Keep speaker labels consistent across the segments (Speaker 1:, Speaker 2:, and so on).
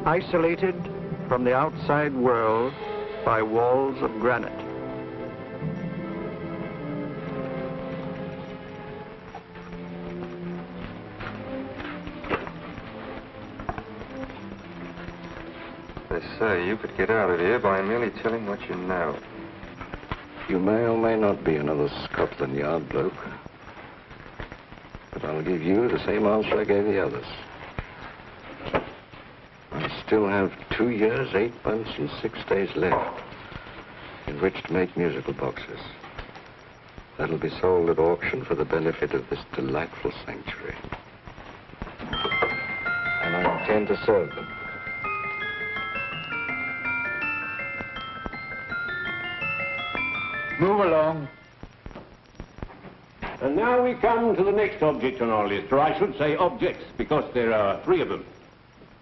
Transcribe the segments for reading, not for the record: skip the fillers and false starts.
Speaker 1: isolated from the outside world by walls of granite.
Speaker 2: They say you could get out of here by merely telling what you know.
Speaker 3: You may or may not be another Scotland Yard bloke. But I'll give you the same answer I gave the others. I still have 2 years, 8 months, and 6 days left in which to make musical boxes. That'll be sold at auction for the benefit of this delightful sanctuary. And I intend to serve them.
Speaker 4: Move along. And now we come to the next object on our list, or I should say objects, because there are 3 of them.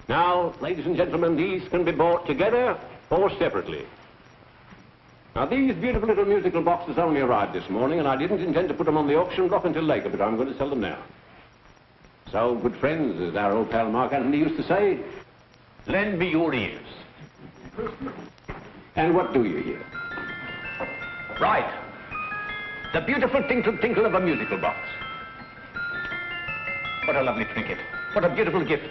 Speaker 4: Now, ladies and gentlemen, these can be bought together or separately. Now, these beautiful little musical boxes only arrived this morning, and I didn't intend to put them on the auction block until later, but I'm going to sell them now. So, good friends, as our old pal Mark Antony used to say, lend me your ears. And what do you hear? Right. The beautiful tinkle-tinkle of a musical box. What a lovely trinket. What a beautiful gift.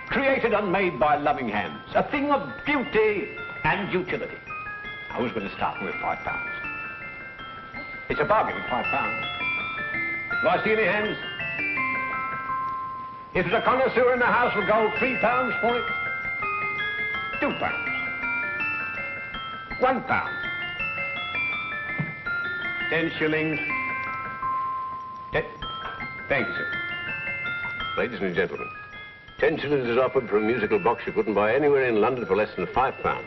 Speaker 4: Created and made by loving hands. A thing of beauty and utility. Now, who's going to start with £5? It's a bargain with £5. Do I see any hands? If there's a connoisseur in the house, we'll go £3 for it. £2. £1. 10 shillings. Thank you, sir. Ladies and gentlemen, 10 shillings is offered for a musical box you couldn't buy anywhere in London for less than £5.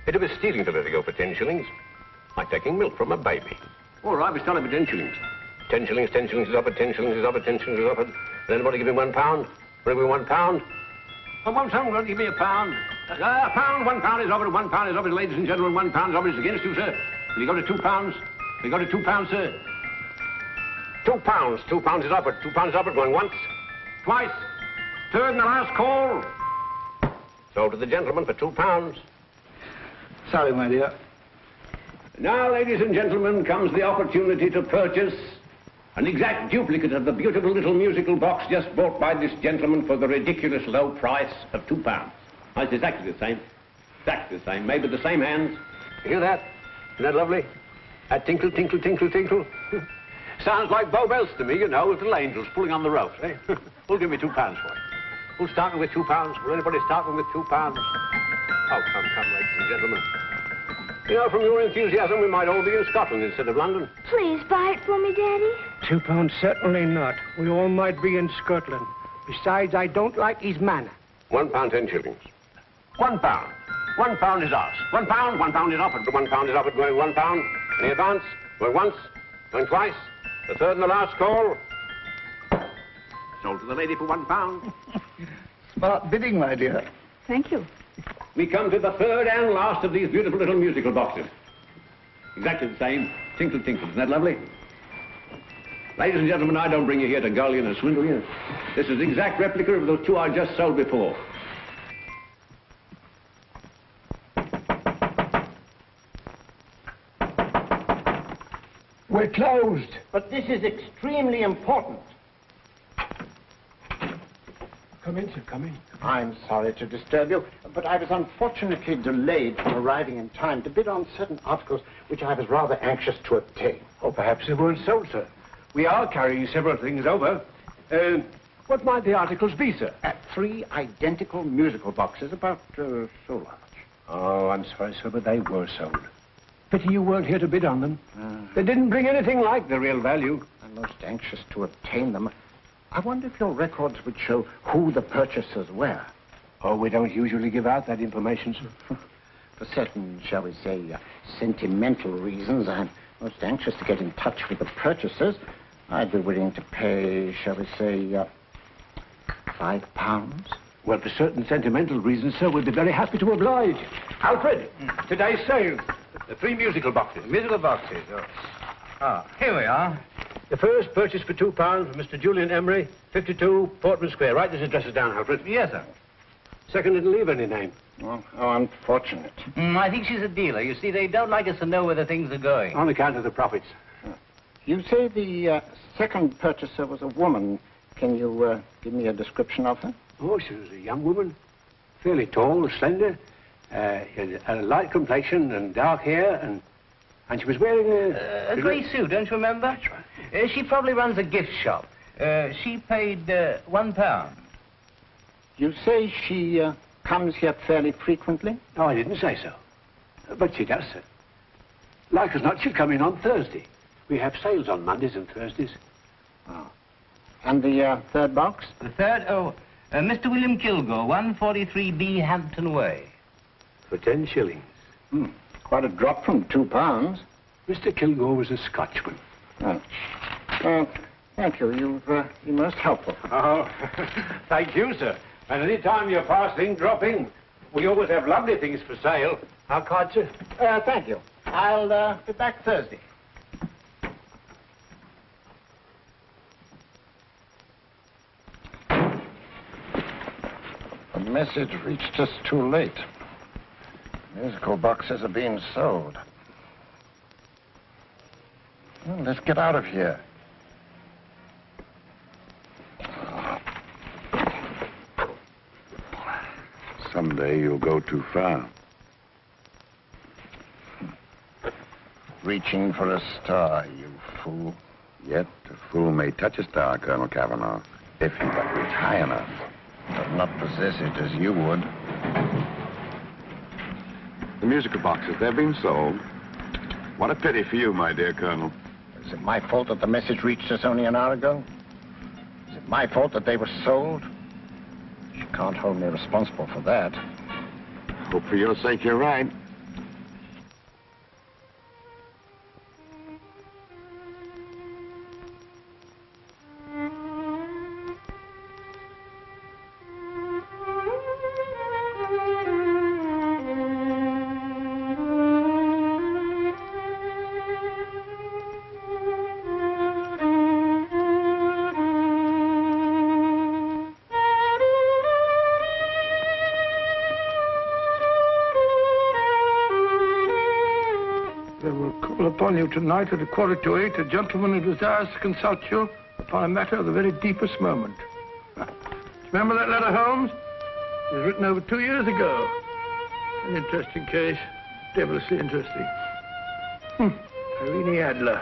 Speaker 4: It'd be stealing to let it go for 10 shillings. Like taking milk from a baby. All right, we start for 10 shillings. 10 shillings, 10 shillings is offered, 10 shillings is offered, 10 shillings is offered. Then anybody give me £1? Will you give me £1? Oh, one someone will give me £1. £1, £1 is offered, £1 is offered, ladies and gentlemen, £1 is offered. It's against you, sir. Will you go to £2? We go to £2, sir. £2. £2 is offered. £2 is offered. Going once, twice, third and the last call. Sold to the gentleman for £2.
Speaker 5: Sorry, my dear.
Speaker 4: Now, ladies and gentlemen, comes the opportunity to purchase an exact duplicate of the beautiful little musical box just bought by this gentleman for the ridiculous low price of £2. Now, it's exactly the same. Exactly the same. Made with the same hands. You hear that? Isn't that lovely? That tinkle, tinkle, tinkle, tinkle. Sounds like Bow Bells to me, you know, with little angels pulling on the ropes, eh? Who'll give me £2 for it? Who's starting with £2? Will anybody start with £2? Oh, come, ladies and gentlemen. You know, from your enthusiasm, we might all be in Scotland instead of London.
Speaker 6: Please buy it for me, Daddy.
Speaker 7: £2, certainly not. We all might be in Scotland. Besides, I don't like his manner.
Speaker 4: £1, 10 shillings. £1. £1 is ours. £1, £1 is offered. £1 is offered, going £1. Any advance? Going once, going twice, the third and the last call. Sold to the lady for £1.
Speaker 5: Smart bidding, my dear.
Speaker 6: Thank you.
Speaker 4: We come to the third and last of these beautiful little musical boxes. Exactly the same. Tinkle, tinkle. Isn't that lovely? Ladies and gentlemen, I don't bring you here to gull you and swindle you. This is the exact replica of the 2 I just sold before.
Speaker 7: We're closed.
Speaker 8: But this is extremely important.
Speaker 7: Come in, sir, come in.
Speaker 8: I'm sorry to disturb you, but I was unfortunately delayed from arriving in time to bid on certain articles which I was rather anxious to obtain.
Speaker 7: Or perhaps they weren't sold, sir. We are carrying several things over. What might the articles be, sir?
Speaker 8: 3 identical musical boxes, about so large.
Speaker 7: Oh, I'm sorry, sir, but they were sold. Pity you weren't here to bid on them. They didn't bring anything like the real value.
Speaker 8: I'm most anxious to obtain them. I wonder if your records would show who the purchasers were.
Speaker 7: Oh, we don't usually give out that information, sir.
Speaker 8: For certain, shall we say, sentimental reasons, I'm most anxious to get in touch with the purchasers. I'd be willing to pay, shall we say, £5.
Speaker 7: Well, for certain sentimental reasons, sir, we'd be very happy to oblige. Alfred, today's sale. The 3 musical boxes.
Speaker 5: Musical boxes, oh. Ah, here we are.
Speaker 7: The first purchase for £2 from Mr. Julian Emery, 52 Portman Square. Write these addresses down, Alfred.
Speaker 5: Yes, sir.
Speaker 7: Second didn't leave any name.
Speaker 8: Well, how unfortunate.
Speaker 5: I think she's a dealer. You see, they don't like us to know where the things are going.
Speaker 7: On account of the profits.
Speaker 8: You say the second purchaser was a woman. Can you give me a description of her?
Speaker 7: Oh, she was a young woman. Fairly tall, slender. Had a light complexion and dark hair, and she was wearing
Speaker 5: A grey suit, don't you remember?
Speaker 7: That's right.
Speaker 5: She probably runs a gift shop. She paid £1.
Speaker 8: You say she comes here fairly frequently?
Speaker 7: No, I didn't say so. But she does, sir. Like as not, she'll come in on Thursday. We have sales on Mondays and Thursdays.
Speaker 8: Oh. And the third box?
Speaker 5: The third? Mr. William Kilgore, 143B Hampton Way.
Speaker 7: For 10 shillings.
Speaker 8: Quite a drop from £2.
Speaker 7: Mr. Kilgore was a Scotchman.
Speaker 8: Oh. Thank you. You've been most helpful.
Speaker 7: Oh, thank you, sir. And any time you're passing, dropping, we always have lovely things for sale. How card, sir?
Speaker 8: Thank you. I'll be back Thursday. The message reached us too late. Musical boxes are being sold. Well, let's get out of here.
Speaker 3: Someday you'll go too far.
Speaker 8: Reaching for a star, you fool.
Speaker 3: Yet a fool may touch a star, Colonel Cavanaugh, if he but reach high enough.
Speaker 8: But not possess it as you would.
Speaker 3: The musical boxes, they're being sold. What a pity for you, my dear Colonel.
Speaker 8: Is it my fault that the message reached us only an hour ago? Is it my fault that they were sold? You can't hold me responsible for that.
Speaker 3: Hope for your sake you're right.
Speaker 9: Upon you tonight at 7:45, a gentleman who desires to consult you upon a matter of the very deepest moment. Remember that letter, Holmes? It was written over 2 years ago. An interesting case, devilishly interesting. Irene Adler.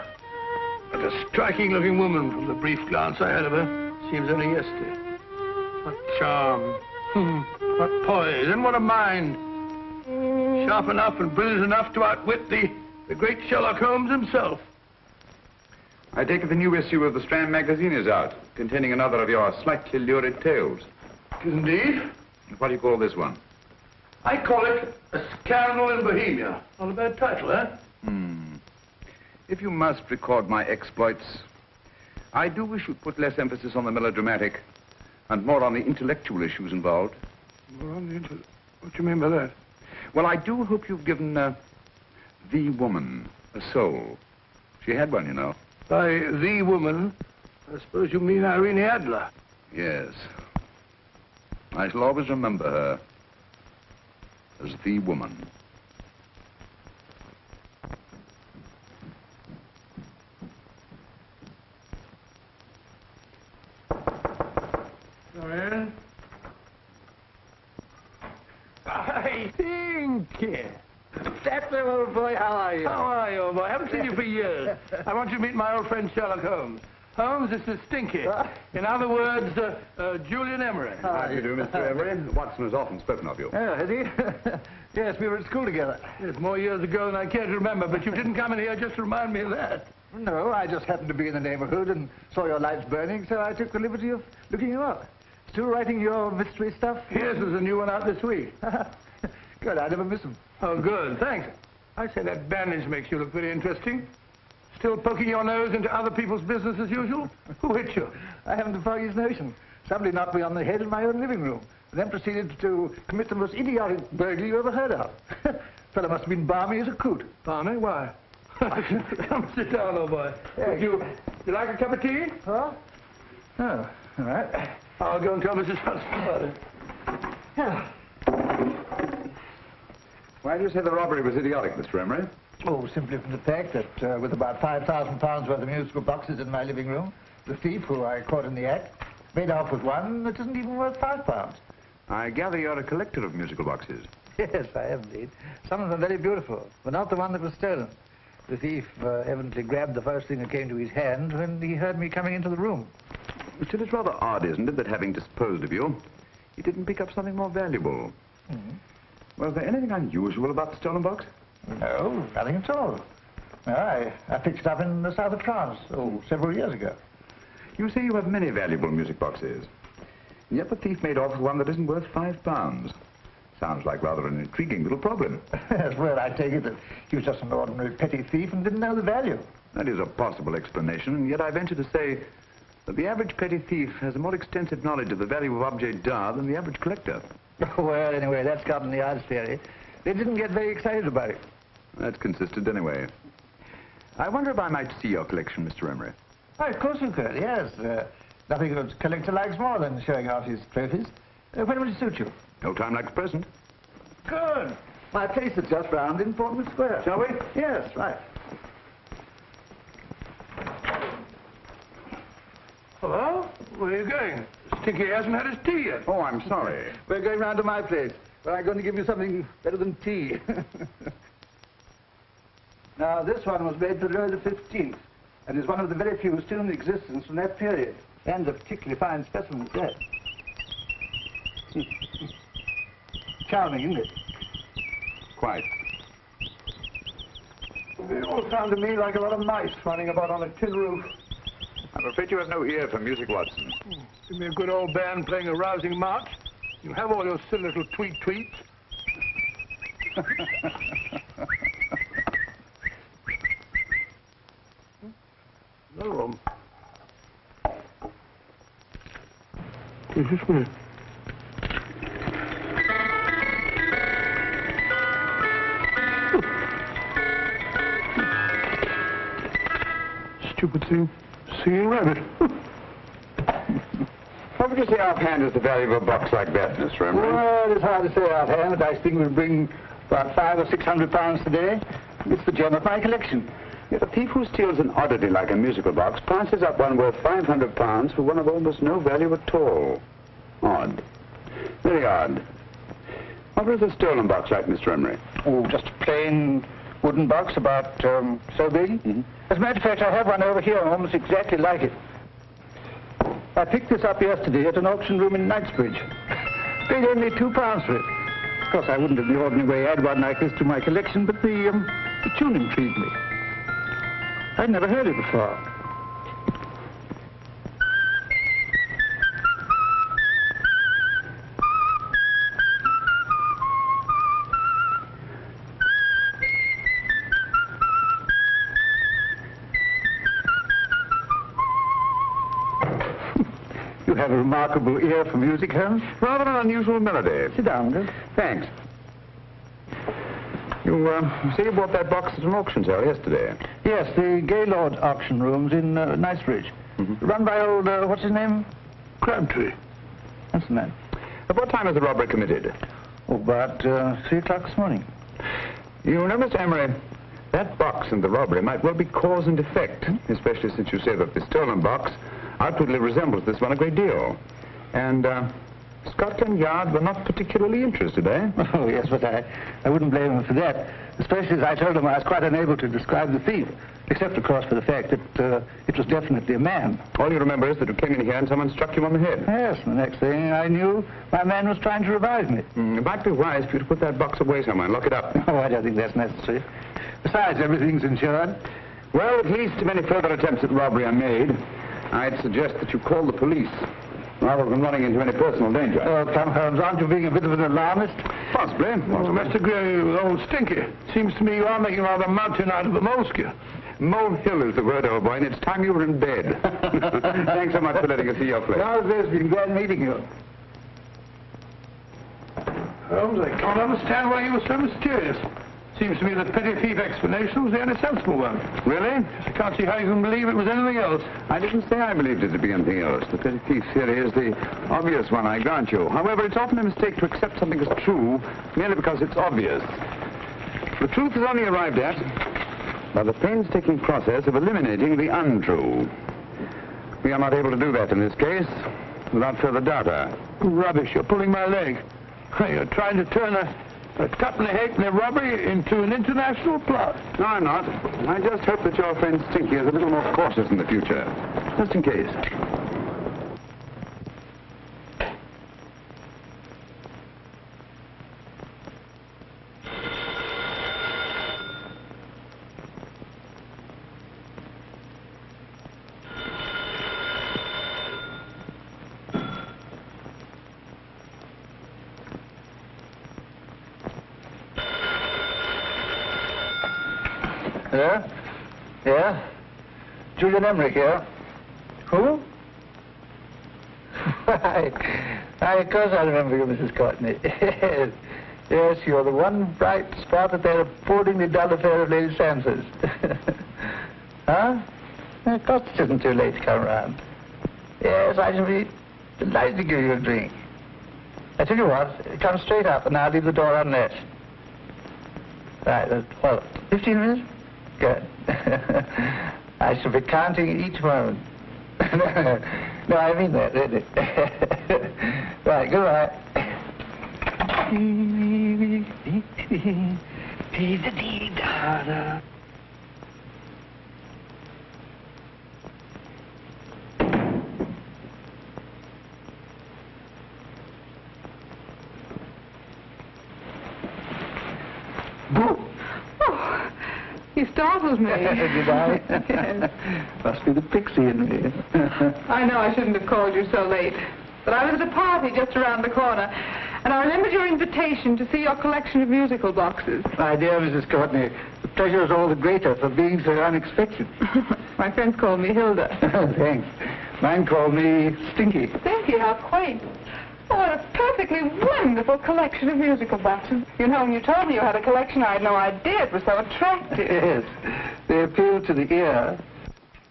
Speaker 9: What a striking-looking woman from the brief glance I had of her. Seems only yesterday. What charm. What poise, and what a mind. Sharp enough and brilliant enough to outwit the great Sherlock Holmes himself.
Speaker 10: I take it the new issue of the Strand magazine is out, containing another of your slightly lurid tales.
Speaker 9: Indeed.
Speaker 10: What do you call this one?
Speaker 9: I call it A Scandal in Bohemia. Not a bad title, eh?
Speaker 10: If you must record my exploits, I do wish you'd put less emphasis on the melodramatic and more on the intellectual issues involved.
Speaker 9: More on the What do you mean by that?
Speaker 10: Well, I do hope you've given the woman a soul. She had one, you know.
Speaker 9: By the woman, I suppose you mean Irene Adler.
Speaker 10: Yes. I shall always remember her as the woman.
Speaker 9: Come in. I think.
Speaker 5: That's the old boy. How are you?
Speaker 9: How are you, old boy? I haven't seen you for years. I want you to meet my old friend Sherlock Holmes. Holmes, this is Stinky. In other words, Julian Emery.
Speaker 10: How do you do, Mr. Emery? Watson has often spoken of you.
Speaker 5: Oh, has he? Yes, we were at school together.
Speaker 9: It's more years ago than I care to remember, but you didn't come in here just to remind me of that.
Speaker 5: No, I just happened to be in the neighborhood and saw your lights burning, so I took the liberty of looking you up. Still writing your mystery stuff?
Speaker 9: Yes, there's a new one out this week.
Speaker 5: Good, I never miss them.
Speaker 9: Oh, good, thanks. I say that bandage makes you look very interesting. Still poking your nose into other people's business as usual? Who hit you?
Speaker 5: I haven't the foggiest notion. Somebody knocked me on the head in my own living room, and then proceeded to commit the most idiotic burglary you ever heard of. Fellow must have been balmy as a coot.
Speaker 9: Balmy? Why? Come sit down, old boy. Would you like a cup of tea?
Speaker 5: Huh? Oh, all right.
Speaker 9: I'll go and tell Mrs. Hudson about it.
Speaker 10: Why do you say the robbery was idiotic, Mr. Emery?
Speaker 5: Oh, simply from the fact that with about £5,000 worth of musical boxes in my living room, the thief, who I caught in the act, made off with one that isn't even worth £5.
Speaker 10: I gather you're a collector of musical boxes.
Speaker 5: Yes, I am indeed. Some of them very beautiful, but not the one that was stolen. The thief evidently grabbed the first thing that came to his hand when he heard me coming into the room.
Speaker 10: Still, it's rather odd, isn't it, that having disposed of you, he didn't pick up something more valuable. Was there anything unusual about the stolen box?
Speaker 5: No, nothing at all. No, I picked it up in the south of France, several years ago.
Speaker 10: You say you have many valuable music boxes, and yet the thief made off with one that isn't worth £5. Sounds like rather an intriguing little problem.
Speaker 5: Yes, well, I take it that he was just an ordinary petty thief and didn't know the value.
Speaker 10: That is a possible explanation, and yet I venture to say that the average petty thief has a more extensive knowledge of the value of objets d'art than the average collector.
Speaker 5: Well, anyway, that's gotten the odds theory. They didn't get very excited about it.
Speaker 10: That's consistent anyway. I wonder if I might see your collection, Mr. Emery.
Speaker 5: Oh, of course you could, yes. Nothing a collector likes more than showing off his trophies. When will it suit you?
Speaker 10: No time like the present.
Speaker 5: Good. My place is just round in Portman Square.
Speaker 10: Shall we?
Speaker 5: Yes, right.
Speaker 9: Hello? Where are you going? Stinky hasn't had his tea yet.
Speaker 10: Oh, I'm sorry.
Speaker 5: We're going round to my place, where I'm going to give you something better than tea. Now, this one was made for Louis XV, and is one of the very few still in existence from that period. And a particularly fine specimen at that. Charming, isn't it?
Speaker 10: Quite.
Speaker 9: They all sound to me like a lot of mice running about on a tin roof.
Speaker 10: I'm afraid you have no ear for music, Watson.
Speaker 9: Give me a good old band playing a rousing march. You have all your silly little tweets. Another room. Is this me? Stupid thing. Singing rabbit.
Speaker 10: What would you say offhand is the value of a box like that, Mr. Emery?
Speaker 5: Well, it's hard to say offhand, but I think we'll bring about £500 or £600 today. It's the gem of my collection.
Speaker 10: Yet a thief who steals an oddity like a musical box passes up one worth £500 for one of almost no value at all. Odd. Very odd. What was the stolen box like, Mr. Emery?
Speaker 5: Oh, just a plain wooden box about so big. As a matter of fact, I have one over here almost exactly like it. I picked this up yesterday at an auction room in Knightsbridge. Paid only £2 for it. Of course, I wouldn't in the ordinary way add one like this to my collection, but the tune intrigued me. I'd never heard it before. You have a remarkable ear for music, Holmes.
Speaker 10: Rather an unusual melody.
Speaker 5: Sit down, Gus.
Speaker 10: Thanks. You say you bought that box at an auction sale yesterday?
Speaker 5: Yes, the Gaylord auction rooms in Knightsbridge. Run by old, what's his name?
Speaker 9: Crabtree.
Speaker 5: That's the man.
Speaker 10: At what time was the robbery committed?
Speaker 5: Oh, about 3 o'clock this morning.
Speaker 10: You know, Mr. Emery, that box and the robbery might well be cause and effect, especially since you say that the stolen box outwardly resembles this one a great deal. And Scotland Yard were not particularly interested, eh?
Speaker 5: Oh, yes, but I wouldn't blame them for that, especially as I told them I was quite unable to describe the thief, except, of course, for the fact that it was definitely a man.
Speaker 10: All you remember is that you came in here and someone struck you on the head.
Speaker 5: Yes, the next thing I knew, my man was trying to revive me.
Speaker 10: It might be wise for you to put that box away somewhere and lock it up.
Speaker 5: Oh, I don't think that's necessary. Besides, everything's insured.
Speaker 10: Well, at least if any further attempts at robbery are made, I'd suggest that you call the police, rather than running into any personal danger.
Speaker 5: Oh, come, Holmes, aren't you being a bit of an alarmist?
Speaker 10: Possibly.
Speaker 9: Well, Mr. Gray, old Stinky. Seems to me you are making rather a mountain out of a molehill.
Speaker 10: Molehill is the word, old boy, and it's time you were in bed. Thanks so much for letting us see your place.
Speaker 5: How's this? Been glad meeting you.
Speaker 9: Holmes, I can't understand why you were so mysterious. Seems to me that petty thief explanation was the only sensible one.
Speaker 10: Really?
Speaker 9: I can't see how you can believe it was anything else.
Speaker 10: I didn't say I believed it to be anything else. The petty thief theory is the obvious one, I grant you. However, it's often a mistake to accept something as true merely because it's obvious. The truth is only arrived at by the painstaking process of eliminating the untrue. We are not able to do that in this case without further data.
Speaker 9: Rubbish, you're pulling my leg. You're trying to turn a tuppenny halfpenny robbery into an international plot.
Speaker 10: No, I'm not. I just hope that your friend Stinky is a little more cautious in the future, just in case.
Speaker 5: Yeah? Yeah? Julian Emmerich here. Who? Of course I remember you, Mrs. Courtney. Yes, you're the one bright spot at that appallingly dull affair of Lady Sansa's. Huh? Of course it isn't too late to come round. Yes, I shall be delighted to give you a drink. I tell you what, come straight up and I'll leave the door unlatched. Right, what, 15 minutes? Good. I shall be counting each moment. No, I mean that, really. Right, goodbye.
Speaker 11: You startled me.
Speaker 5: Did I?
Speaker 11: Yes.
Speaker 5: Must be the pixie in me.
Speaker 11: I know I shouldn't have called you so late, but I was at a party just around the corner, and I remembered your invitation to see your collection of musical boxes.
Speaker 5: My dear Mrs. Courtney, the pleasure is all the greater for being so unexpected.
Speaker 11: My friends call me Hilda.
Speaker 5: Thanks. Mine called me Stinky.
Speaker 11: Stinky, how quaint. Oh, what a perfectly wonderful collection of musical boxes. You know, when you told me you had a collection, I had no idea it was so attractive.
Speaker 5: Yes. They appeal to the ear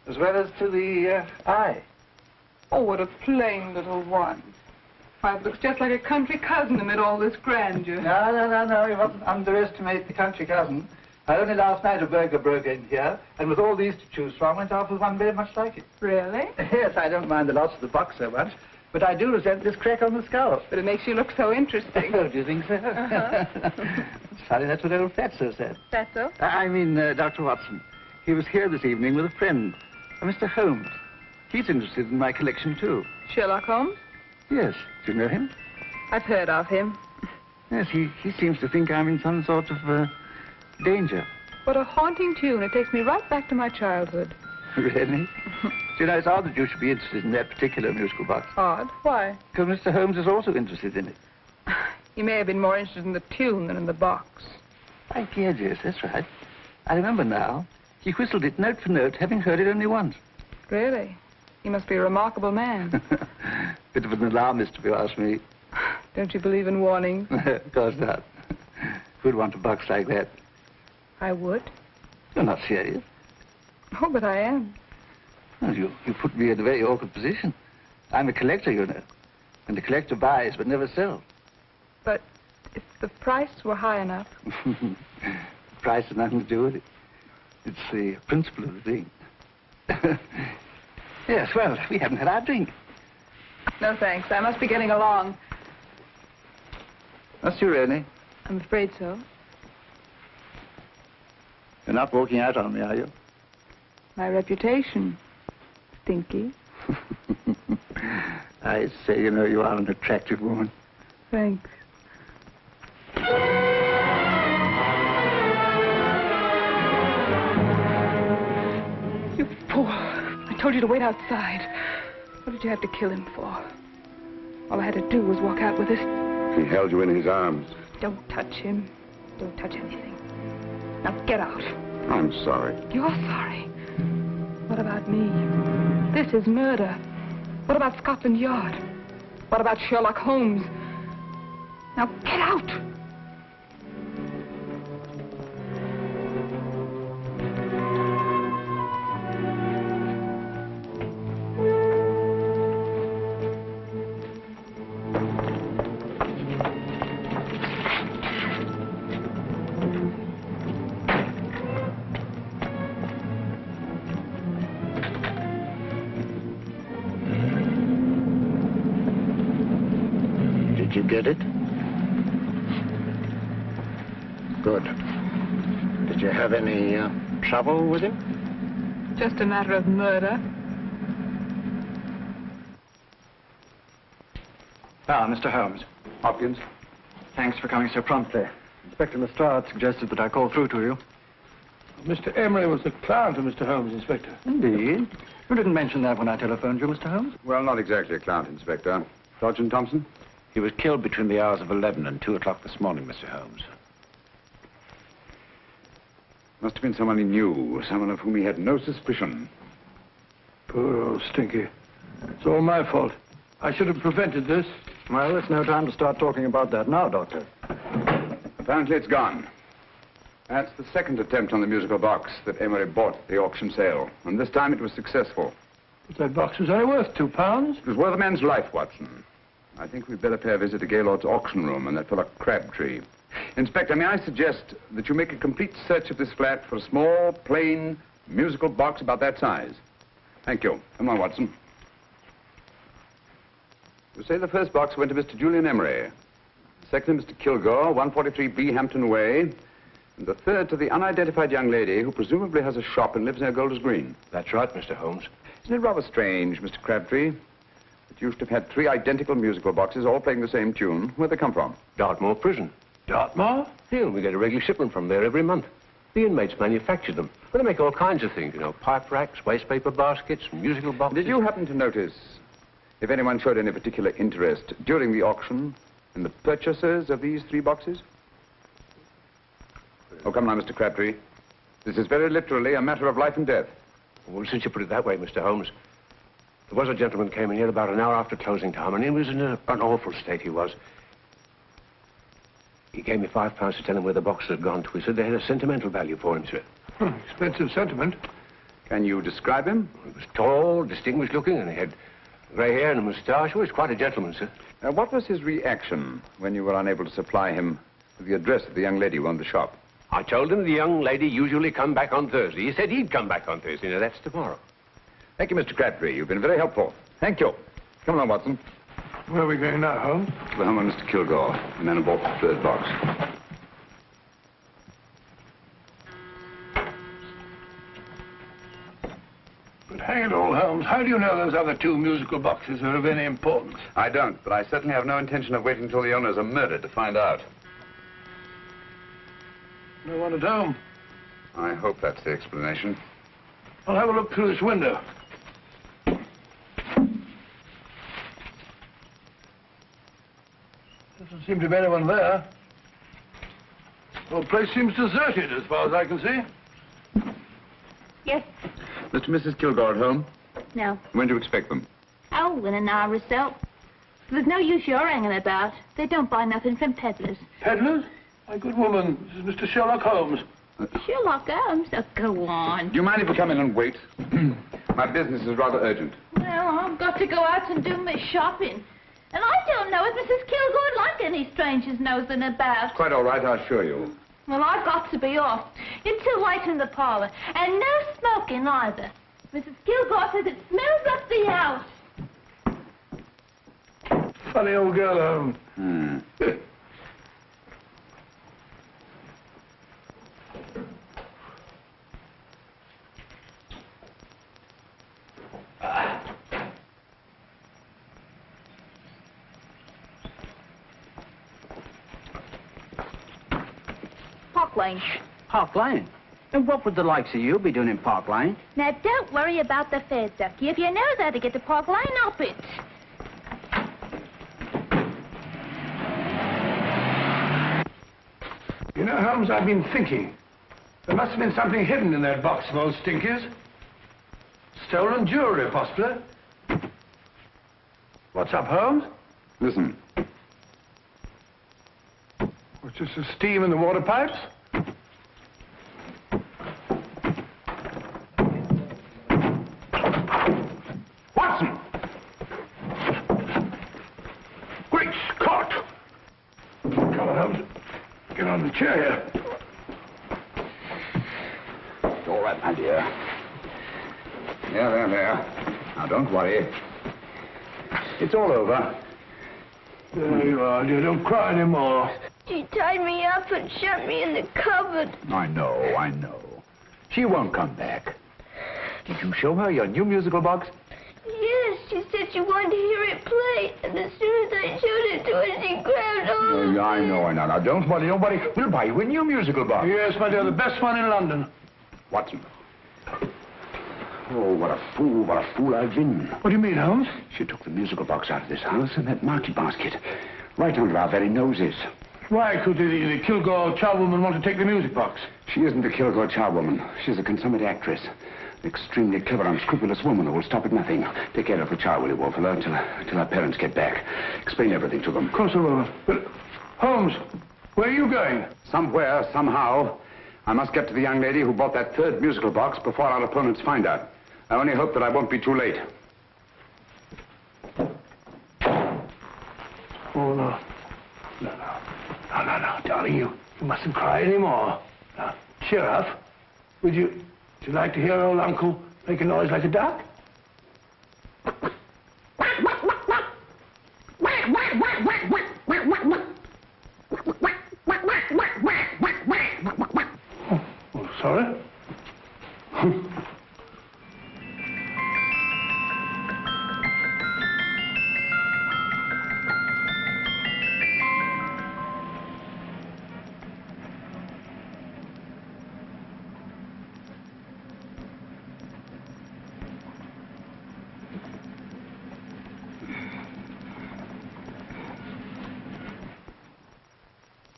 Speaker 5: as well as to the eye.
Speaker 11: Oh, what a plain little one. Why, it looks just like a country cousin amid all this grandeur.
Speaker 5: No. You mustn't underestimate the country cousin. Only last night a burglar broke in here, and with all these to choose from, went off with one very much like it.
Speaker 11: Really?
Speaker 5: Yes, I don't mind the loss of the box so much, but I do resent this crack on the skull.
Speaker 11: But it makes you look so interesting.
Speaker 5: Oh, do you think so? It's funny, that's what old Fatso said.
Speaker 11: Fatso?
Speaker 5: I mean, Dr. Watson. He was here this evening with a friend, Mr. Holmes. He's interested in my collection, too.
Speaker 11: Sherlock Holmes?
Speaker 5: Yes. Do you know him?
Speaker 11: I've heard of him.
Speaker 5: Yes, he seems to think I'm in some sort of danger.
Speaker 11: What a haunting tune. It takes me right back to my childhood.
Speaker 5: Really? You know, it's odd that you should be interested in that particular musical box.
Speaker 11: Odd? Why?
Speaker 5: Because Mr. Holmes is also interested in it.
Speaker 11: You may have been more interested in the tune than in the box.
Speaker 5: My dear, yes, that's right. I remember now. He whistled it note for note, having heard it only once.
Speaker 11: Really? He must be a remarkable man.
Speaker 5: Bit of an alarmist, if you ask me.
Speaker 11: Don't you believe in warnings?
Speaker 5: Of course not. Who'd want a box like that?
Speaker 11: I would.
Speaker 5: You're not serious.
Speaker 11: Oh, but I am.
Speaker 5: Well, you put me in a very awkward position. I'm a collector, you know. And the collector buys but never sells.
Speaker 11: But if the price were high enough...
Speaker 5: The price has nothing to do with it. It's the principle of the thing. Yes, well, we haven't had our drink.
Speaker 11: No, thanks. I must be getting along.
Speaker 5: Must you really?
Speaker 11: I'm afraid so.
Speaker 5: You're not walking out on me, are you?
Speaker 11: My reputation. Stinky.
Speaker 5: I say, you know, you are an attractive woman.
Speaker 11: Thanks. You fool. I told you to wait outside. What did you have to kill him for? All I had to do was walk out with this.
Speaker 10: He held you in his arms.
Speaker 11: Don't touch him. Don't touch anything. Now get out.
Speaker 10: I'm sorry.
Speaker 11: You're sorry. What about me? This is murder. What about Scotland Yard? What about Sherlock Holmes? Now get out!
Speaker 8: get it? Good. Did you have any trouble with him?
Speaker 11: Just a matter of murder.
Speaker 12: Ah, Mr. Holmes.
Speaker 10: Hopkins.
Speaker 12: Thanks for coming so promptly. Inspector Lestrade suggested that I call through to you.
Speaker 9: Mr. Emery was the client of Mr. Holmes, Inspector.
Speaker 12: Indeed. You didn't mention that when I telephoned you, Mr. Holmes.
Speaker 10: Well, not exactly a client, Inspector. Sergeant Thompson?
Speaker 8: He was killed between the hours of 11 and 2 o'clock this morning, Mr. Holmes.
Speaker 10: Must have been someone he knew, someone of whom he had no suspicion.
Speaker 9: Poor old Stinky. It's all my fault. I should have prevented this.
Speaker 12: Well, there's no time to start talking about that now, Doctor.
Speaker 10: Apparently it's gone. That's the second attempt on the musical box that Emery bought at the auction sale. And this time it was successful.
Speaker 9: But that box was only worth £2.
Speaker 10: It was worth a man's life, Watson. I think we'd better pay a visit to Gaylord's auction room and that fellow Crabtree. Inspector, may I suggest that you make a complete search of this flat for a small, plain, musical box about that size? Thank you. Come on, Watson. You say the first box went to Mr. Julian Emery. The second to Mr. Kilgore, 143B Hampton Way. And the third to the unidentified young lady who presumably has a shop and lives near Golders Green.
Speaker 4: That's right, Mr. Holmes.
Speaker 10: Isn't it rather strange, Mr. Crabtree, that you should have had 3 identical musical boxes all playing the same tune? Where'd they come from?
Speaker 4: Dartmoor Prison.
Speaker 9: Dartmoor?
Speaker 4: Yeah, we get a regular shipment from there every month. The inmates manufacture them. Well, they make all kinds of things, you know, pipe racks, waste paper baskets, musical boxes.
Speaker 10: Did you happen to notice if anyone showed any particular interest during the auction in the purchasers of these 3 boxes? Oh, come now, Mr. Crabtree. This is very literally a matter of life and death.
Speaker 4: Well, since you put it that way, Mr. Holmes, there was a gentleman came in here about an hour after closing time, and he was in an awful state, he was. He gave me £5 to tell him where the boxes had gone to. He said they had a sentimental value for him, sir.
Speaker 9: Expensive sentiment.
Speaker 10: Can you describe him?
Speaker 4: He was tall, distinguished looking, and he had grey hair and a moustache. He was quite a gentleman, sir.
Speaker 10: What was his reaction when you were unable to supply him with the address of the young lady who owned the shop?
Speaker 4: I told him the young lady usually come back on Thursday. He said he'd come back on Thursday. Now, that's tomorrow.
Speaker 10: Thank you, Mr. Crabtree. You've been very helpful. Thank you. Come along, Watson.
Speaker 9: Where are we going now, Holmes?
Speaker 10: To the home of Mr. Kilgore, the man who bought the 3rd box.
Speaker 9: But hang it all, Holmes, how do you know those other 2 musical boxes are of any importance?
Speaker 10: I don't, but I certainly have no intention of waiting until the owners are murdered to find out.
Speaker 9: No one at home.
Speaker 10: I hope that's the explanation.
Speaker 9: I'll have a look through this window. Doesn't seem to be anyone there. The whole place seems deserted as far as I can see.
Speaker 6: Yes.
Speaker 10: Mr. and Mrs. Kilgore at home?
Speaker 6: No.
Speaker 10: When do you expect them?
Speaker 6: Oh, in an hour or so. There's no use your hanging about. They don't buy nothing from peddlers.
Speaker 9: Peddlers? My good woman, this is Mr. Sherlock Holmes.
Speaker 6: Sherlock Holmes? Oh, go on.
Speaker 10: Do you mind if we come in and wait? My business is rather urgent.
Speaker 6: Well, I've got to go out and do my shopping. And I don't know if Mrs. Kilgore'd like any strangers nosing about.
Speaker 10: Quite all right, I assure you.
Speaker 6: Well, I've got to be off. You're too white in the parlor. And no smoking either. Mrs. Kilgore says it smells up the house.
Speaker 9: Funny old girl, Holmes.
Speaker 6: Park Lane.
Speaker 12: Park Lane? And what would the likes of you be doing in Park Lane?
Speaker 6: Now, don't worry about the fare, Ducky. If you know how to get to Park Lane, up it.
Speaker 9: You know, Holmes, I've been thinking. There must have been something hidden in that box of old Stinky's. Stolen jewelry, possibly. What's up, Holmes?
Speaker 10: Listen.
Speaker 9: What's this, the steam in the water pipes? Watson! Great Scott! Come on, Holmes. Get on the chair here.
Speaker 10: It's all right, my dear. There. Now, don't worry. It's all over.
Speaker 9: There you are, dear. Don't cry anymore.
Speaker 13: She tied me up and shut me in the cupboard.
Speaker 10: I know. She won't come back. Did you show her your new musical box?
Speaker 13: Yes, she said she wanted to hear it play, and as soon as I showed it to her, she grabbed hold of me.
Speaker 10: I know. Now, don't worry. We'll buy you a new musical box.
Speaker 9: Yes, my dear, the best one in London.
Speaker 10: Watson. Oh, what a fool I've been.
Speaker 9: What do you mean, Holmes?
Speaker 10: She took the musical box out of this house in that market basket, right under our very noses.
Speaker 9: Why could the Kilgore charwoman want to take the music box?
Speaker 10: She isn't a Kilgore charwoman. She's a consummate actress. An extremely clever, unscrupulous woman who will stop at nothing. Take care of the child, will you, Wolfler, until her parents get back. Explain everything to them.
Speaker 9: Of course I will. But, Holmes, where are you going?
Speaker 10: Somewhere, somehow. I must get to the young lady who bought that third musical box before our opponents find out. I only hope that I won't be too late.
Speaker 9: Oh, no. No, darling, you mustn't cry anymore. Now, cheer up. Would you like to hear old Uncle make a noise like a duck? Oh, sorry.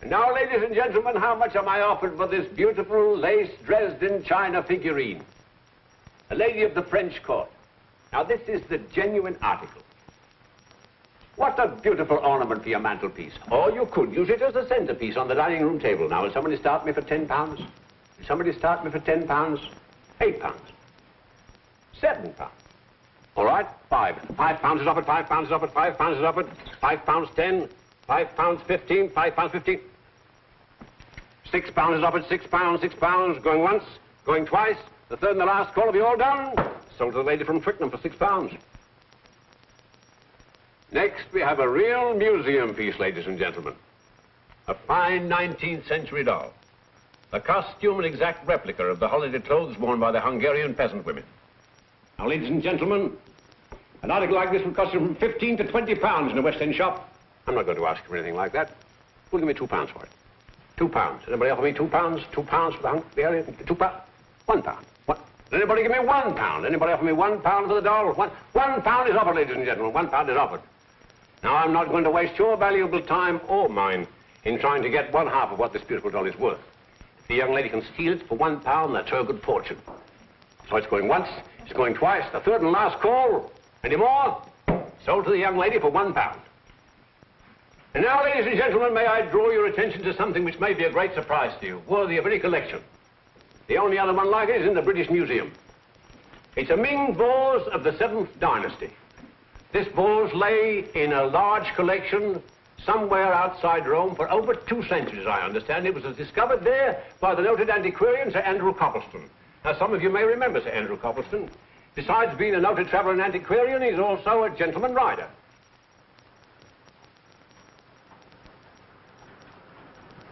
Speaker 4: Now, ladies and gentlemen, how much am I offered for this beautiful lace Dresden china figurine? A lady of the French court. Now, this is the genuine article. What a beautiful ornament for your mantelpiece. Or you could use it as a centerpiece on the dining room table. Now, will somebody start me for £10? Will somebody start me for £10? £8? £7? All right, £5 is offered, £5 is offered, £5 is offered, £5.10, £5.15, £5.15. £6 is offered, £6, going once, going twice. The third and the last call, have you all done? Sold to the lady from Twickenham for £6. Next, we have a real museum piece, ladies and gentlemen. A fine 19th century doll. A costume and exact replica of the holiday clothes worn by the Hungarian peasant women. Now, ladies and gentlemen, an article like this would cost you from £15 to £20 in a West End shop. I'm not going to ask you for anything like that. Who'll give me £2 for it? £2. Anybody offer me £2? £2 for the Hungarian? £2? £1. What? Anybody give me £1? Anybody offer me £1 for the doll? £1 is offered, ladies and gentlemen. £1 is offered. Now, I'm not going to waste your valuable time or mine in trying to get one half of what this beautiful doll is worth. If the young lady can steal it for £1, that's her good fortune. So it's going once, it's going twice, the third and last call. Any more? Sold to the young lady for £1. And now, ladies and gentlemen, may I draw your attention to something which may be a great surprise to you, worthy of any collection. The only other one like it is in the British Museum. It's a Ming vase of the 7th dynasty. This vase lay in a large collection somewhere outside Rome for over 2 centuries, I understand. It was discovered there by the noted antiquarian, Sir Andrew Coppleston. Now, some of you may remember Sir Andrew Coppleston. Besides being a noted traveller and antiquarian, he's also a gentleman rider.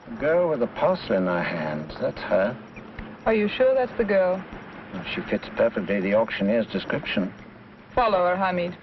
Speaker 8: The girl with the parcel in her hands, that's her.
Speaker 11: Are you sure that's the girl?
Speaker 8: Well, she fits perfectly the auctioneer's description.
Speaker 11: Follow her, Hamid.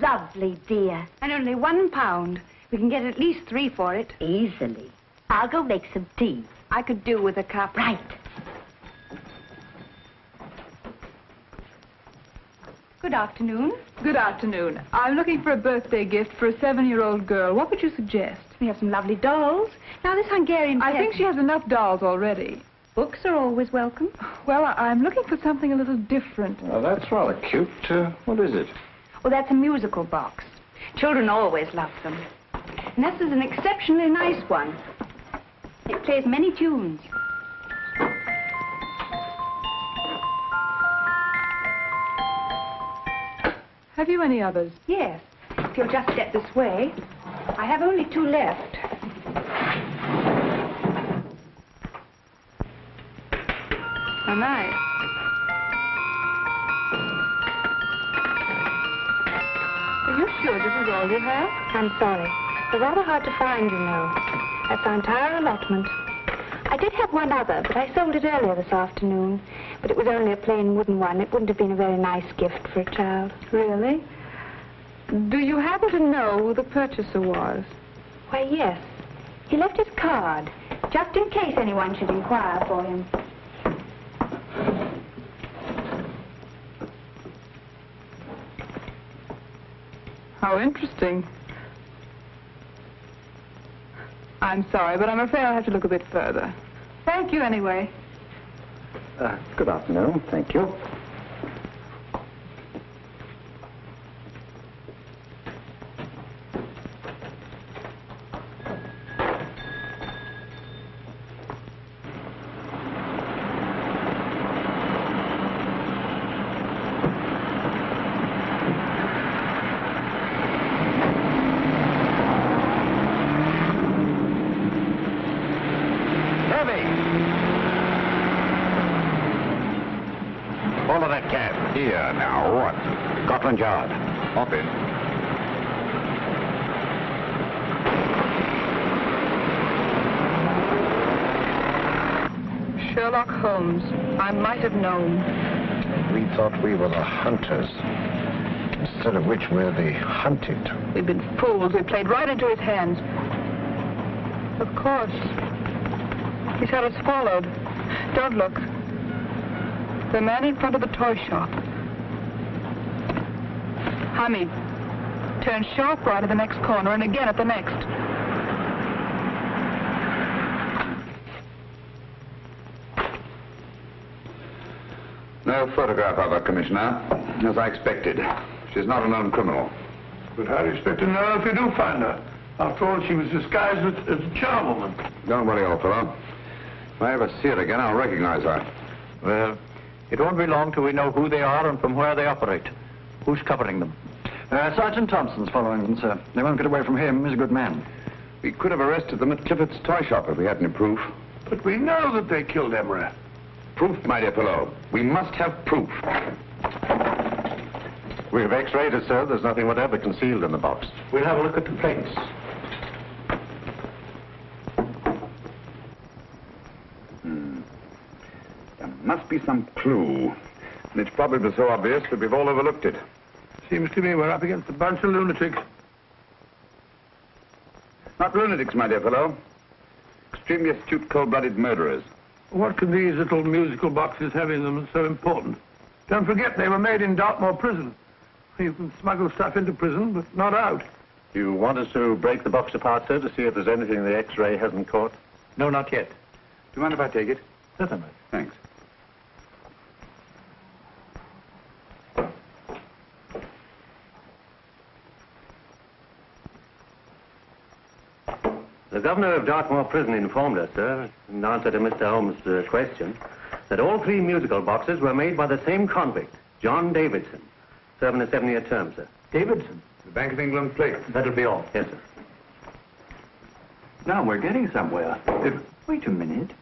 Speaker 14: Lovely, dear.
Speaker 15: And only £1. We can get at least 3 for it.
Speaker 14: Easily. I'll go make some tea.
Speaker 15: I could do with a cup.
Speaker 14: Right.
Speaker 15: Good afternoon.
Speaker 11: Good afternoon. I'm looking for a birthday gift for a 7-year-old girl. What would you suggest?
Speaker 15: We have some lovely dolls. Now, this Hungarian...
Speaker 11: I think she has enough dolls already.
Speaker 15: Books are always welcome.
Speaker 11: Well, I'm looking for something a little different.
Speaker 3: Well, that's rather cute. What is it?
Speaker 15: Well, that's a musical box. Children always love them. And this is an exceptionally nice one. It plays many tunes.
Speaker 11: Have you any others?
Speaker 15: Yes. If you'll just step this way. I have only 2 left.
Speaker 11: How nice. Are you sure this is all you have?
Speaker 15: I'm sorry. They're rather hard to find, you know. That's our entire allotment. I did have one other, but I sold it earlier this afternoon. But it was only a plain wooden one. It wouldn't have been a very nice gift for a child.
Speaker 11: Really? Do you happen to know who the purchaser was?
Speaker 15: Why, yes. He left his card, just in case anyone should inquire for him.
Speaker 11: How interesting. I'm sorry, but I'm afraid I'll have to look a bit further. Thank you anyway.
Speaker 3: Good afternoon. Thank you.
Speaker 10: Follow that cab. Here, now, what? Scotland Yard. Hop in.
Speaker 11: Sherlock Holmes. I might have known.
Speaker 3: We thought we were the hunters, instead of which we're the hunted.
Speaker 11: We've been fools. We played right into his hands. Of course. He's had us followed. Don't look. The man in front of the toy shop. Hamid. Turn sharp right at the next corner and again at the next.
Speaker 10: No photograph of her, Commissioner, as I expected. She's not a known criminal.
Speaker 9: But how do you expect to know if you do find her? After all, she was disguised as a charwoman.
Speaker 10: Don't worry, old fellow. If I ever see her again, I'll recognize her.
Speaker 12: Well, it won't be long till we know who they are and from where they operate. Who's covering them? Sergeant Thompson's following them, sir. They won't get away from him. He's a good man.
Speaker 10: We could have arrested them at Clifford's toy shop if we had any proof.
Speaker 9: But we know that they killed Emery.
Speaker 10: Proof, my dear fellow. We must have proof.
Speaker 12: We've x-rayed it, sir. There's nothing whatever concealed in the box. We'll have a look at the plates.
Speaker 10: There must be some clue. And it's probably so obvious that we've all overlooked it.
Speaker 9: Seems to me we're up against a bunch of lunatics.
Speaker 10: Not lunatics, my dear fellow. Extremely astute, cold-blooded murderers.
Speaker 9: What can these little musical boxes have in them that's so important? Don't forget, they were made in Dartmoor prison. You can smuggle stuff into prison, but not out.
Speaker 12: You want us to break the box apart, sir, to see if there's anything the X-ray hasn't caught? No, not yet.
Speaker 10: Do you mind if I take it?
Speaker 12: Certainly.
Speaker 10: Thanks.
Speaker 12: The governor of Dartmoor Prison informed us, sir, in answer to Mr. Holmes' question, that all 3 musical boxes were made by the same convict, John Davidson, serving a 7-year term, sir.
Speaker 10: Davidson? The Bank of England plate.
Speaker 12: That'll be all. Yes, sir.
Speaker 16: Now we're getting somewhere. Wait a minute.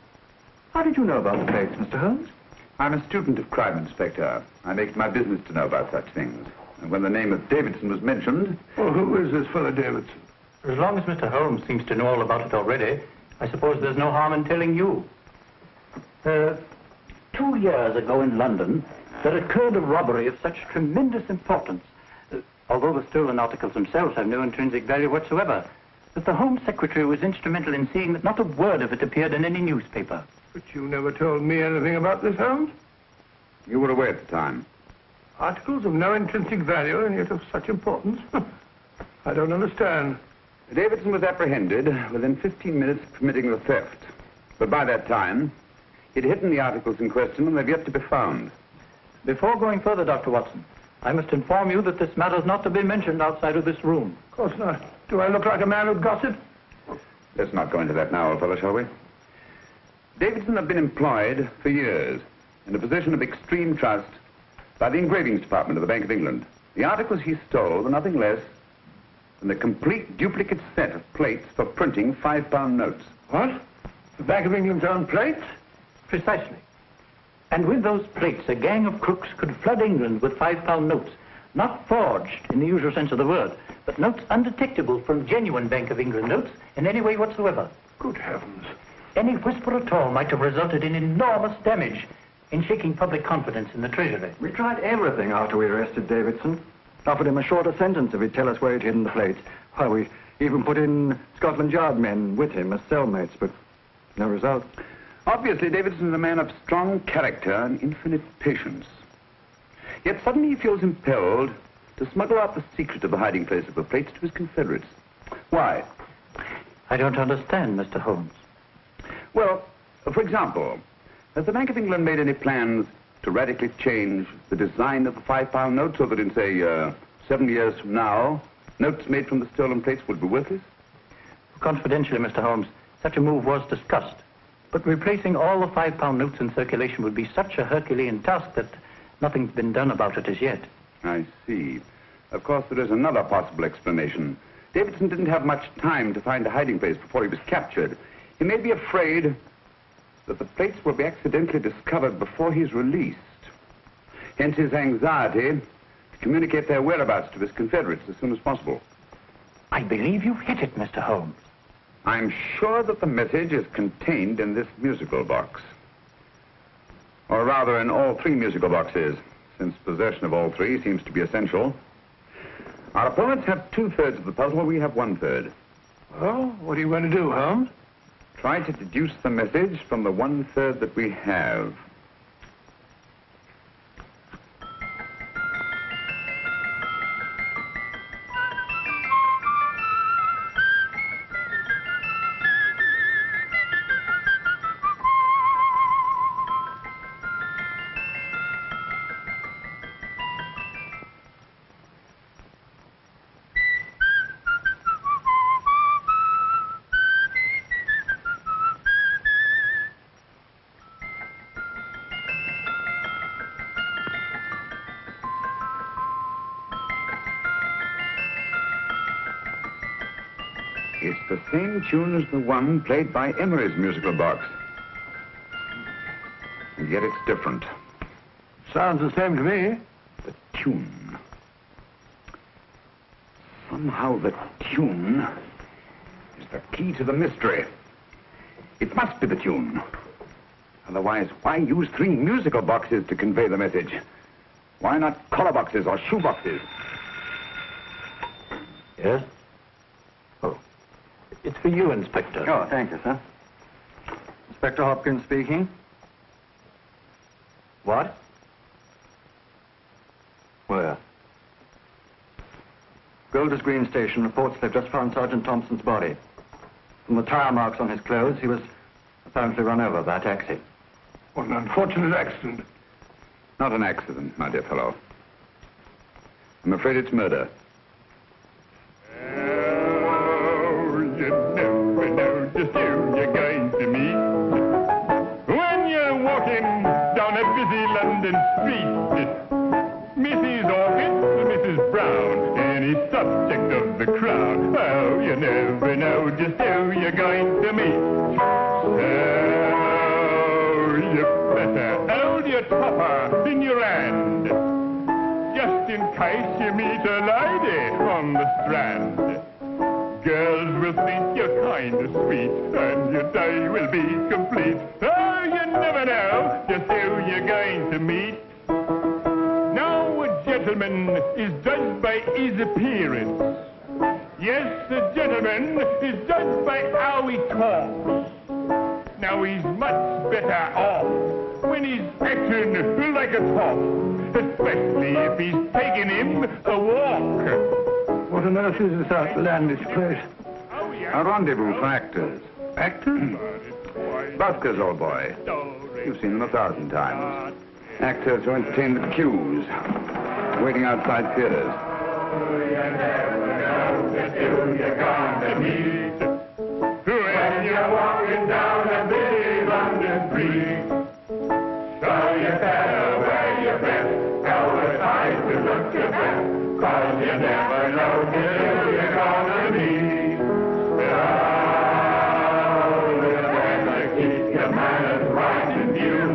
Speaker 16: How did you know about the plates, Mr. Holmes?
Speaker 10: I'm a student of crime, Inspector. I make it my business to know about such things. And when the name of Davidson was mentioned...
Speaker 9: Well, who is this fellow Davidson?
Speaker 12: As long as Mr. Holmes seems to know all about it already, I suppose there's no harm in telling you.
Speaker 16: 2 years ago in London, there occurred a robbery of such tremendous importance, although the stolen articles themselves have no intrinsic value whatsoever, that the Home Secretary was instrumental in seeing that not a word of it appeared in any newspaper.
Speaker 9: But you never told me anything about this, Holmes.
Speaker 10: You were away at the time.
Speaker 9: Articles of no intrinsic value and yet of such importance? I don't understand.
Speaker 10: Davidson was apprehended within 15 minutes of committing the theft. But by that time, He'd hidden the articles in question, and they've yet to be found.
Speaker 16: Before going further, Dr. Watson, I must inform you that this matter is not to be mentioned outside of this room.
Speaker 9: Of course not. Do I look like a man who'd gossip?
Speaker 10: Let's not go into that now, old fellow, shall we? Davidson had been employed for years in a position of extreme trust by the engravings department of the Bank of England. The articles he stole were nothing less than the complete duplicate set of plates for printing £5 notes.
Speaker 9: What? The Bank of England's own plates?
Speaker 16: Precisely. And with those plates, a gang of crooks could flood England with £5 notes, not forged in the usual sense of the word, but notes undetectable from genuine Bank of England notes in any way whatsoever.
Speaker 9: Good heavens.
Speaker 16: Any whisper at all might have resulted in enormous damage in shaking public confidence in the Treasury.
Speaker 17: We tried everything after we arrested Davidson. Offered him a shorter sentence if he'd tell us where he'd hidden the plates. Why, we even put in Scotland Yard men with him as cellmates, but no result.
Speaker 10: Obviously, Davidson is a man of strong character and infinite patience. Yet suddenly he feels impelled to smuggle out the secret of the hiding place of the plates to his confederates. Why?
Speaker 16: I don't understand, Mr. Holmes.
Speaker 10: Well, for example, has the Bank of England made any plans to radically change the design of the £5 note so that in, say, 7 years from now, notes made from the stolen plates would be worthless?
Speaker 16: Confidentially, Mr. Holmes, such a move was discussed. But replacing all the £5 notes in circulation would be such a Herculean task that nothing's been done about it as yet.
Speaker 10: I see. Of course, there is another possible explanation. Davidson didn't have much time to find a hiding place before he was captured. He may be afraid that the plates will be accidentally discovered before he's released. Hence his anxiety to communicate their whereabouts to his confederates as soon as possible.
Speaker 16: I believe you've hit it, Mr. Holmes.
Speaker 10: I'm sure that the message is contained in this musical box. Or rather, in all 3 musical boxes, since possession of all 3 seems to be essential. Our opponents have 2/3 of the puzzle, we have 1/3.
Speaker 9: Well, what are you going to do, Holmes?
Speaker 10: Try to deduce the message from the 1/3 that we have. It's the same tune as the one played by Emery's musical box. And yet it's different.
Speaker 9: Sounds the same to me.
Speaker 10: The tune. Somehow the tune is the key to the mystery. It must be the tune. Otherwise, why use 3 musical boxes to convey the message? Why not collar boxes or shoe boxes?
Speaker 16: Yes? Oh. It's for you, Inspector.
Speaker 17: Oh, thank you, sir. Inspector Hopkins speaking.
Speaker 16: What? Where?
Speaker 17: Golders Green Station reports they've just found Sergeant Thompson's body. From the tire marks on his clothes, he was apparently run over by a taxi.
Speaker 9: What an unfortunate accident.
Speaker 10: Not an accident, my dear fellow. I'm afraid it's murder.
Speaker 18: You never know just who you're going to meet when you're walking down a busy London street. Mrs. Orchid, Mrs. Brown, any subject of the crowd. Oh, you never know just who you're going to meet. So you better hold your topper in your hand, just in case you meet a lady on the Strand. Girls will think you're kind of sweet, and your day will be complete. Oh, you never know just who you're going to meet. Now, a gentleman is judged by his appearance. Yes, a gentleman is judged by how he talks. Now, he's much better off when he's acting like a top, especially if he's taking him a walk.
Speaker 9: What on earth is this outlandish place?
Speaker 10: A rendezvous for actors.
Speaker 9: Actors?
Speaker 10: Buskers, old boy. You've seen them 1,000 times. Actors who entertain the queues, waiting outside theaters.
Speaker 18: You're gonna meet when you're walking down a busy London street. So you better wear your best, advertise to look your best, 'cause you never know who you're gonna meet. Oh, you better keep your manners right in view.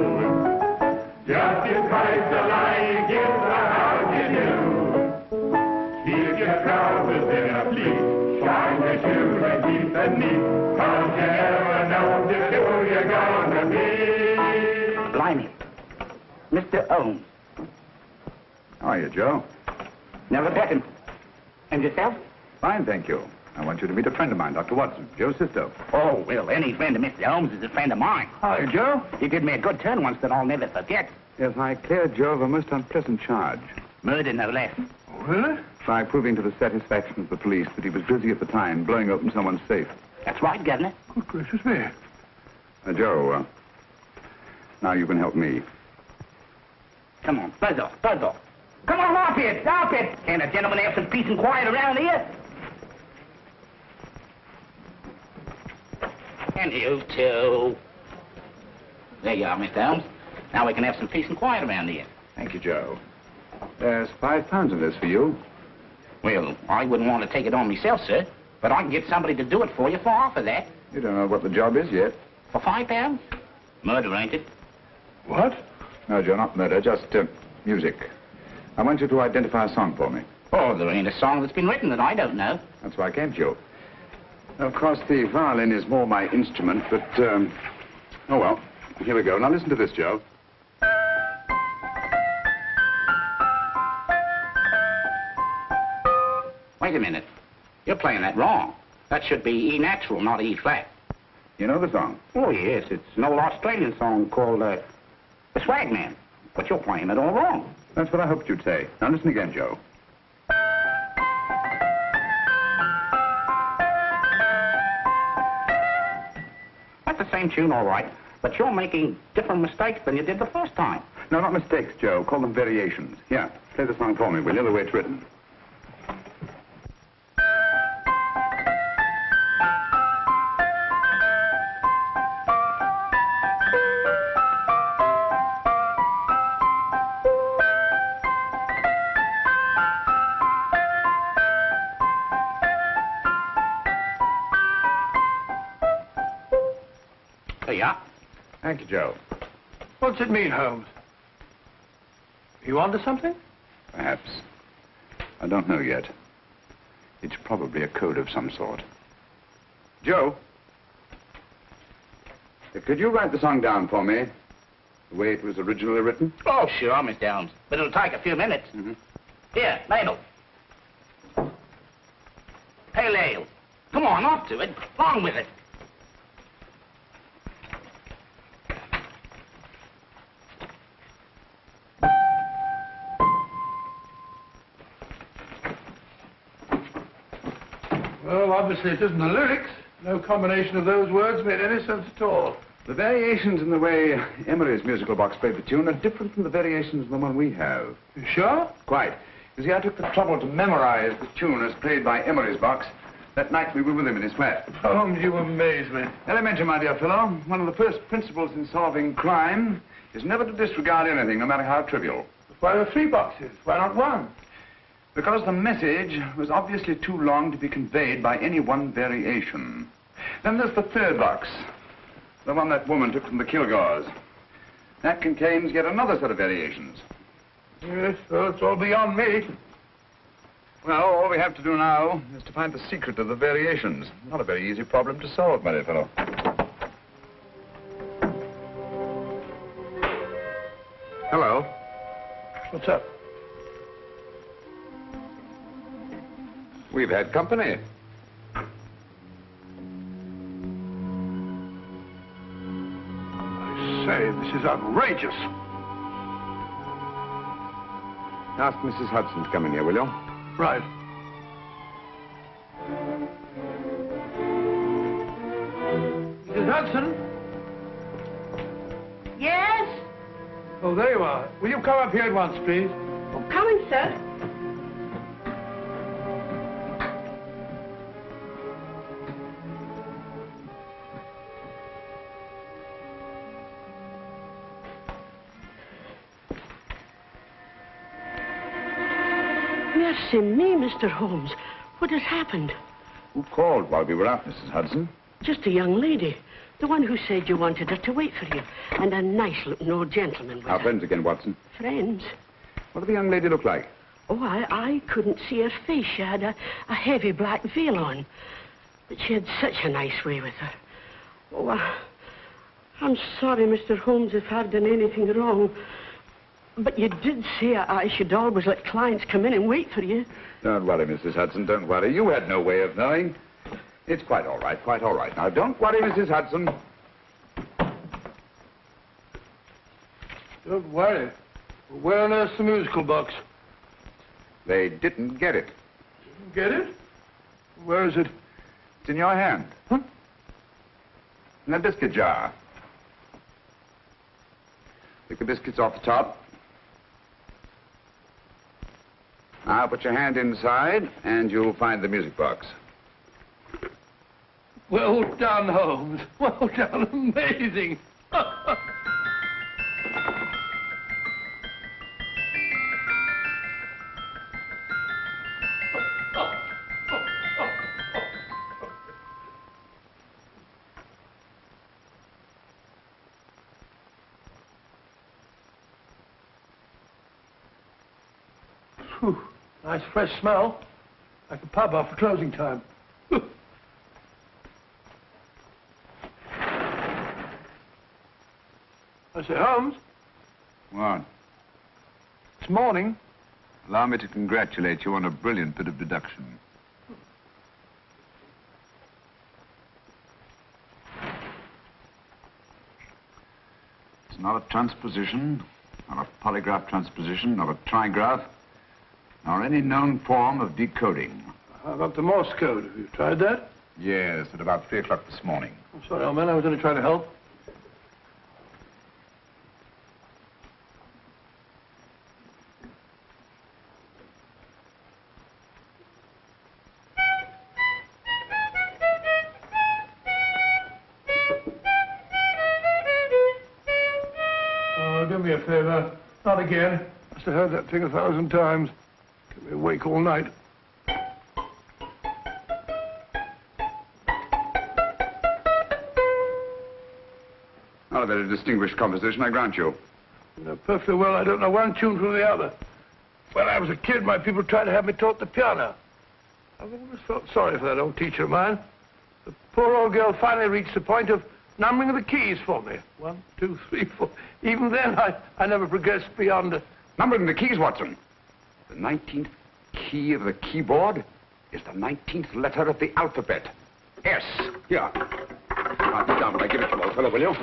Speaker 18: Just in case the lie you give the house you do. Keep your trousers in a pleat, shine your shoes and keep them neat, 'cause you never know just who you're gonna be.
Speaker 8: Blimey. Mr. Holmes.
Speaker 10: How are you, Joe?
Speaker 8: Never better. And yourself?
Speaker 10: Fine, thank you. I want you to meet a friend of mine, Dr. Watson, Joe's sister.
Speaker 8: Oh, well, any friend of Mr. Holmes is a friend of mine.
Speaker 10: Hi, Joe.
Speaker 8: He did me a good turn once that I'll never forget.
Speaker 10: Yes, I cleared Joe of a most unpleasant charge.
Speaker 8: Murder, no less.
Speaker 10: Oh, really? By proving to the satisfaction of the police that he was busy at the time blowing open someone's safe.
Speaker 8: That's right, Governor.
Speaker 10: Good gracious me. Joe, now you can help me.
Speaker 8: Come on, buzz off, buzz off. Come on, up it, up it. Can't a gentleman have some peace and quiet around here? And you too. There you are, Mr. Holmes. Now we can have some peace and quiet around here.
Speaker 10: Thank you, Joe. There's £5 in this for you.
Speaker 8: Well, I wouldn't want to take it on myself, sir. But I can get somebody to do it for you for half of that.
Speaker 10: You don't know what the job is yet.
Speaker 8: For £5? Murder, ain't it?
Speaker 10: What? No, Joe, not murder, just music. I want you to identify a song for me.
Speaker 8: Oh, there ain't a song that's been written that I don't know.
Speaker 10: That's why I came to you. Of course, the violin is more my instrument, but, oh, well, here we go. Now listen to this, Joe.
Speaker 8: Wait a minute. You're playing that wrong. That should be E natural, not E flat.
Speaker 10: You know the song?
Speaker 8: Oh, yes. It's an old Australian song called, The Swag Man. But you're playing it all wrong.
Speaker 10: That's what I hoped you'd say. Now listen again, Joe.
Speaker 8: That's the same tune, all right. But you're making different mistakes than you did the first time.
Speaker 10: No, not mistakes, Joe. Call them variations. Here, play the song for me, will you, the way it's written. Thank you, Joe.
Speaker 9: What's it mean, Holmes? You onto something?
Speaker 10: Perhaps. I don't know yet. It's probably a code of some sort. Joe? Could you write the song down for me? The way it was originally written?
Speaker 8: Oh, sure, Mr. Holmes. But it'll take a few minutes.
Speaker 10: Mm-hmm.
Speaker 8: Here, Mabel. Pale ale. Come on, off to it. Along with it.
Speaker 9: Well, obviously it isn't the lyrics. No combination of those words made any sense at all.
Speaker 10: The variations in the way Emery's musical box played the tune are different from the variations in the one we have.
Speaker 9: You sure?
Speaker 10: Quite. You see, I took the trouble to memorize the tune as played by Emery's box that night we were with him in his flat.
Speaker 9: Holmes, you amaze me.
Speaker 10: Elementary, my dear fellow. One of the first principles in solving crime is never to disregard anything, no matter how trivial.
Speaker 9: Why are there 3 boxes? Why not 1?
Speaker 10: Because the message was obviously too long to be conveyed by any one variation. Then there's the 3rd box, the one that woman took from the Kilgores. That contains yet another set of variations.
Speaker 9: Yes, well, it's all beyond me.
Speaker 10: Well, all we have to do now is to find the secret of the variations. Not a very easy problem to solve, my dear fellow. Hello.
Speaker 9: What's up?
Speaker 10: We've had company.
Speaker 9: I say, this is outrageous.
Speaker 10: Ask Mrs. Hudson to come in here, will you?
Speaker 9: Right. Mrs. Hudson?
Speaker 6: Yes?
Speaker 7: Oh, there you are. Will you come up here at once, please?
Speaker 6: Oh, coming, sir.
Speaker 19: Mercy me, Mr. Holmes. What has happened?
Speaker 10: Who called while we were out, Mrs. Hudson?
Speaker 19: Just a young lady. The one who said you wanted her to wait for you. And a nice-looking old gentleman with
Speaker 10: Our
Speaker 19: her.
Speaker 10: friends again, Watson.
Speaker 19: Friends?
Speaker 10: What did the young lady look like?
Speaker 19: Oh, I couldn't see her face. She had a heavy black veil on. But she had such a nice way with her. Oh, I'm sorry, Mr. Holmes, if I've done anything wrong. But you did say I should always let clients come in and wait for you.
Speaker 10: Don't worry, Mrs. Hudson, don't worry. You had no way of knowing. It's quite all right, quite all right. Now, don't worry, Mrs. Hudson.
Speaker 7: Don't worry. Where on earth's the musical box?
Speaker 10: They didn't get it.
Speaker 7: Didn't get it? Where is it?
Speaker 10: It's in your hand.
Speaker 7: Huh?
Speaker 10: In that biscuit jar. Pick the biscuits off the top. Now put your hand inside, and you'll find the music box.
Speaker 7: Well done, Holmes. Well done. Amazing. Whew. Nice fresh smell. Like a pub after closing time. I say, Holmes.
Speaker 10: What?
Speaker 7: It's morning.
Speaker 10: Allow me to congratulate you on a brilliant bit of deduction. It's not a transposition, not a polygraph transposition, not a trigraph, nor any known form of decoding.
Speaker 7: How about the Morse code? Have you tried that?
Speaker 10: Yes, at about 3 o'clock this morning.
Speaker 7: I'm sorry, old man. I was only trying to help. Oh, do me a favor. Not again. Must have heard that thing 1,000 times. Kept me awake all night.
Speaker 10: Not a very distinguished composition, I grant you.
Speaker 7: You know perfectly well I don't know one tune from the other. When I was a kid, my people tried to have me taught the piano. I've always felt sorry for that old teacher of mine. The poor old girl finally reached the point of numbering the keys for me. 1, 2, 3, 4. Even then, I never progressed beyond...
Speaker 10: Numbering the keys, Watson. The 19th key of the keyboard is the 19th letter of the alphabet. S. Here. Write it down when I give it to you, old fellow, will you?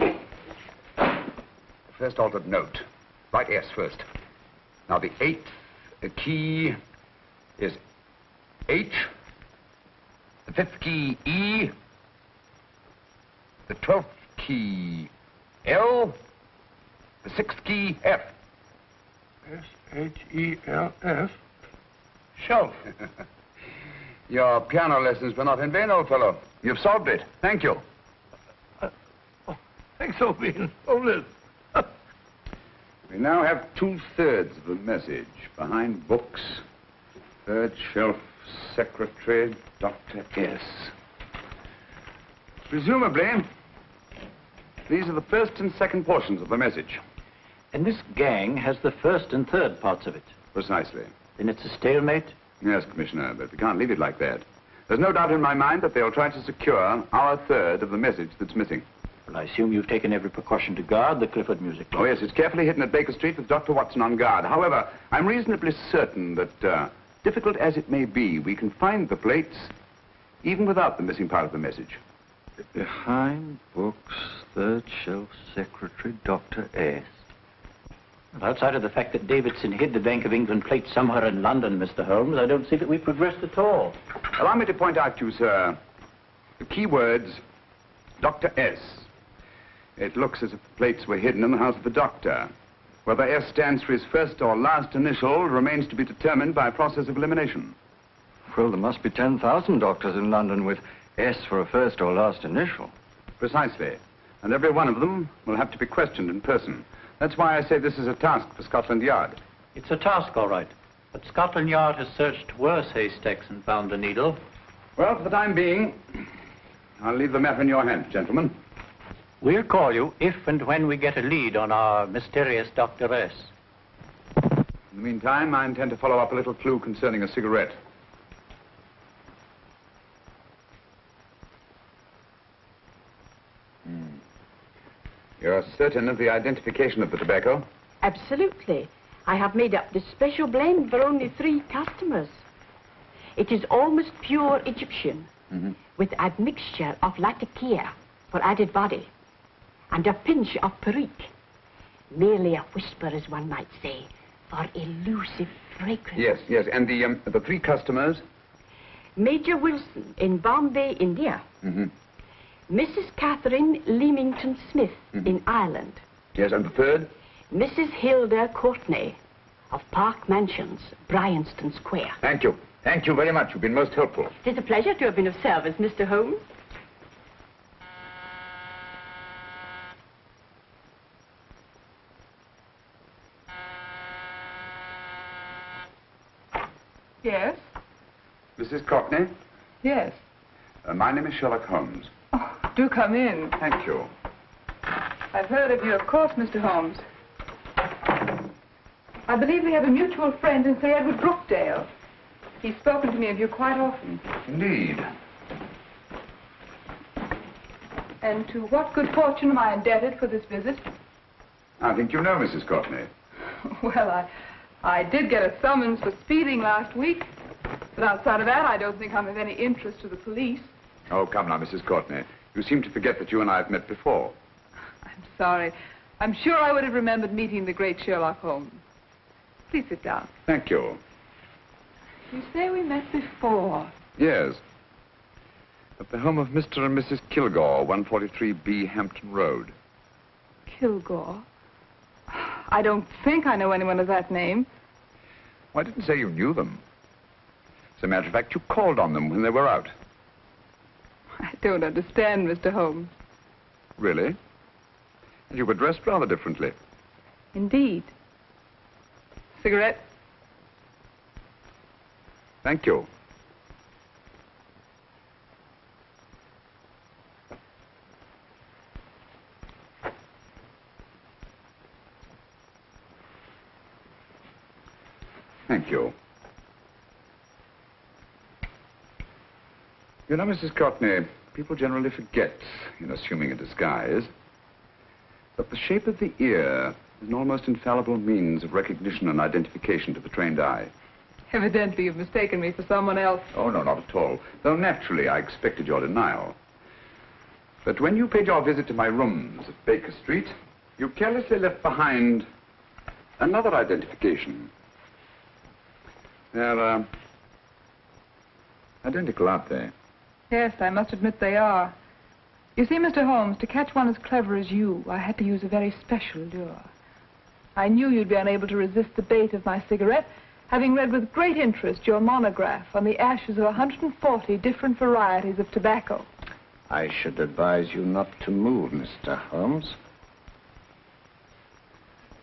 Speaker 10: First altered note. Write S first. Now, the 8th key is H. The 5th key, E. The 12th key, L. The 6th key, F.
Speaker 7: S-H-E-L-F. Shelf.
Speaker 10: Your piano lessons were not in vain, old fellow. You've solved it. Thank you.
Speaker 7: Thanks, old bean. Oh, Liz.
Speaker 10: We now have 2/3 of the message. Behind books, third shelf, secretary, Dr. S. Presumably, these are the first and second portions of the message.
Speaker 16: And this gang has the first and third parts of it.
Speaker 10: Precisely.
Speaker 16: Then it's a stalemate?
Speaker 10: Yes, Commissioner, but we can't leave it like that. There's no doubt in my mind that they'll try to secure our third of the message that's missing.
Speaker 16: Well, I assume you've taken every precaution to guard the Clifford music box.
Speaker 10: Oh, yes, it's carefully hidden at Baker Street with Dr. Watson on guard. However, I'm reasonably certain that, difficult as it may be, we can find the plates even without the missing part of the message.
Speaker 3: Behind books, third shelf, secretary, Dr. S.
Speaker 16: Well, outside of the fact that Davidson hid the Bank of England plate somewhere in London, Mr. Holmes, I don't see that we've progressed at all.
Speaker 10: Allow me to point out to you, sir, the key words, Dr. S. It looks as if the plates were hidden in the house of the doctor. Whether S stands for his first or last initial remains to be determined by a process of elimination.
Speaker 17: Well, there must be 10,000 doctors in London with S for a first or last initial.
Speaker 10: Precisely. And every one of them will have to be questioned in person. That's why I say this is a task for Scotland Yard.
Speaker 16: It's a task, all right. But Scotland Yard has searched worse haystacks and found a needle.
Speaker 10: Well, for the time being, I'll leave the matter in your hands, gentlemen.
Speaker 16: We'll call you if and when we get a lead on our mysterious Dr. S.
Speaker 10: In the meantime, I intend to follow up a little clue concerning a cigarette. You're certain of the identification of the tobacco?
Speaker 14: Absolutely. I have made up this special blend for only 3 customers. It is almost pure Egyptian, with admixture of latakia for added body, and a pinch of perique. Merely a whisper, as one might say, for elusive fragrance.
Speaker 10: Yes. And the 3 customers?
Speaker 14: Major Wilson in Bombay, India. Mrs. Catherine Leamington Smith in Ireland.
Speaker 10: Yes, and the 3rd?
Speaker 14: Mrs. Hilda Courtney of Park Mansions, Bryanston Square.
Speaker 10: Thank you. Thank you very much. You've been most helpful.
Speaker 14: It is a pleasure to have been of service, Mr. Holmes.
Speaker 11: Yes?
Speaker 10: Mrs. Courtney?
Speaker 11: Yes.
Speaker 10: My name is Sherlock Holmes.
Speaker 11: Oh, do come in.
Speaker 10: Thank you.
Speaker 11: I've heard of you, of course, Mr. Holmes. I believe we have a mutual friend in Sir Edward Brookdale. He's spoken to me of you quite often.
Speaker 10: Indeed.
Speaker 11: And to what good fortune am I indebted for this visit?
Speaker 10: I think you know Mrs. Courtney.
Speaker 11: Well, I did get a summons for speeding last week. But outside of that, I don't think I'm of any interest to the police.
Speaker 10: Oh, come now, Mrs. Courtney. You seem to forget that you and I have met before.
Speaker 11: I'm sorry. I'm sure I would have remembered meeting the great Sherlock Holmes. Please sit down.
Speaker 10: Thank you.
Speaker 11: You say we met before.
Speaker 10: Yes. At the home of Mr. and Mrs. Kilgore, 143B Hampton Road.
Speaker 11: Kilgore? I don't think I know anyone of that name.
Speaker 10: Well, I didn't say you knew them. As a matter of fact, you called on them when they were out.
Speaker 11: I don't understand, Mr. Holmes.
Speaker 10: Really? And you were dressed rather differently.
Speaker 11: Indeed. Cigarette?
Speaker 10: Thank you. Thank you. You know, Mrs. Courtney, people generally forget, in assuming a disguise, that the shape of the ear is an almost infallible means of recognition and identification to the trained eye.
Speaker 11: Evidently, you've mistaken me for someone else.
Speaker 10: Oh, no, not at all. Though naturally, I expected your denial. But when you paid your visit to my rooms at Baker Street, you carelessly left behind another identification. They're, identical, aren't they?
Speaker 11: Yes, I must admit they are. You see, Mr. Holmes, to catch one as clever as you, I had to use a very special lure. I knew you'd be unable to resist the bait of my cigarette, having read with great interest your monograph on the ashes of 140 different varieties of tobacco.
Speaker 8: I should advise you not to move, Mr. Holmes.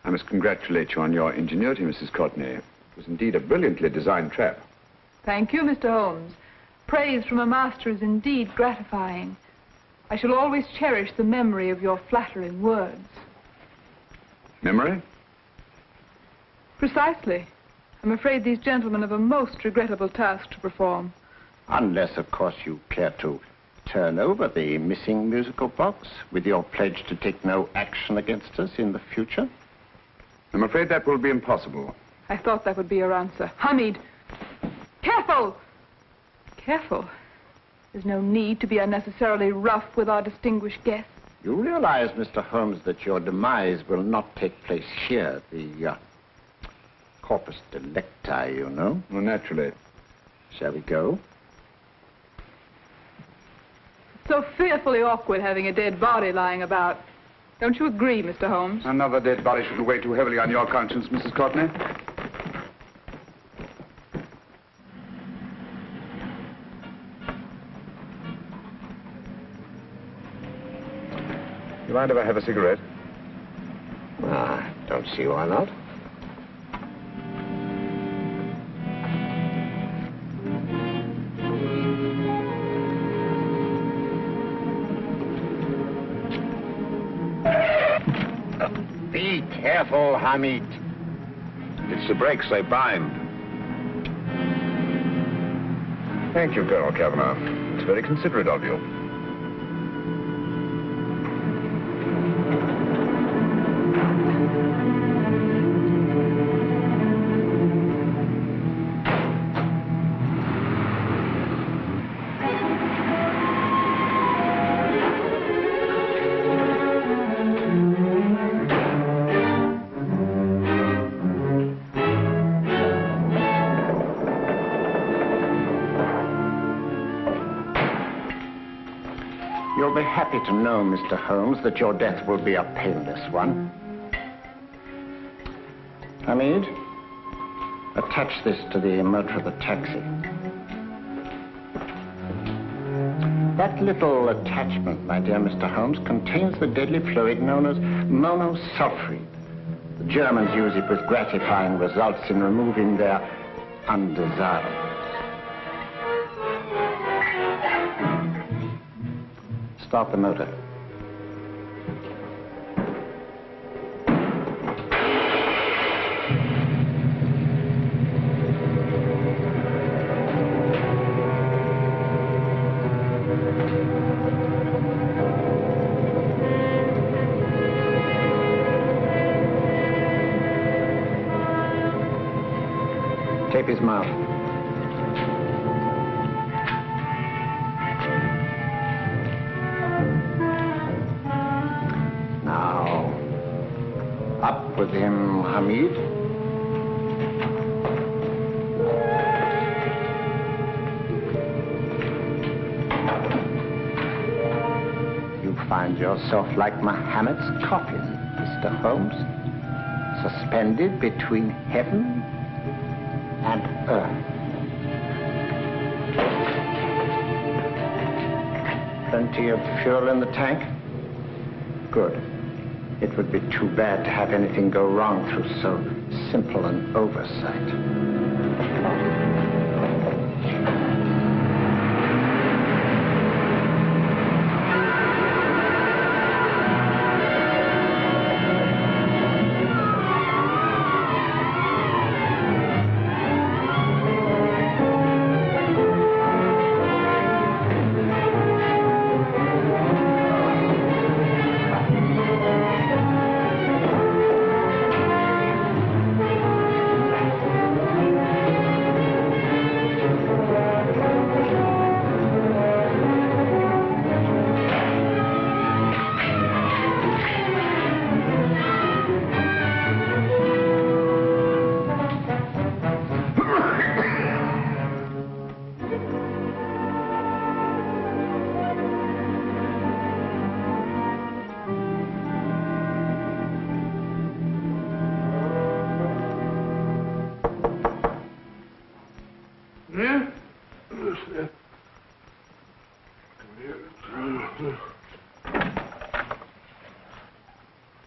Speaker 10: I must congratulate you on your ingenuity, Mrs. Courtney. It was indeed a brilliantly designed trap.
Speaker 11: Thank you, Mr. Holmes. Praise from a master is indeed gratifying. I shall always cherish the memory of your flattering words.
Speaker 10: Memory?
Speaker 11: Precisely. I'm afraid these gentlemen have a most regrettable task to perform.
Speaker 8: Unless, of course, you care to turn over the missing musical box with your pledge to take no action against us in the future.
Speaker 10: I'm afraid that will be impossible.
Speaker 11: I thought that would be your answer. Hamid! Careful! Careful. There's no need to be unnecessarily rough with our distinguished guest.
Speaker 8: You realize, Mr. Holmes, that your demise will not take place here. The corpus delicti, you know.
Speaker 10: Well, naturally.
Speaker 8: Shall we go?
Speaker 11: It's so fearfully awkward having a dead body lying about. Don't you agree, Mr. Holmes?
Speaker 10: Another dead body shouldn't weigh too heavily on your conscience, Mrs. Courtney. You mind if I have a cigarette?
Speaker 8: Don't see why not.
Speaker 10: Be careful, Hamid. It's the brakes, they bind. Thank you, Colonel Kavanagh. It's very considerate of you.
Speaker 8: You'll be happy to know, Mr. Holmes, that your death will be a painless one. Hamid, attach this to the motor of the taxi. That little attachment, my dear Mr. Holmes, contains the deadly fluid known as monosulfide. The Germans use it with gratifying results in removing their undesirables. Start the motor. Tape his mouth. Up with him, Hamid. You find yourself like Muhammad's coffin, Mr. Holmes, suspended between heaven and earth. Plenty of fuel in the tank? Good. It would be too bad to have anything go wrong through so simple an oversight.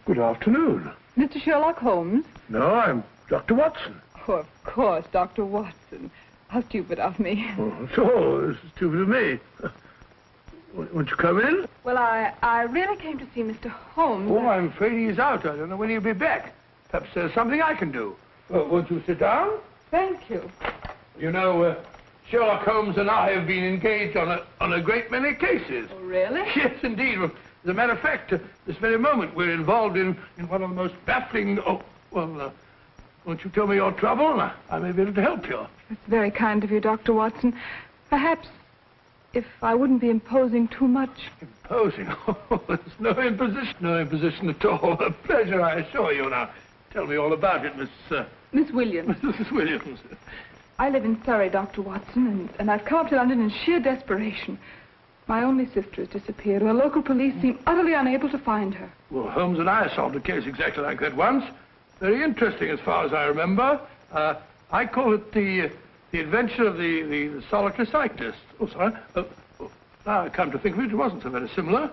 Speaker 7: Good afternoon.
Speaker 11: Mr. Sherlock Holmes?
Speaker 7: No, I'm Dr. Watson.
Speaker 11: Oh, of course, Dr. Watson. How stupid of me.
Speaker 7: Oh, so, this is stupid of me. Won't you come in?
Speaker 11: Well, I really came to see Mr. Holmes.
Speaker 7: Oh, I'm afraid he's out. I don't know when he'll be back. Perhaps there's something I can do. Won't you sit down?
Speaker 11: Thank you.
Speaker 7: You know, Sherlock Holmes and I have been engaged on a great many cases.
Speaker 11: Oh, really?
Speaker 7: Yes, indeed. As a matter of fact, this very moment we're involved in one of the most baffling... Oh, well, won't you tell me your trouble? I may be able to help you.
Speaker 11: That's very kind of you, Dr. Watson. Perhaps if I wouldn't be imposing too much.
Speaker 7: Imposing? Oh, there's no imposition. No imposition at all. A pleasure, I assure you. Now, tell me all about it,
Speaker 11: Miss Williams.
Speaker 7: Mrs. Williams.
Speaker 11: I live in Surrey, Dr. Watson, and I've come up to London in sheer desperation. My only sister has disappeared. The local police seem utterly unable to find her.
Speaker 7: Well, Holmes and I solved a case exactly like that once. Very interesting as far as I remember. I call it the adventure of the solitary cyclist. Oh, sorry. Now I come to think of it, it wasn't so very similar.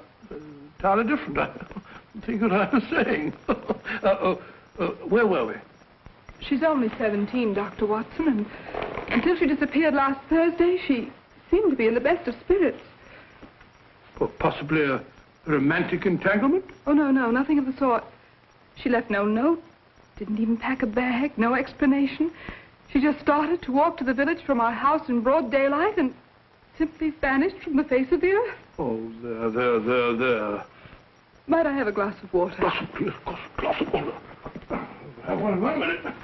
Speaker 7: Entirely different. I don't think what I was saying. Where were we?
Speaker 11: She's only 17, Dr. Watson, and until she disappeared last Thursday, she seemed to be in the best of spirits.
Speaker 7: Well, possibly a romantic entanglement?
Speaker 11: Oh, no, nothing of the sort. She left no note, didn't even pack a bag, no explanation. She just started to walk to the village from our house in broad daylight and simply vanished from the face of the earth.
Speaker 7: Oh, there.
Speaker 11: Might I have a glass of water?
Speaker 7: Glass of water. Have one in 1 minute.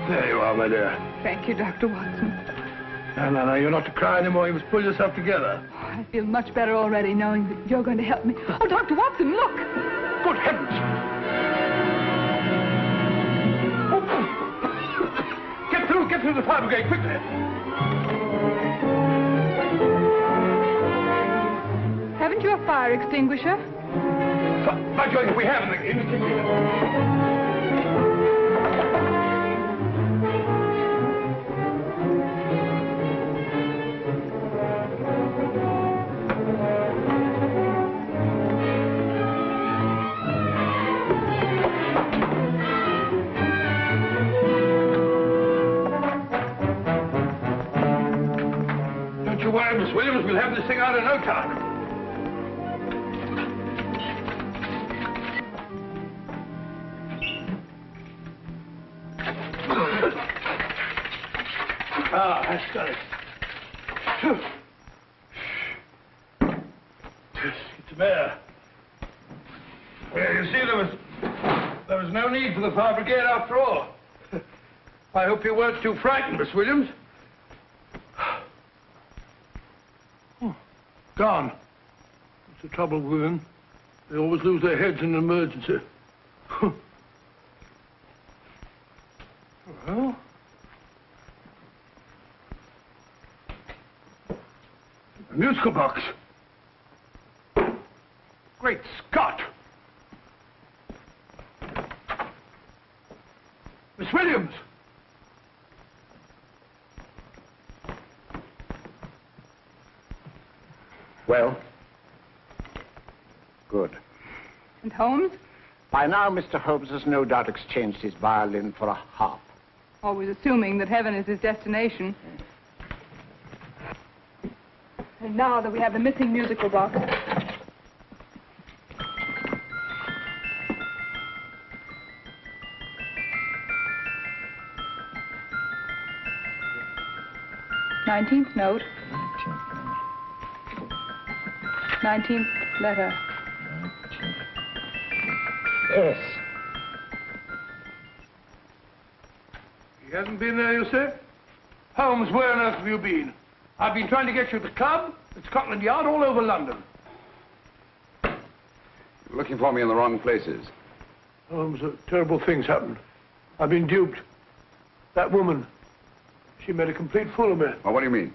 Speaker 7: There you are, my dear.
Speaker 11: Thank you, Dr. Watson.
Speaker 7: No, you're not to cry anymore. You must pull yourself together.
Speaker 11: Oh, I feel much better already knowing that you're going to help me. Oh, Dr. Watson, look!
Speaker 7: Good heavens! Get through the fire brigade, quickly!
Speaker 11: Haven't you a fire extinguisher?
Speaker 7: By Jove, we have in the kitchen. Don't you worry, Miss Williams. We'll have this thing out in no time. That's got it. Get some air. Well, you see, there was no need for the fire brigade after all. I hope you weren't too frightened, Miss Williams. Oh, gone. That's the trouble with women. They always lose their heads in an emergency. Well... a musical box. Great Scott! Miss Williams!
Speaker 8: Well? Good.
Speaker 11: And Holmes?
Speaker 8: By now, Mr. Holmes has no doubt exchanged his violin for a harp.
Speaker 11: Always assuming that heaven is his destination. And now that we have the missing musical box. Nineteenth note. 19th letter.
Speaker 8: Yes.
Speaker 7: He hasn't been there, you say? Holmes, where on earth have you been? I've been trying to get you at the club, at Scotland Yard, all over London.
Speaker 10: You're looking for me in the wrong places.
Speaker 7: Holmes, terrible things happened. I've been duped. That woman, she made a complete fool of me.
Speaker 10: Well, what do you mean?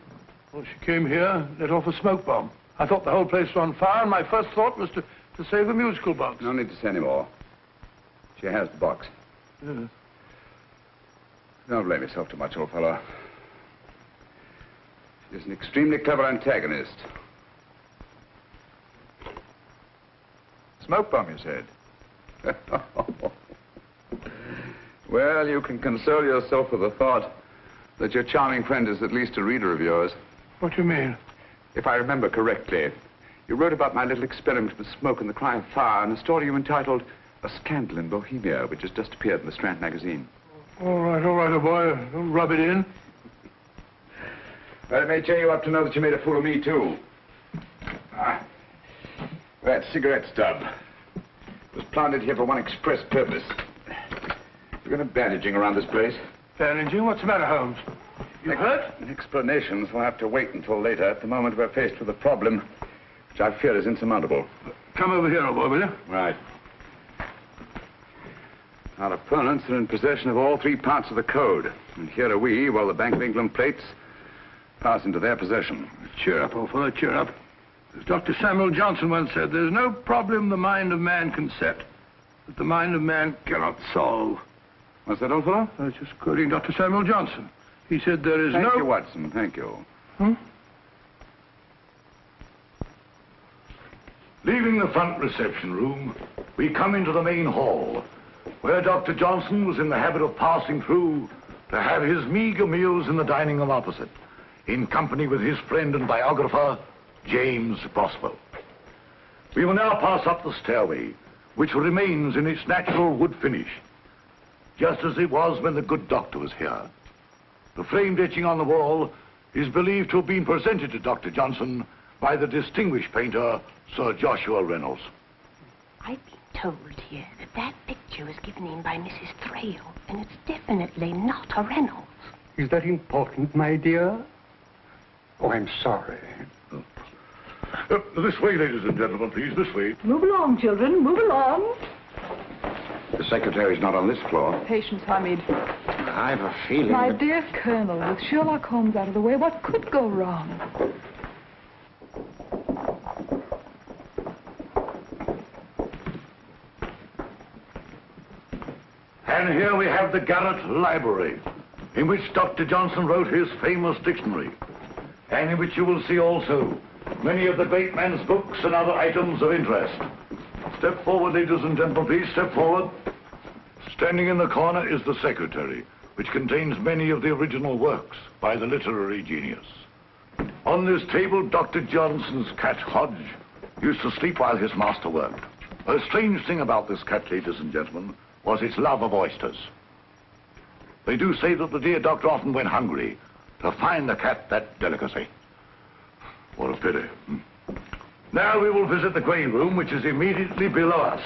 Speaker 7: Well, she came here, let off a smoke bomb. I thought the whole place was on fire, and my first thought was to save the musical box.
Speaker 10: No need to say any more. She has the box.
Speaker 7: Yes.
Speaker 10: Don't blame yourself too much, old fellow. She's an extremely clever antagonist. Smoke bomb, you said? Well, you can console yourself with the thought that your charming friend is at least a reader of yours.
Speaker 7: What do you mean?
Speaker 10: If I remember correctly, you wrote about my little experiment with smoke and the cry of fire in a story you entitled A Scandal in Bohemia, which has just appeared in the Strand magazine.
Speaker 7: All right, old boy. Don't rub it in.
Speaker 10: Well, it may cheer you up to know that you made a fool of me, too. That cigarette stub was planted here for one express purpose. We're going to bandaging around this place.
Speaker 7: Bandaging? What's the matter, Holmes? You hurt?
Speaker 10: Explanations will have to wait until later. At the moment, we're faced with a problem which I fear is insurmountable.
Speaker 7: Come over here, old boy, will you?
Speaker 10: Right. Our opponents are in possession of all three parts of the code. And here are we, while the Bank of England plates pass into their possession.
Speaker 7: Cheer up, old fellow, cheer up. As Dr. Samuel Johnson once said, there's no problem the mind of man can set that the mind of man cannot solve.
Speaker 10: What's that, old fellow?
Speaker 7: I was just quoting Dr. Samuel Johnson. He said there is
Speaker 10: Thank you, Watson. Thank you.
Speaker 20: Leaving the front reception room, we come into the main hall, where Dr. Johnson was in the habit of passing through to have his meager meals in the dining room opposite, in company with his friend and biographer, James Boswell. We will now pass up the stairway, which remains in its natural wood finish, just as it was when the good doctor was here. The framed etching on the wall is believed to have been presented to Dr. Johnson by the distinguished painter, Sir Joshua Reynolds.
Speaker 21: I've been told here that that picture was given in by Mrs. Thrale, and it's definitely not a Reynolds.
Speaker 22: Is that important, my dear? Oh, I'm sorry.
Speaker 20: This way, ladies and gentlemen, please, this way.
Speaker 11: Move along, children, move along.
Speaker 10: The secretary's not on this floor.
Speaker 11: Patience, Hamid.
Speaker 3: I've a feeling
Speaker 11: My
Speaker 3: that...
Speaker 11: dear Colonel, with Sherlock Holmes out of the way, what could go wrong?
Speaker 20: And here we have the Garrett Library, in which Dr. Johnson wrote his famous dictionary, and in which you will see also many of the great man's books and other items of interest. Step forward, ladies and gentlemen, please, step forward. Standing in the corner is the secretary, which contains many of the original works by the literary genius. On this table, Dr. Johnson's cat, Hodge, used to sleep while his master worked. A strange thing about this cat, ladies and gentlemen, was its love of oysters. They do say that the dear doctor often went hungry to find the cat that delicacy. What a pity. Now we will visit the grey room, which is immediately below us,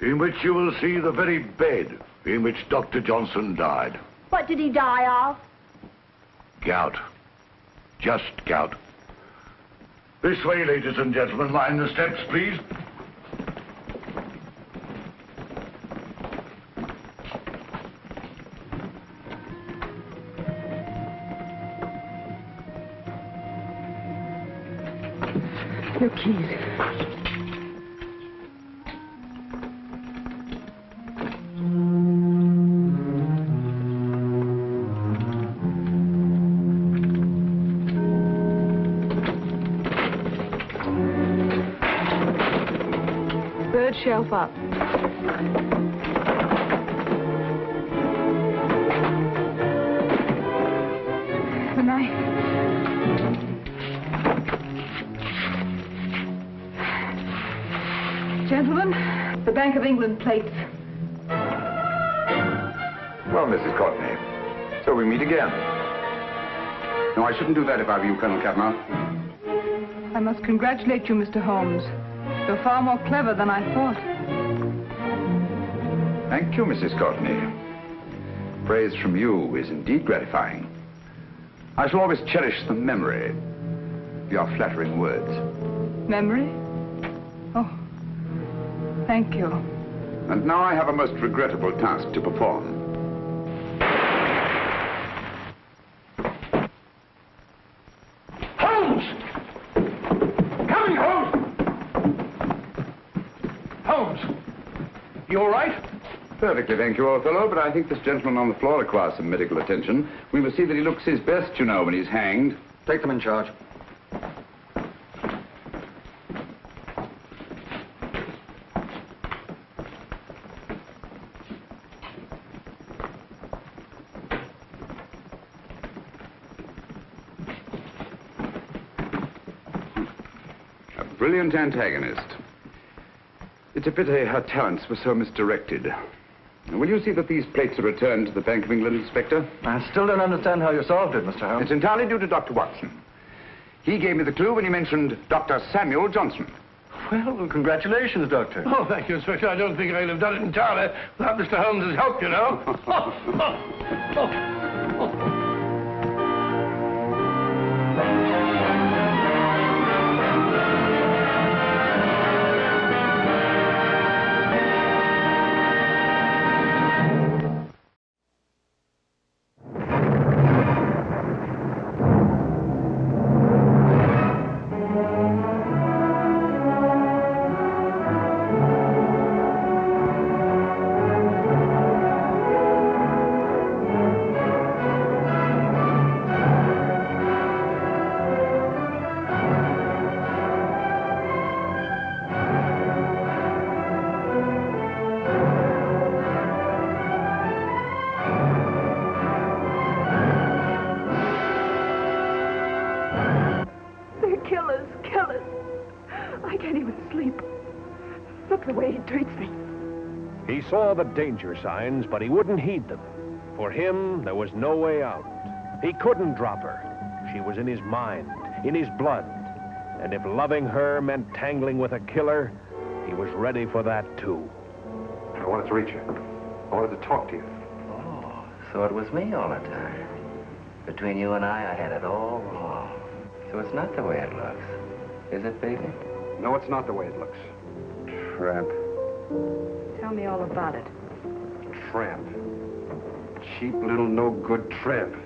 Speaker 20: in which you will see the very bed in which Dr. Johnson died.
Speaker 6: What did he die of?
Speaker 20: Gout. Just gout. This way, ladies and gentlemen. Mind the steps, please.
Speaker 11: Your keys. Third shelf up. The knife. Gentlemen, the Bank of England plates.
Speaker 10: Well, Mrs. Courtney, so we meet again. No, I shouldn't do that if I were you, Colonel Cavanaugh.
Speaker 11: I must congratulate you, Mr. Holmes. You're far more clever than I thought.
Speaker 10: Thank you, Mrs. Courtney. Praise from you is indeed gratifying. I shall always cherish the memory of your flattering words.
Speaker 11: Memory? Oh, thank you.
Speaker 10: And now I have a most regrettable task to perform.
Speaker 20: Holmes! Coming, Holmes! Holmes! You all right?
Speaker 10: Perfectly, thank you, old fellow, but I think this gentleman on the floor requires some medical attention. We must see that he looks his best, you know, when he's hanged.
Speaker 17: Take them in charge.
Speaker 10: A brilliant antagonist. It's a pity her talents were so misdirected. Will you see that these plates are returned to the Bank of England, Inspector?
Speaker 17: I still don't understand how you solved it, Mr. Holmes.
Speaker 10: It's entirely due to Dr. Watson. He gave me the clue when he mentioned Dr. Samuel Johnson.
Speaker 17: Well, congratulations, Doctor.
Speaker 7: Oh, thank you, Inspector. I don't think I'd have done it entirely without Mr. Holmes's help, you know.
Speaker 1: He saw the danger signs, but he wouldn't heed them. For him, there was no way out. He couldn't drop her. She was in his mind, in his blood. And if loving her meant tangling with a killer, he was ready for that too.
Speaker 2: I wanted to reach you. I wanted to talk to you.
Speaker 3: Oh, so it was me all the time. Between you and I had it all wrong. So it's not the way it looks. Is it, baby?
Speaker 2: No, it's not the way it looks.
Speaker 10: Tramp.
Speaker 14: Tell me all about it.
Speaker 2: Tramp. Cheap little no-good tramp.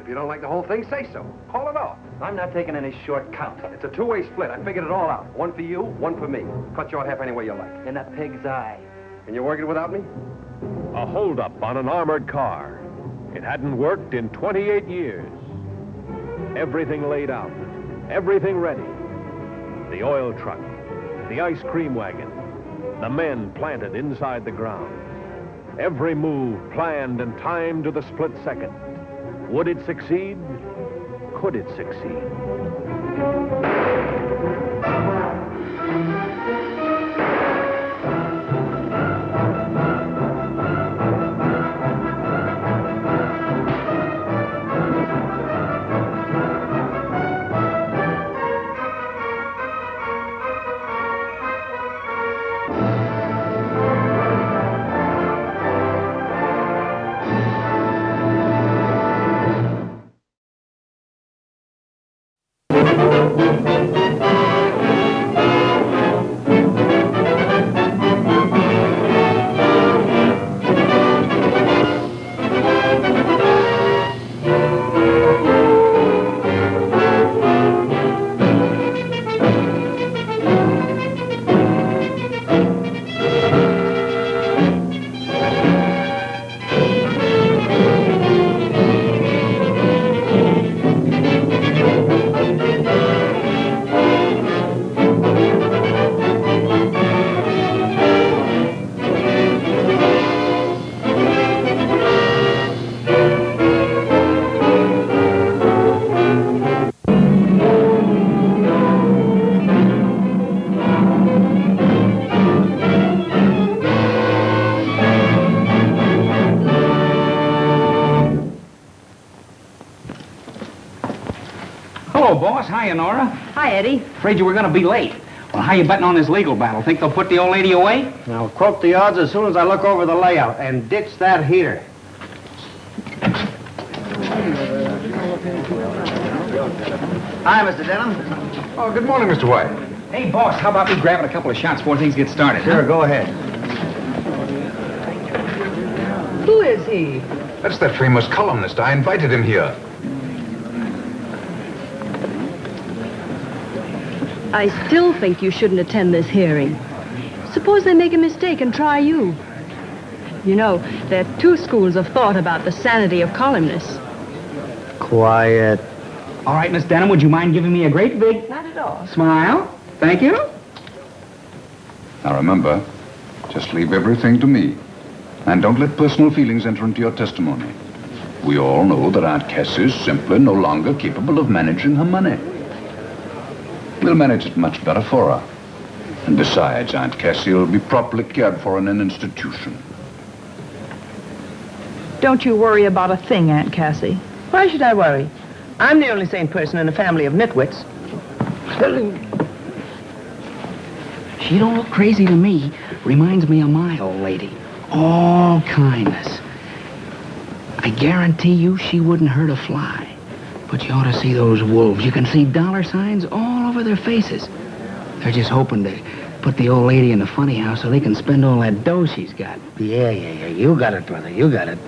Speaker 2: If you don't like the whole thing, say so. Call it off. I'm not taking any shortcut. It's a two-way split. I figured it all out. One for you, one for me. Cut your half any way you like.
Speaker 3: In a pig's eye.
Speaker 2: And you're working without me?
Speaker 1: A holdup on an armored car. It hadn't worked in 28 years. Everything laid out. Everything ready. The oil truck. The ice cream wagon. The men planted inside the ground. Every move planned and timed to the split second. Would it succeed? Could it succeed?
Speaker 23: Hello, boss. Hiya, Nora.
Speaker 14: Hi, Eddie.
Speaker 23: Afraid you were going to be late. Well, how you betting on this legal battle? Think they'll put the old lady away?
Speaker 12: Now, quote the odds as soon as I look over the layout and ditch that heater.
Speaker 23: Hi, Mr. Denham.
Speaker 2: Oh, good morning, Mr. White.
Speaker 23: Hey, boss, how about me grabbing a couple of shots before things get started?
Speaker 12: Sure, go ahead.
Speaker 14: Who is he?
Speaker 2: That's that famous columnist. I invited him here.
Speaker 24: I still think you shouldn't attend this hearing. Suppose they make a mistake and try you. You know, there are two schools of thought about the sanity of columnists.
Speaker 12: Quiet.
Speaker 23: All right, Miss Denham, would you mind giving me a great big...
Speaker 14: Not at all.
Speaker 23: Smile? Thank you.
Speaker 2: Now remember, just leave everything to me. And don't let personal feelings enter into your testimony. We all know that Aunt Cassie is simply no longer capable of managing her money. We'll manage it much better for her. And besides, Aunt Cassie will be properly cared for in an institution.
Speaker 11: Don't you worry about a thing, Aunt Cassie.
Speaker 4: Why should I worry? I'm the only sane person in a family of nitwits.
Speaker 23: She don't look crazy to me. Reminds me of my old lady. All kindness. I guarantee you she wouldn't hurt a fly. But you ought to see those wolves. You can see dollar signs all over their faces. They're just hoping to put the old lady in the funny house so they can spend all that dough she's got.
Speaker 4: Yeah. You got it, brother. You got it.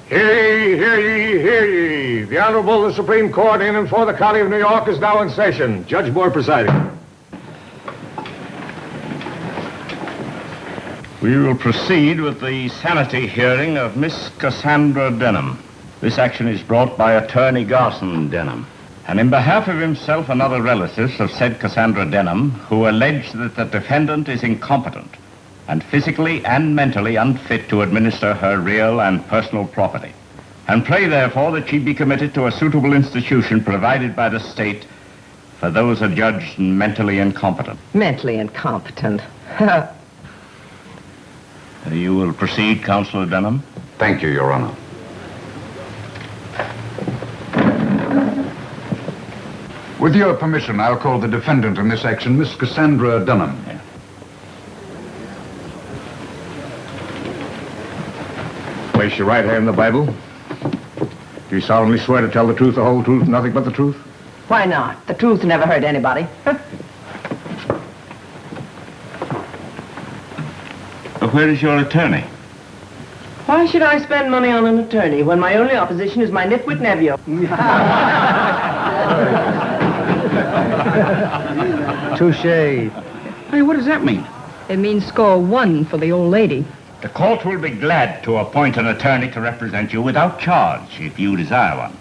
Speaker 1: Hear ye. The Honorable the Supreme Court in and for the County of New York is now in session. Judge Moore presiding.
Speaker 5: We will proceed with the sanity hearing of Miss Cassandra Denham. This action is brought by Attorney Garson Denham, and in behalf of himself and other relatives of said Cassandra Denham, who allege that the defendant is incompetent and physically and mentally unfit to administer her real and personal property, and pray, therefore, that she be committed to a suitable institution provided by the state for those adjudged mentally incompetent.
Speaker 4: Mentally incompetent.
Speaker 5: You will proceed, Counselor Denham.
Speaker 2: Thank you, Your Honor. With your permission, I'll call the defendant in this action, Miss Cassandra Denham.
Speaker 1: Place your right hand in the Bible. Do you solemnly swear to tell the truth, the whole truth, nothing but the truth?
Speaker 4: Why not? The truth never hurt anybody.
Speaker 5: Where is your attorney?
Speaker 4: Why should I spend money on an attorney when my only opposition is my nitwit nephew?
Speaker 23: Touché. Hey, what does that mean?
Speaker 24: It means score 1 for the old lady.
Speaker 5: The court will be glad to appoint an attorney to represent you without charge, if you desire one.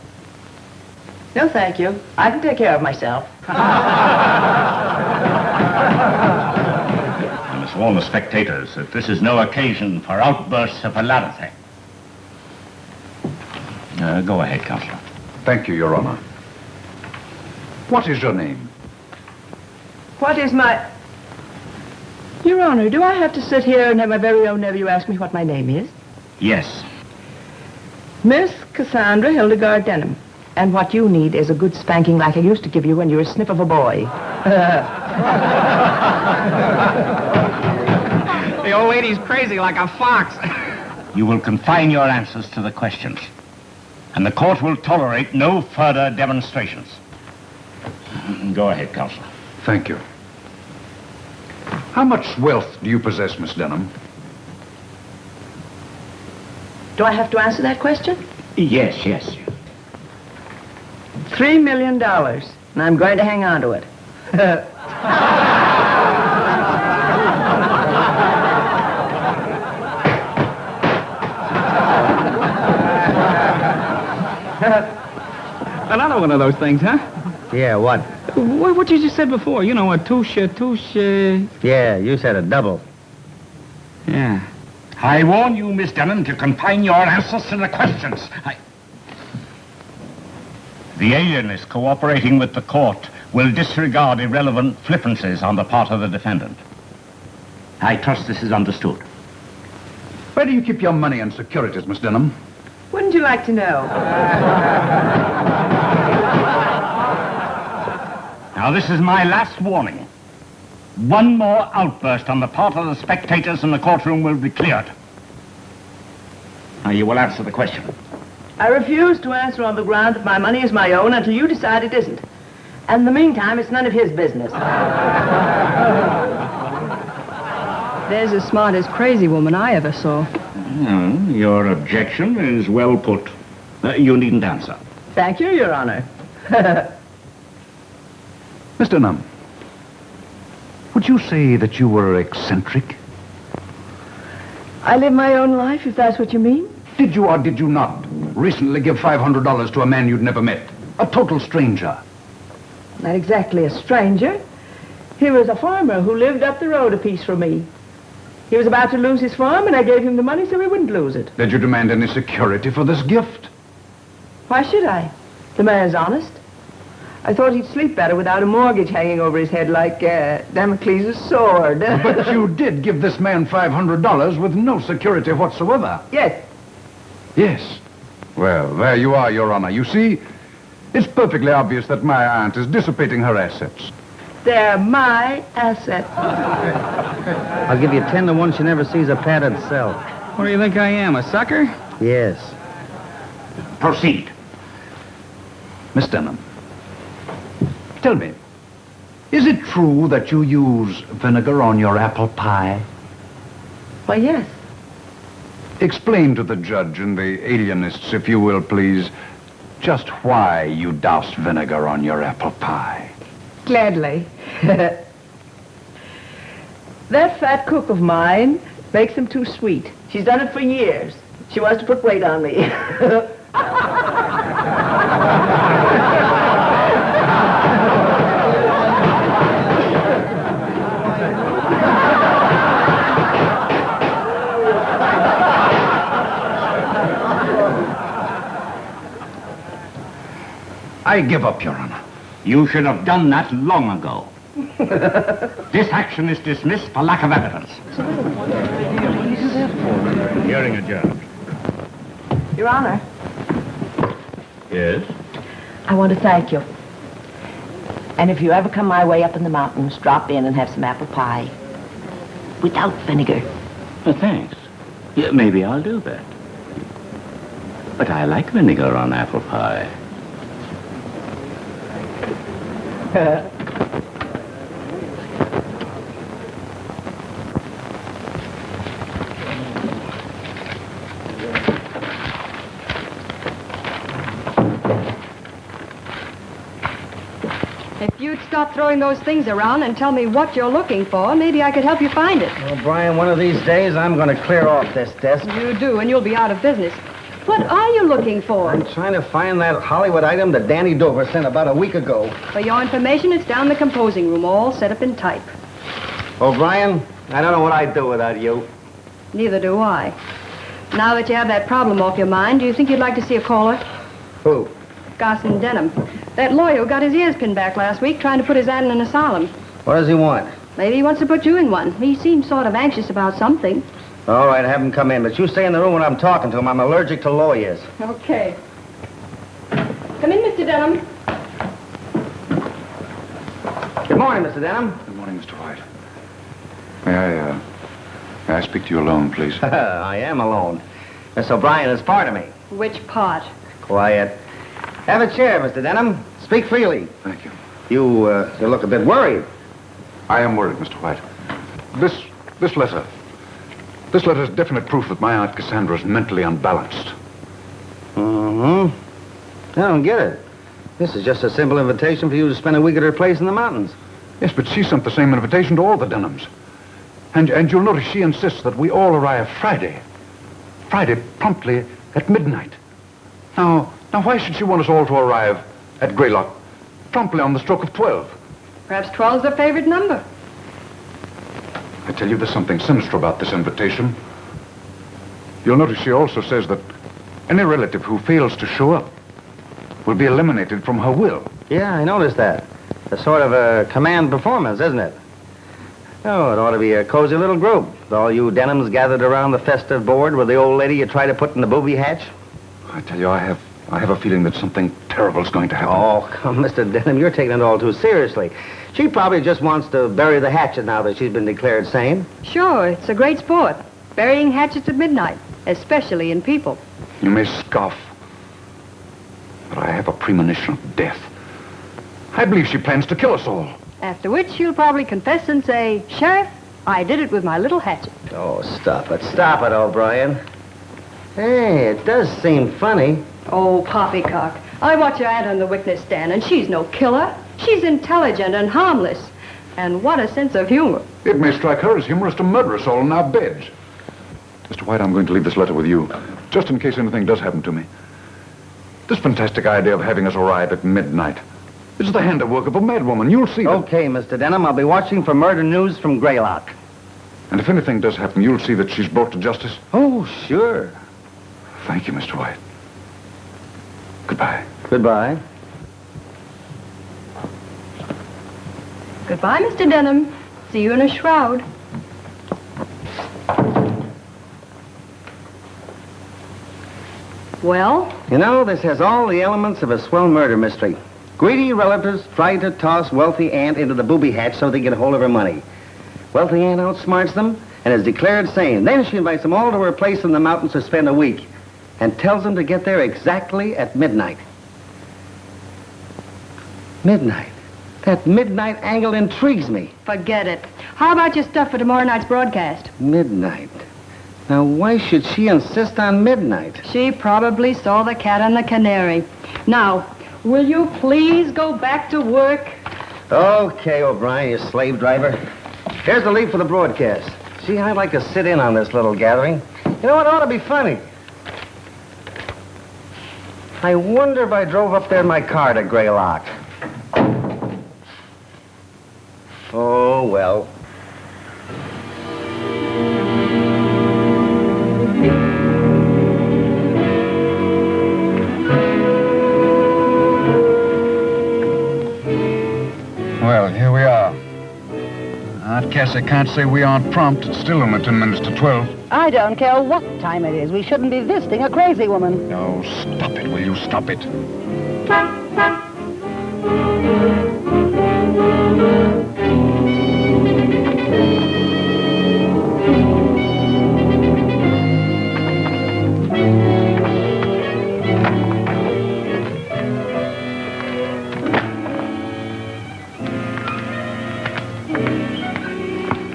Speaker 4: No, thank you. I can take care of myself.
Speaker 5: I must warn the spectators that this is no occasion for outbursts of hilarity. Go ahead, Counselor.
Speaker 2: Thank you, Your Honor. What is your name?
Speaker 4: What is my... Your Honor, do I have to sit here and have my very own nephew ask me what my name is?
Speaker 5: Yes.
Speaker 4: Miss Cassandra Hildegard Denham. And what you need is a good spanking like I used to give you when you were a snip of a boy.
Speaker 23: The old lady's crazy like a fox.
Speaker 5: You will confine your answers to the questions, and the court will tolerate no further demonstrations. Go ahead, Counselor.
Speaker 2: Thank you. How much wealth do you possess, Miss Denham?
Speaker 4: Do I have to answer that question?
Speaker 5: Yes.
Speaker 4: $3 million, and I'm going to hang on to it.
Speaker 23: Another one of those things, huh?
Speaker 4: Yeah, what?
Speaker 23: What you just said before, you know, a touche.
Speaker 4: Yeah, you said a double.
Speaker 23: Yeah.
Speaker 5: I warn you, Miss Denham, to confine your answers to the questions. The alienist cooperating with the court will disregard irrelevant flippancies on the part of the defendant. I trust this is understood.
Speaker 2: Where do you keep your money and securities, Miss Denham?
Speaker 4: Wouldn't you like to know?
Speaker 5: Now, this is my last warning. One more outburst on the part of the spectators in the courtroom will be cleared. Now, you will answer the question.
Speaker 4: I refuse to answer on the ground that my money is my own until you decide it isn't. And in the meantime, it's none of his business.
Speaker 24: There's the smartest crazy woman I ever saw.
Speaker 5: Your objection is well put. You needn't answer.
Speaker 4: Thank you, Your Honor.
Speaker 2: Miss Denham, would you say that you were eccentric?
Speaker 4: I live my own life, if that's what you mean.
Speaker 2: Did you or did you not recently give $500 to a man you'd never met? A total stranger.
Speaker 4: Not exactly a stranger. He was a farmer who lived up the road a piece from me. He was about to lose his farm, and I gave him the money so he wouldn't lose it.
Speaker 2: Did you demand any security for this gift?
Speaker 4: Why should I? The man's honest. I thought he'd sleep better without a mortgage hanging over his head like Damocles' sword.
Speaker 2: But you did give this man $500 with no security whatsoever.
Speaker 4: Yes.
Speaker 2: Yes. Well, there you are, Your Honor. You see, it's perfectly obvious that my aunt is dissipating her assets.
Speaker 4: They're my assets.
Speaker 23: I'll give you 10 to 1 she never sees a padded cell. What do you think I am, a sucker? Yes.
Speaker 2: Proceed. Miss Denham, tell me, is it true that you use vinegar on your apple pie?
Speaker 4: Why, yes.
Speaker 2: Explain to the judge and the alienists, if you will, please, just why you doused vinegar on your apple pie.
Speaker 4: Gladly. That fat cook of mine makes them too sweet. She's done it for years. She wants to put weight on me.
Speaker 2: I give up, Your Honor.
Speaker 5: You should have done that long ago. This action is dismissed for lack of evidence. Hearing adjourned.
Speaker 4: Your Honor,
Speaker 5: Yes?
Speaker 9: I want to thank you. And if you ever come my way up in the mountains, drop in and have some apple pie. Without vinegar.
Speaker 5: Thanks. Yeah, maybe I'll do that. But I like vinegar on apple pie.
Speaker 24: If you'd stop throwing those things around and tell me what you're looking for, maybe I could help you find it.
Speaker 23: Well, Brian, one of these days I'm going to clear off this desk.
Speaker 24: You do, and you'll be out of business. What are you looking for?
Speaker 23: I'm trying to find that Hollywood item that Danny Dover sent about a week ago.
Speaker 24: For your information, it's down in the composing room, all set up in type.
Speaker 23: Oh, Brian, I don't know what I'd do without you.
Speaker 24: Neither do I. Now that you have that problem off your mind, do you think you'd like to see a caller?
Speaker 23: Who?
Speaker 24: Garson Denham. That lawyer who got his ears pinned back last week trying to put his ad in an asylum.
Speaker 23: What does he want?
Speaker 24: Maybe he wants to put you in one. He seems sort of anxious about something.
Speaker 23: All right, have him come in, but you stay in the room when I'm talking to him. I'm allergic to lawyers.
Speaker 24: Okay. Come in, Mr. Denham.
Speaker 23: Good morning, Mr. Denham.
Speaker 2: Good morning, Mr. White. May I speak to you alone, please?
Speaker 23: I am alone. Miss O'Brien is part of me.
Speaker 24: Which part?
Speaker 23: Quiet. Have a chair, Mr. Denham. Speak freely.
Speaker 2: Thank you.
Speaker 23: You look a bit worried.
Speaker 2: I am worried, Mr. White. This letter. This letter is definite proof that my Aunt Cassandra is mentally unbalanced.
Speaker 23: Mm-hmm. I don't get it. This is just a simple invitation for you to spend a week at her place in the mountains.
Speaker 2: Yes, but she sent the same invitation to all the Denhams. And you'll notice she insists that we all arrive Friday. Friday, promptly at midnight. Now, why should she want us all to arrive at Greylock promptly on the stroke of 12?
Speaker 24: Perhaps 12's her favorite number.
Speaker 2: I tell you, there's something sinister about this invitation. You'll notice she also says that any relative who fails to show up will be eliminated from her will.
Speaker 23: Yeah, I noticed that. A sort of a command performance, isn't it? Oh, it ought to be a cozy little group. With all you Denhams gathered around the festive board with the old lady you try to put in the booby hatch.
Speaker 2: I tell you, I have a feeling that something terrible is going to happen.
Speaker 23: Oh, come, Mr. Denham, you're taking it all too seriously. She probably just wants to bury the hatchet now that she's been declared sane.
Speaker 24: Sure, it's a great sport. Burying hatchets at midnight, especially in people.
Speaker 2: You may scoff, but I have a premonition of death. I believe she plans to kill us all.
Speaker 24: After which she'll probably confess and say, Sheriff, I did it with my little hatchet.
Speaker 23: Oh, stop it, O'Brien. Hey, it does seem funny.
Speaker 24: Oh, poppycock. I watch your aunt on the witness stand, and she's no killer. She's intelligent and harmless. And what a sense of humor.
Speaker 2: It may strike her as humorous to murder us all in our beds. Mr. White, I'm going to leave this letter with you, just in case anything does happen to me. This fantastic idea of having us arrive at midnight is the handiwork of a madwoman. You'll see that.
Speaker 23: Okay, Mr. Denham, I'll be watching for murder news from Greylock.
Speaker 2: And if anything does happen, you'll see that she's brought to justice.
Speaker 23: Oh, sure.
Speaker 2: Thank you, Mr. White. Goodbye.
Speaker 23: Goodbye.
Speaker 24: Goodbye, Mr. Denham. See you in a shroud. Well?
Speaker 13: You know, this has all the elements of a swell murder mystery. Greedy relatives try to toss wealthy aunt into the booby hatch so they get a hold of her money. Wealthy aunt outsmarts them and is declared sane. Then she invites them all to her place in the mountains to spend a week and tells them to get there exactly at midnight. Midnight. That midnight angle intrigues me.
Speaker 24: Forget it. How about your stuff for tomorrow night's broadcast?
Speaker 13: Midnight. Now, why should she insist on midnight?
Speaker 24: She probably saw the cat and the canary. Now, will you please go back to work?
Speaker 13: Okay, O'Brien, you slave driver. Here's the lead for the broadcast. See, I'd like to sit in on this little gathering. You know what? It ought to be funny. I wonder if I drove up there in my car to Greylock. Oh, well.
Speaker 2: Well, here we are. Aunt Cassie can't say we aren't prompt. It's still only 10 minutes to 12.
Speaker 15: I don't care what time it is. We shouldn't be visiting a crazy woman.
Speaker 2: No, stop it, will you? Stop it.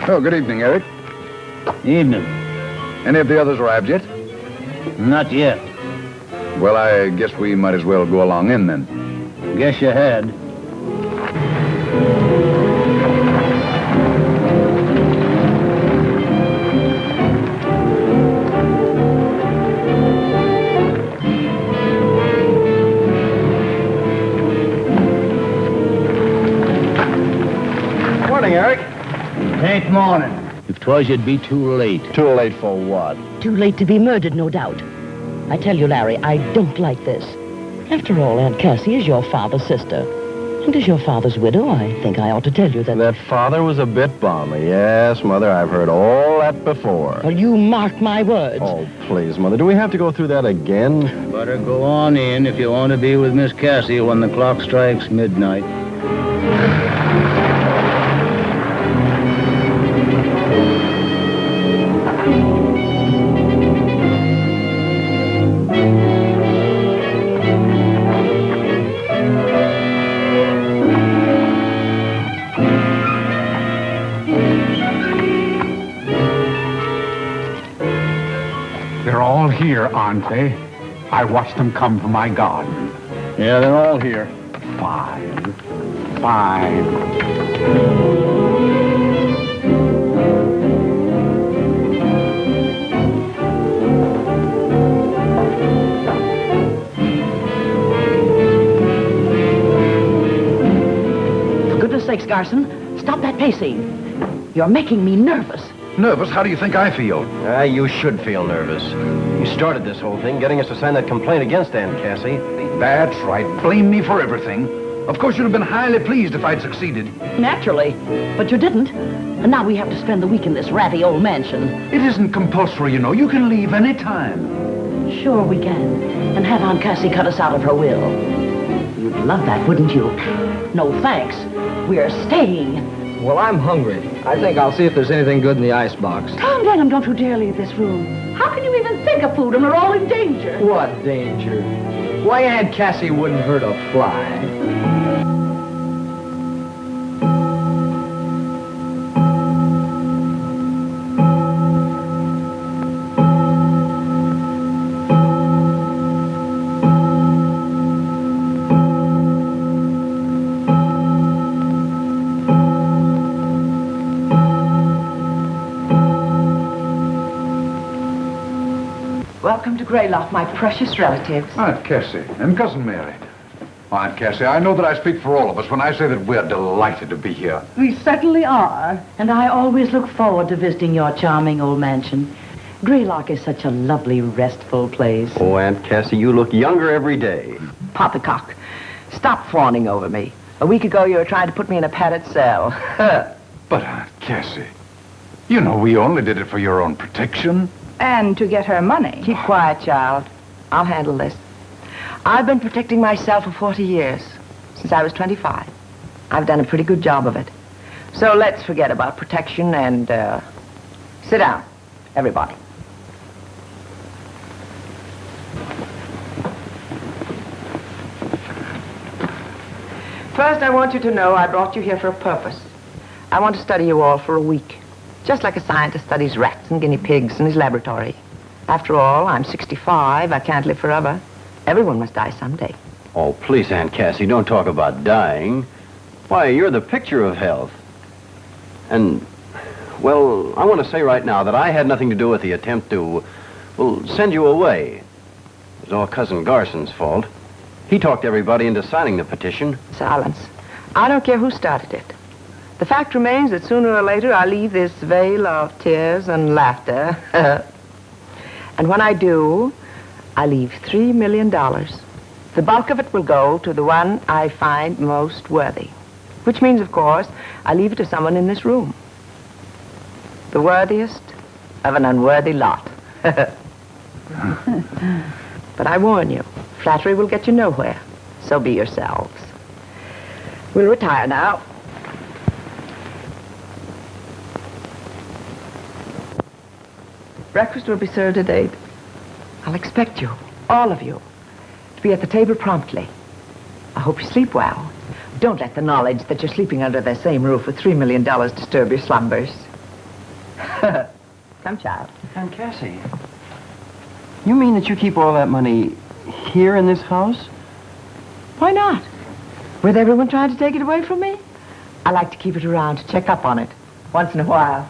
Speaker 2: Oh, good evening, Eric.
Speaker 23: Evening.
Speaker 2: Any of the others arrived yet?
Speaker 23: Not yet.
Speaker 2: Well, I guess we might as well go along in, then.
Speaker 23: Guess you had.
Speaker 13: Morning, Eric.
Speaker 23: Ain't morning. If 'twas, you'd be too late.
Speaker 13: Too late for what?
Speaker 15: Too late to be murdered, no doubt. I tell you, Larry, I don't like this. After all, Aunt Cassie is your father's sister. And as your father's widow, I think I ought to tell you that...
Speaker 1: That father was a bit balmy. Yes, Mother, I've heard all that before.
Speaker 15: Well, you mark my words.
Speaker 1: Oh, please, Mother, do we have to go through that again?
Speaker 23: Better go on in if you want to be with Miss Cassie when the clock strikes midnight.
Speaker 22: Here, aren't they? I watched them come from my garden.
Speaker 23: Yeah, they're all here.
Speaker 22: Fine. Fine.
Speaker 15: For goodness sakes, Garson, stop that pacing. You're making me nervous.
Speaker 2: Nervous? How do you think I feel?
Speaker 1: You should feel nervous. You started this whole thing, getting us to sign that complaint against Aunt Cassie.
Speaker 2: That's right. Blame me for everything. Of course, you'd have been highly pleased if I'd succeeded.
Speaker 15: Naturally. But you didn't. And now we have to spend the week in this ratty old mansion.
Speaker 2: It isn't compulsory, you know. You can leave any time.
Speaker 15: Sure we can. And have Aunt Cassie cut us out of her will. You'd love that, wouldn't you? No thanks. We're staying.
Speaker 13: Well, I'm hungry. I think I'll see if there's anything good in the icebox.
Speaker 15: Tom Denham, don't you dare leave this room. How can you even think of food when we're all in danger?
Speaker 13: What danger? Why, Aunt Cassie wouldn't hurt a fly.
Speaker 9: Welcome to Greylock, my precious relatives.
Speaker 2: Aunt Cassie and Cousin Mary. Aunt Cassie, I know that I speak for all of us when I say that we're delighted to be here.
Speaker 15: We certainly are. And I always look forward to visiting your charming old mansion. Greylock is such a lovely, restful place.
Speaker 1: Oh, Aunt Cassie, you look younger every day.
Speaker 9: Poppycock, stop fawning over me. A week ago, you were trying to put me in a padded cell.
Speaker 2: But, Aunt Cassie, you know we only did it for your own protection.
Speaker 11: And to get her money.
Speaker 9: Keep quiet, child. I'll handle this. I've been protecting myself for 40 years, since I was 25. I've done a pretty good job of it. So let's forget about protection and, sit down, everybody. First, I want you to know I brought you here for a purpose. I want to study you all for a week, just like a scientist studies rats and guinea pigs in his laboratory. After all, I'm 65. I can't live forever. Everyone must die someday.
Speaker 8: Oh, please, Aunt Cassie, don't talk about dying. Why, you're the picture of health. And, well, I want to say right now that I had nothing to do with the attempt to, well, send you away. It was all Cousin Garson's fault. He talked everybody into signing the petition.
Speaker 9: Silence. I don't care who started it. The fact remains that sooner or later I'll leave this vale of tears and laughter. And when I do, I leave $3 million. The bulk of it will go to the one I find most worthy. Which means, of course, I leave it to someone in this room. The worthiest of an unworthy lot. But I warn you, flattery will get you nowhere. So be yourselves. We'll retire now. Breakfast will be served at 8. I'll expect you, all of you, to be at the table promptly. I hope you sleep well. Don't let the knowledge that you're sleeping under the same roof with $3 million disturb your slumbers. Come, child.
Speaker 13: Aunt Cassie, you mean that you keep all that money here in this house?
Speaker 9: Why not? With everyone trying to take it away from me? I like to keep it around to check up on it once in a while.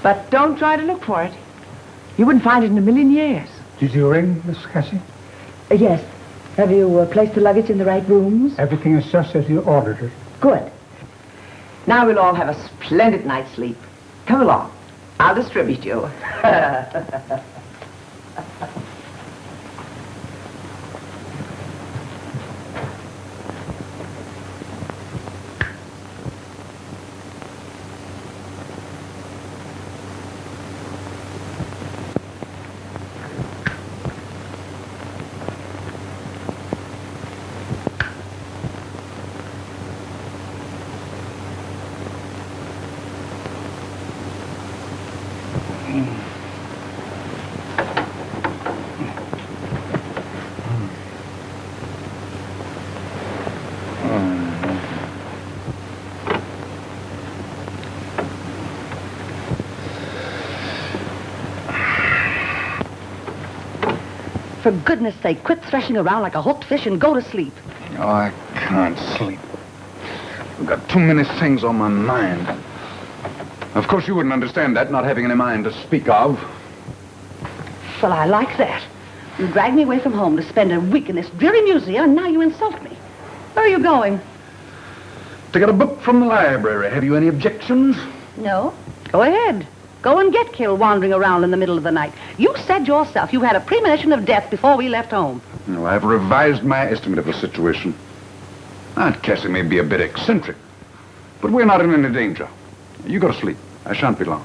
Speaker 9: But don't try to look for it. You wouldn't find it in a million years.
Speaker 22: Did you ring, Miss Cassie?
Speaker 9: Yes. Have you placed the luggage in the right rooms?
Speaker 22: Everything is just as you ordered it.
Speaker 9: Good. Now we'll all have a splendid night's sleep. Come along. I'll distribute you.
Speaker 15: For goodness sake, quit threshing around like a hooked fish and go to sleep.
Speaker 2: Oh, I can't sleep. I've got too many things on my mind. Of course, you wouldn't understand that, not having any mind to speak of.
Speaker 15: Well, I like that. You dragged me away from home to spend a week in this dreary museum, and now you insult me. Where are you going?
Speaker 2: To get a book from the library. Have you any objections?
Speaker 15: No. Go ahead. Go and get killed wandering around in the middle of the night. You said yourself you had a premonition of death before we left home.
Speaker 2: No, I've revised my estimate of the situation. Aunt Cassie may be a bit eccentric, but we're not in any danger. You go to sleep. I shan't be long.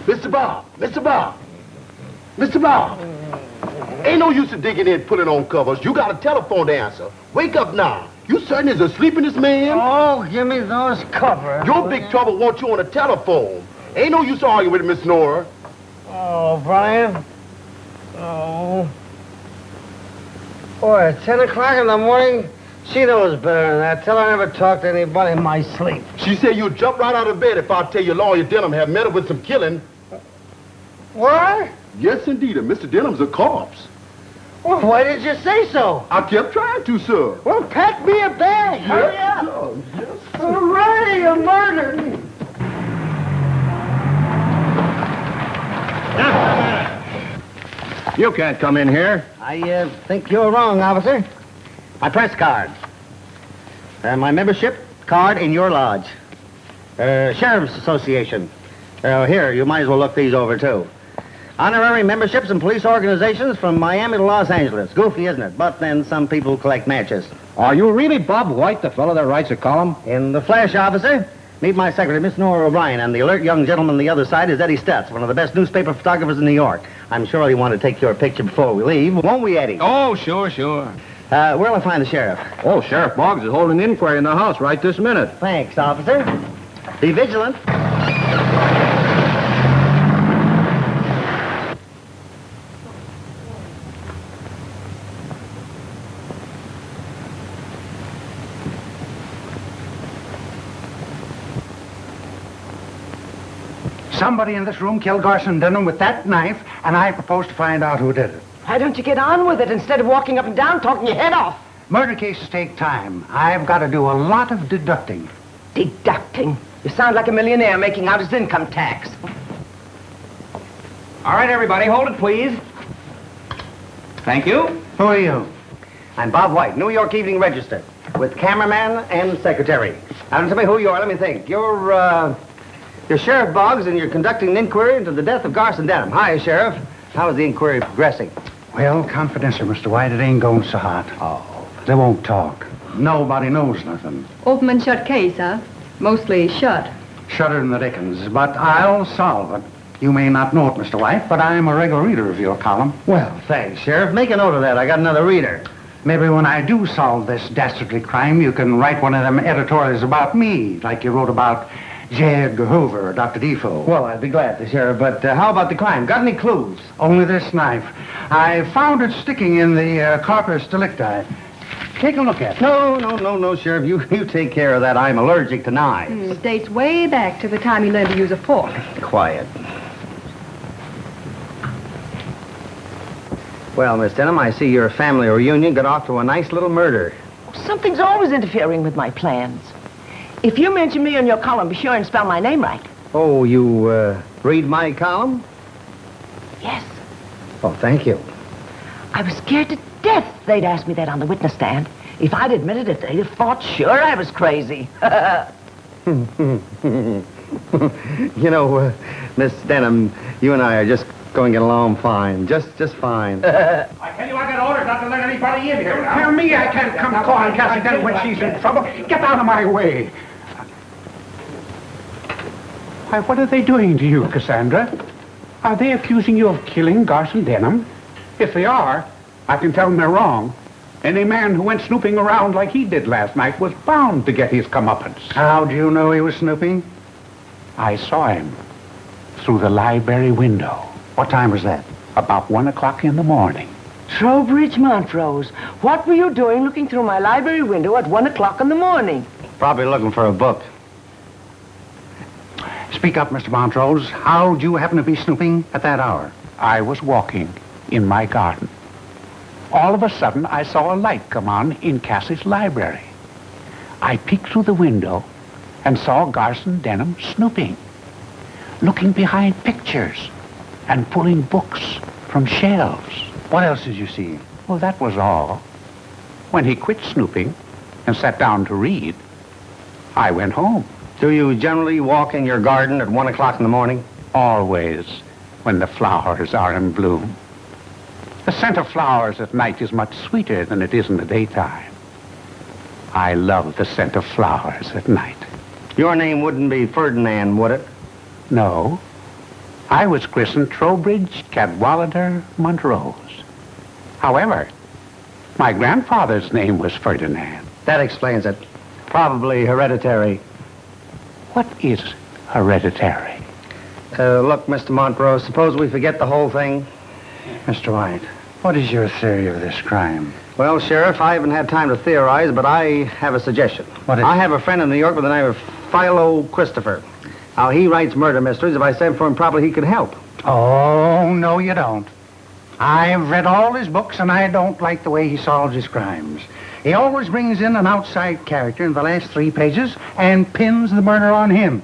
Speaker 16: Mr. Bob! Mr. Bob! Mr. Bob! Ain't no use in digging in pulling on covers. You got a telephone to answer. Wake up now. You certain is asleep in this man?
Speaker 13: Oh, give me those covers.
Speaker 16: Your big trouble wants you on the telephone. Ain't no use arguing with Miss Nora.
Speaker 13: Oh, Brian. Oh. Boy, at 10 o'clock in the morning, she knows better than that. Tell her I never talk to anybody in my sleep.
Speaker 16: She said you'd jump right out of bed if I tell you Lawyer Denham had met her with some killing.
Speaker 13: What?
Speaker 16: Yes, indeed. And Mr. Denham's a corpse.
Speaker 13: Well, why did you say so?
Speaker 16: I kept trying to, sir.
Speaker 13: Well, pack me a bag.
Speaker 16: Yes,
Speaker 13: Hurry up.
Speaker 16: sir. Yes, sir.
Speaker 13: Hooray, a murder.
Speaker 5: You can't come in here.
Speaker 13: I think you're wrong, officer. My press card. My membership card in your lodge. Sheriff's Association. Here, you might as well look these over, too. Honorary memberships in police organizations from Miami to Los Angeles. Goofy, isn't it? But then some people collect matches.
Speaker 18: Are you really Bob White, the fellow that writes a column?
Speaker 13: In the flesh, officer. Meet my secretary, Miss Nora O'Brien, and the alert young gentleman on the other side is Eddie Stutz, one of the best newspaper photographers in New York. I'm sure he'll want to take your picture before we leave. Won't we, Eddie?
Speaker 18: Oh, sure.
Speaker 13: Where'll I find the sheriff?
Speaker 18: Oh, Sheriff Boggs is holding an inquiry in the house right this minute.
Speaker 13: Thanks, officer. Be vigilant.
Speaker 22: Somebody in this room killed Garson Denham with that knife, and I propose to find out who did it.
Speaker 9: Why don't you get on with it instead of walking up and down talking your head off?
Speaker 22: Murder cases take time. I've got to do a lot of deducting.
Speaker 9: Deducting? You sound like a millionaire making out his income tax.
Speaker 13: All right, everybody, hold it, please. Thank you.
Speaker 22: Who are you?
Speaker 13: I'm Bob White, New York Evening Register, with cameraman and secretary. Now, don't tell me who you are. Let me think. You're Sheriff Boggs, and you're conducting an inquiry into the death of Garson Denham. Hi, Sheriff. How is the inquiry progressing?
Speaker 22: Well, confidential, Mr. White. It ain't going so hot.
Speaker 13: Oh.
Speaker 22: They won't talk. Nobody knows nothing.
Speaker 24: Open and shut case, huh? Mostly shut.
Speaker 22: Shudder in the dickens, but I'll solve it. You may not know it, Mr. White, but I'm a regular reader of your column.
Speaker 13: Well, thanks, Sheriff. Make a note of that. I got another reader.
Speaker 22: Maybe when I do solve this dastardly crime, you can write one of them editorials about me, like you wrote about J. Edgar Hoover or Dr. Defoe.
Speaker 13: Well, I'd be glad to, Sheriff, but how about the crime? Got any clues?
Speaker 22: Only this knife. I found it sticking in the corpus delicti. Take a look at it.
Speaker 13: No, Sheriff. You take care of that. I'm allergic to knives.
Speaker 24: It dates way back to the time you learned to use a fork.
Speaker 13: Quiet. Well, Miss Denham, I see your family reunion got off to a nice little murder.
Speaker 9: Something's always interfering with my plans. If you mention me in your column, be sure and spell my name right.
Speaker 13: Oh, you read my column?
Speaker 9: Yes.
Speaker 13: Oh, thank you.
Speaker 9: I was scared to death they'd ask me that on the witness stand. If I'd admitted it, they'd have thought sure I was crazy.
Speaker 13: You know, Miss Denham, you and I are just Going to get along fine. Just fine.
Speaker 22: I tell you, I got orders not to let anybody in here. Tell me I can't come calling Cassie Denham when she's in trouble. Get out of my way. Why, what are they doing to you, Cassandra? Are they accusing you of killing Garson Denham? If they are, I can tell them they're wrong. Any man who went snooping around like he did last night was bound to get his comeuppance.
Speaker 13: How do you know he was snooping?
Speaker 22: I saw him through the library window.
Speaker 13: What time was that?
Speaker 22: About 1 o'clock in the morning.
Speaker 4: Trowbridge Montrose, what were you doing looking through my library window at 1 o'clock in the morning?
Speaker 13: Probably looking for a book.
Speaker 22: Speak up, Mr. Montrose. How'd you happen to be snooping at that hour? I was walking in my garden. All of a sudden, I saw a light come on in Cassie's library. I peeked through the window and saw Garson Denham snooping, looking behind pictures and pulling books from shelves.
Speaker 13: What else did you see?
Speaker 22: Well, that was all. When he quit snooping and sat down to read, I went home.
Speaker 13: Do you generally walk in your garden at 1 o'clock in the morning?
Speaker 22: Always, when the flowers are in bloom. The scent of flowers at night is much sweeter than it is in the daytime. I love the scent of flowers at night.
Speaker 13: Your name wouldn't be Ferdinand, would it?
Speaker 22: No. I was christened Trowbridge Cadwallader Montrose. However, my grandfather's name was Ferdinand.
Speaker 13: That explains it. Probably hereditary.
Speaker 22: What is hereditary?
Speaker 13: Look, Mr. Montrose, suppose we forget the whole thing?
Speaker 22: Mr. White, what is your theory of this crime?
Speaker 13: Well, Sheriff, I haven't had time to theorize, but I have a suggestion.
Speaker 22: What is
Speaker 13: I
Speaker 22: it?
Speaker 13: have a friend in New York by the name of Philo Christopher. Now, he writes murder mysteries. If I sent for him, probably he could help.
Speaker 22: Oh, no, you don't. I've read all his books, and I don't like the way he solves his crimes. He always brings in an outside character in the last 3 pages and pins the murder on him,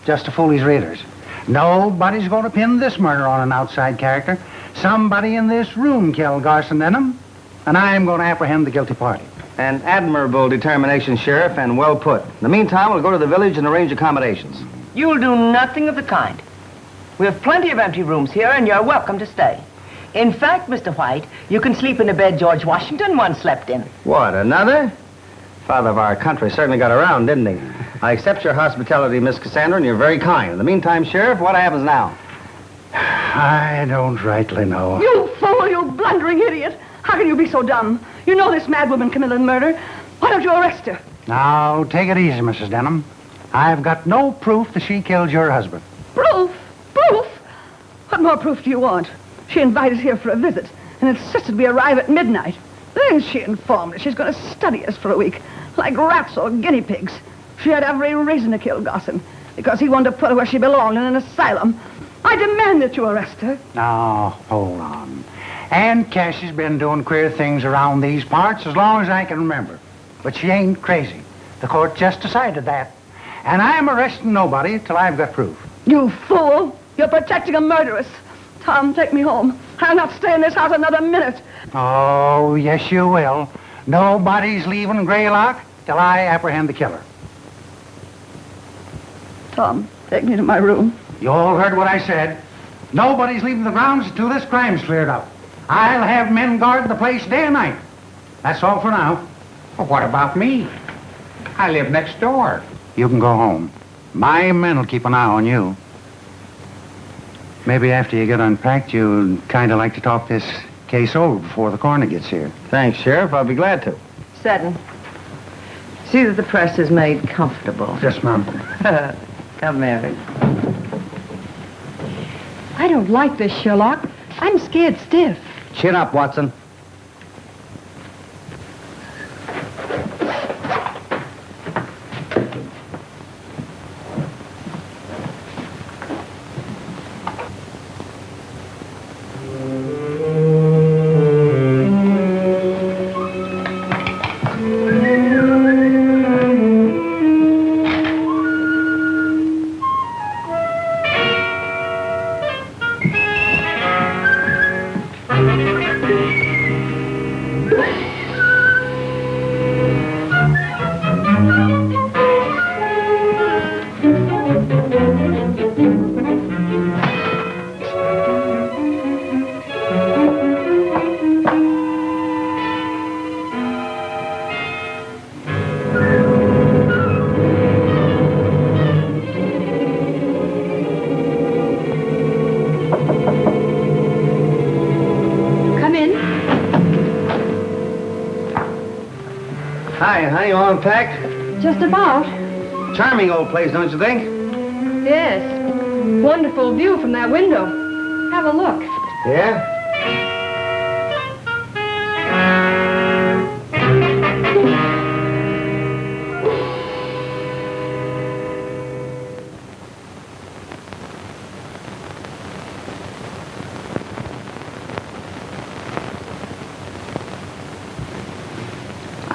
Speaker 22: just to fool his readers. Nobody's going to pin this murder on an outside character. Somebody in this room killed Garson Denham, and I'm going to apprehend the guilty party.
Speaker 13: An admirable determination, Sheriff, and well put. In the meantime, we'll go to the village and arrange accommodations.
Speaker 4: You'll do nothing of the kind. We have plenty of empty rooms here, and you're welcome to stay. In fact, Mr. White, you can sleep in the bed George Washington once slept in.
Speaker 13: What, another? Father of our country certainly got around, didn't he? I accept your hospitality, Miss Cassandra, and you're very kind. In the meantime, Sheriff, what happens now?
Speaker 22: I don't rightly know.
Speaker 24: You fool, you blundering idiot. How can you be so dumb? You know this mad woman committed murder. Why don't you arrest her?
Speaker 22: Now, take it easy, Mrs. Denham. I've got no proof that she killed your husband.
Speaker 24: Proof? Proof? What more proof do you want? She invited us here for a visit and insisted we arrive at midnight. Then she informed us she's going to study us for a week, like rats or guinea pigs. She had every reason to kill Garson, because he wanted to put her where she belonged, in an asylum. I demand that you arrest her.
Speaker 22: Now, hold on. Aunt Cassie's been doing queer things around these parts as long as I can remember. But she ain't crazy. The court just decided that. And I'm arresting nobody till I've got proof.
Speaker 24: You fool! You're protecting a murderess. Tom, take me home. I'll not stay in this house another minute.
Speaker 22: Oh, yes, you will. Nobody's leaving Greylock till I apprehend the killer.
Speaker 24: Tom, take me to my room.
Speaker 22: You all heard what I said. Nobody's leaving the grounds until this crime's cleared up. I'll have men guard the place day and night. That's all for now. Well, what about me? I live next door. You can go home. My men will keep an eye on you. Maybe after you get unpacked, you'd kind of like to talk this case over before the coroner gets here.
Speaker 13: Thanks, Sheriff. I'll be glad to.
Speaker 4: Seddon, see that the press is made comfortable.
Speaker 22: Yes, ma'am.
Speaker 4: Come, Mary.
Speaker 24: I don't like this, Sherlock. I'm scared stiff.
Speaker 13: Chin up, Watson. Hi, honey, all unpacked?
Speaker 24: Just about.
Speaker 13: Charming old place, don't you think?
Speaker 24: Yes. Wonderful view from that window. Have a look.
Speaker 13: Yeah?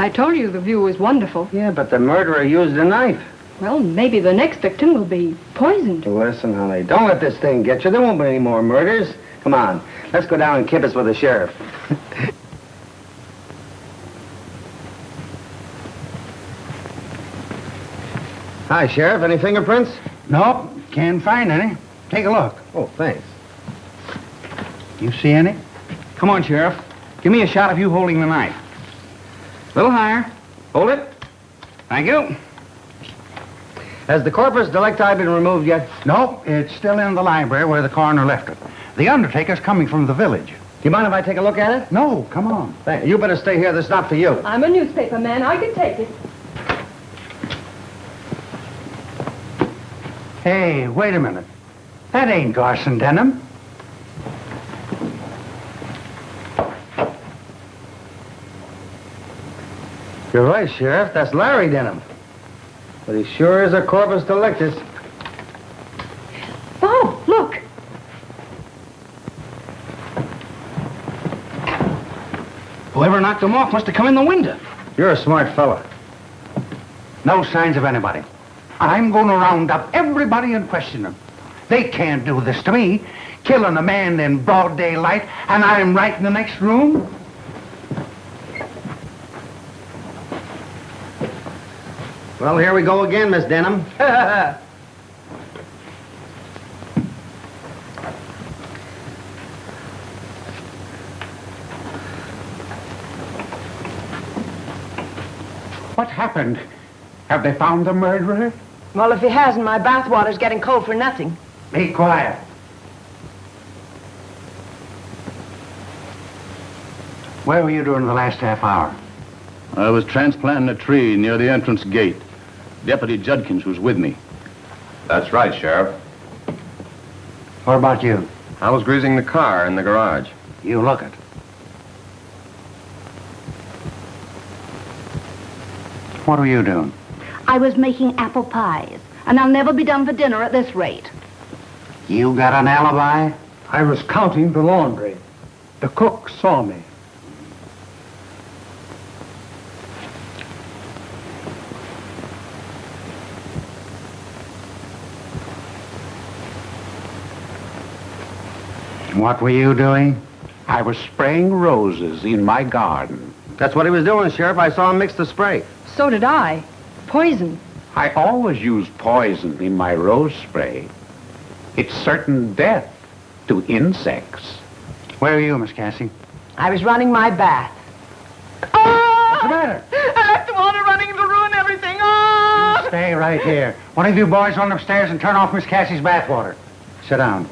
Speaker 24: I told you the view was wonderful.
Speaker 13: Yeah, but the murderer used a knife.
Speaker 24: Well, maybe the next victim will be poisoned.
Speaker 13: Listen, honey, don't let this thing get you. There won't be any more murders. Come on, let's go down and kibitz with the sheriff. Hi, Sheriff. Any fingerprints?
Speaker 22: Nope, can't find any. Take a look.
Speaker 13: Oh, thanks.
Speaker 22: You see any?
Speaker 13: Come on, Sheriff. Give me a shot of you holding the knife. A little higher. Hold it. Thank you. Has the corpus delicti been removed yet?
Speaker 22: Nope, it's still in the library where the coroner left it. The undertaker's coming from the village.
Speaker 13: Do you mind if I take a look at it?
Speaker 22: No, come on.
Speaker 13: You better stay here. This is not for you.
Speaker 24: I'm a newspaper man. I can take it.
Speaker 22: Hey, wait a minute. That ain't Garson Denham.
Speaker 13: You're right, Sheriff. That's Larry Denham. But he sure is a corpus delictus.
Speaker 24: Oh, look.
Speaker 13: Whoever knocked him off must have come in the window. You're a smart fella.
Speaker 22: No signs of anybody. I'm going to round up everybody and question them. They can't do this to me. Killing a man in broad daylight, and I'm right in the next room.
Speaker 13: Well, here we go again, Miss Denham.
Speaker 22: What happened? Have they found the murderer?
Speaker 9: Well, if he hasn't, my bathwater's getting cold for nothing.
Speaker 22: Be quiet. Where were you during the last half hour?
Speaker 6: I was transplanting a tree near the entrance gate. Deputy Judkins was with me.
Speaker 19: That's right, Sheriff.
Speaker 22: What about you?
Speaker 19: I was greasing the car in the garage.
Speaker 22: You look it. What were you doing?
Speaker 20: I was making apple pies, and I'll never be done for dinner at this rate.
Speaker 22: You got an alibi?
Speaker 21: I was counting the laundry. The cook saw me.
Speaker 22: What were you doing? I was spraying roses in my garden.
Speaker 13: That's what he was doing, Sheriff. I saw him mix the spray.
Speaker 24: So did I. Poison.
Speaker 22: I always use poison in my rose spray. It's certain death to insects. Where are you, Miss Cassie?
Speaker 9: I was running my bath.
Speaker 22: What's the matter?
Speaker 9: I left the water running to ruin everything. Oh!
Speaker 22: Stay right here. One of you boys run upstairs and turn off Miss Cassie's bathwater. Sit down.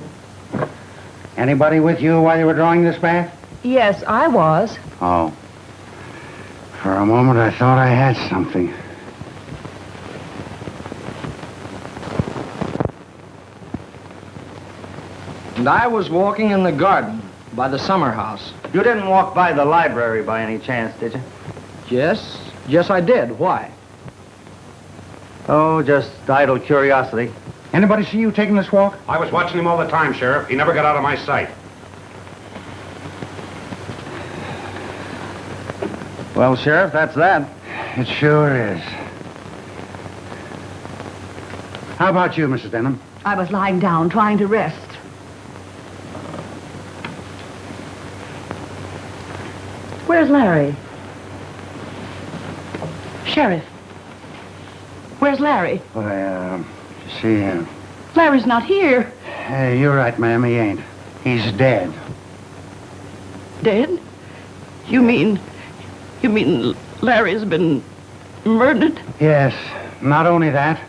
Speaker 22: Anybody with you while you were drawing this bath?
Speaker 9: Yes, I was.
Speaker 22: Oh. For a moment, I thought I had something.
Speaker 18: And I was walking in the garden by the summer house.
Speaker 13: You didn't walk by the library by any chance, did you?
Speaker 18: Yes, I did. Why?
Speaker 13: Oh, just idle curiosity.
Speaker 22: Anybody see you taking this walk?
Speaker 10: I was watching him all the time, Sheriff. He never got out of my sight.
Speaker 13: Well, Sheriff, that's that.
Speaker 22: It sure is. How about you, Mrs. Denham?
Speaker 24: I was lying down, trying to rest.
Speaker 9: Where's Larry? Sheriff. Where's Larry?
Speaker 22: Well, you see,
Speaker 24: Larry's not here.
Speaker 22: hey, you're right, ma'am, he ain't. He's dead.
Speaker 15: Dead? You mean Larry's been murdered?
Speaker 22: Yes, not only that,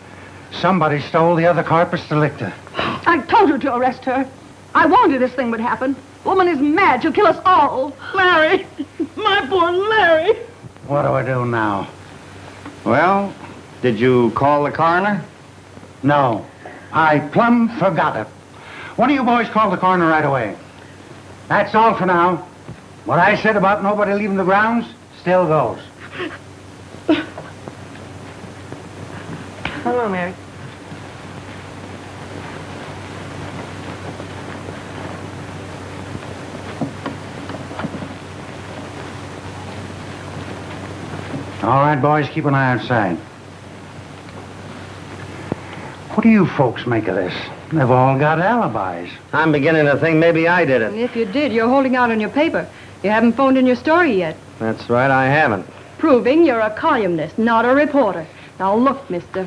Speaker 22: somebody stole the other corpus delicti.
Speaker 24: I told you to arrest her. I warned you this thing would happen. Woman is mad. She'll kill us all.
Speaker 15: Larry! My poor Larry!
Speaker 22: What do I do now?
Speaker 13: Well, did you call the coroner?
Speaker 22: No. I plumb forgot it. One of you boys called the coroner right away. That's all for now. What I said about nobody leaving the grounds still goes.
Speaker 9: Hello, Mary.
Speaker 22: All right, boys, keep an eye outside. What do you folks make of this? They've all got alibis.
Speaker 13: I'm beginning to think maybe I did it.
Speaker 24: And if you did, you're holding out on your paper. You haven't phoned in your story yet.
Speaker 13: That's right, I haven't.
Speaker 24: Proving you're a columnist, not a reporter. Now look, mister.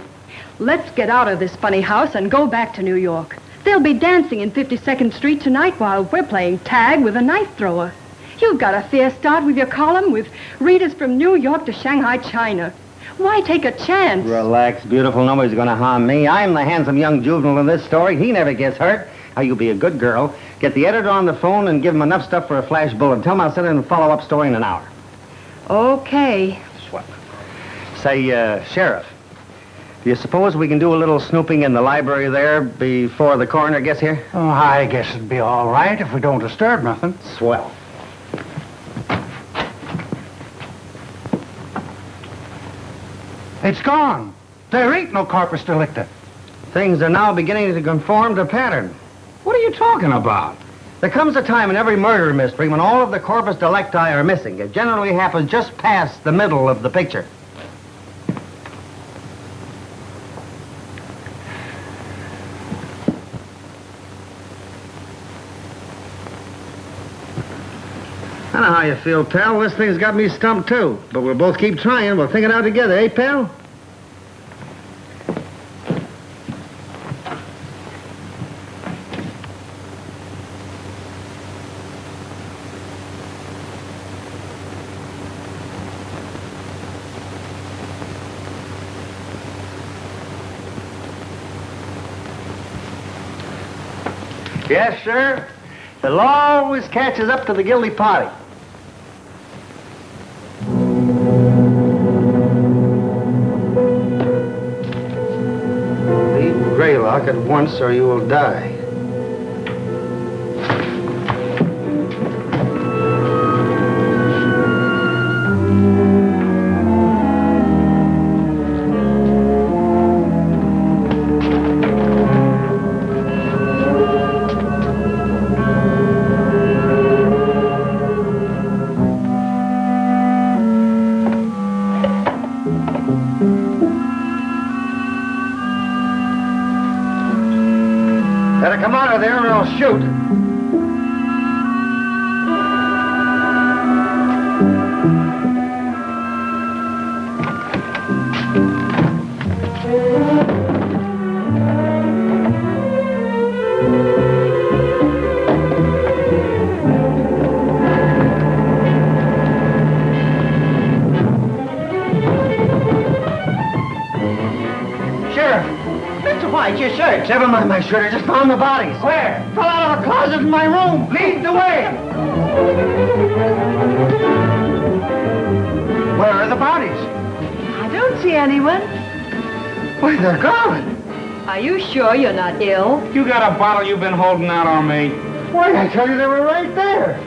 Speaker 24: Let's get out of this funny house and go back to New York. They'll be dancing in 52nd Street tonight while we're playing tag with a knife thrower. You've got a fair start with your column with readers from New York to Shanghai, China. Why take a chance?
Speaker 13: Relax, beautiful. Nobody's going to harm me. I'm the handsome young juvenile in this story. He never gets hurt. Now, you be a good girl. Get the editor on the phone and give him enough stuff for a flash bullet. Tell him I'll send in a follow-up story in an hour.
Speaker 24: Okay.
Speaker 13: Swell. Say, Sheriff, do you suppose we can do a little snooping in the library there before the coroner gets here?
Speaker 22: Oh, I guess it'd be all right if we don't disturb nothing.
Speaker 13: Swell.
Speaker 22: It's gone. There ain't no corpus delicti.
Speaker 13: Things are now beginning to conform to pattern.
Speaker 22: What are you talking about?
Speaker 13: There comes a time in every murder mystery when all of the corpus delicti are missing. It generally happens just past the middle of the picture. I know how you feel, pal. This thing's got me stumped, too. But we'll both keep trying. We'll think it out together, eh, pal? Yes, sir. The law always catches up to the guilty party. Leave Greylock at once or you will die. Better come out of there or I'll shoot. Your shirt. Never mind my shirt. I just found the bodies.
Speaker 22: Where?
Speaker 13: Fell out of a closet in my room.
Speaker 22: Lead the way. Where are the bodies?
Speaker 24: I don't see anyone.
Speaker 13: Why, they're gone.
Speaker 24: Are you sure you're not ill?
Speaker 21: You got a bottle you've been holding out on me.
Speaker 13: Why, I tell you, they were right there.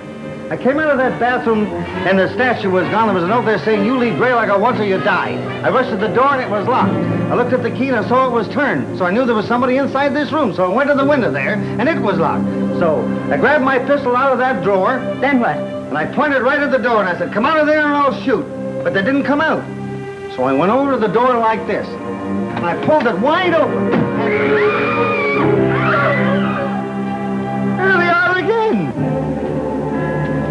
Speaker 13: I came out of that bathroom, and the statue was gone. There was a note there saying, you leave Greylock at once or you die. I rushed to the door, and it was locked. I looked at the key, and I saw it was turned. So I knew there was somebody inside this room. So I went to the window there, and it was locked. So I grabbed my pistol out of that drawer.
Speaker 24: Then what?
Speaker 13: And I pointed right at the door, and I said, come out of there, and I'll shoot. But they didn't come out. So I went over to the door like this, and I pulled it wide open. There they are again.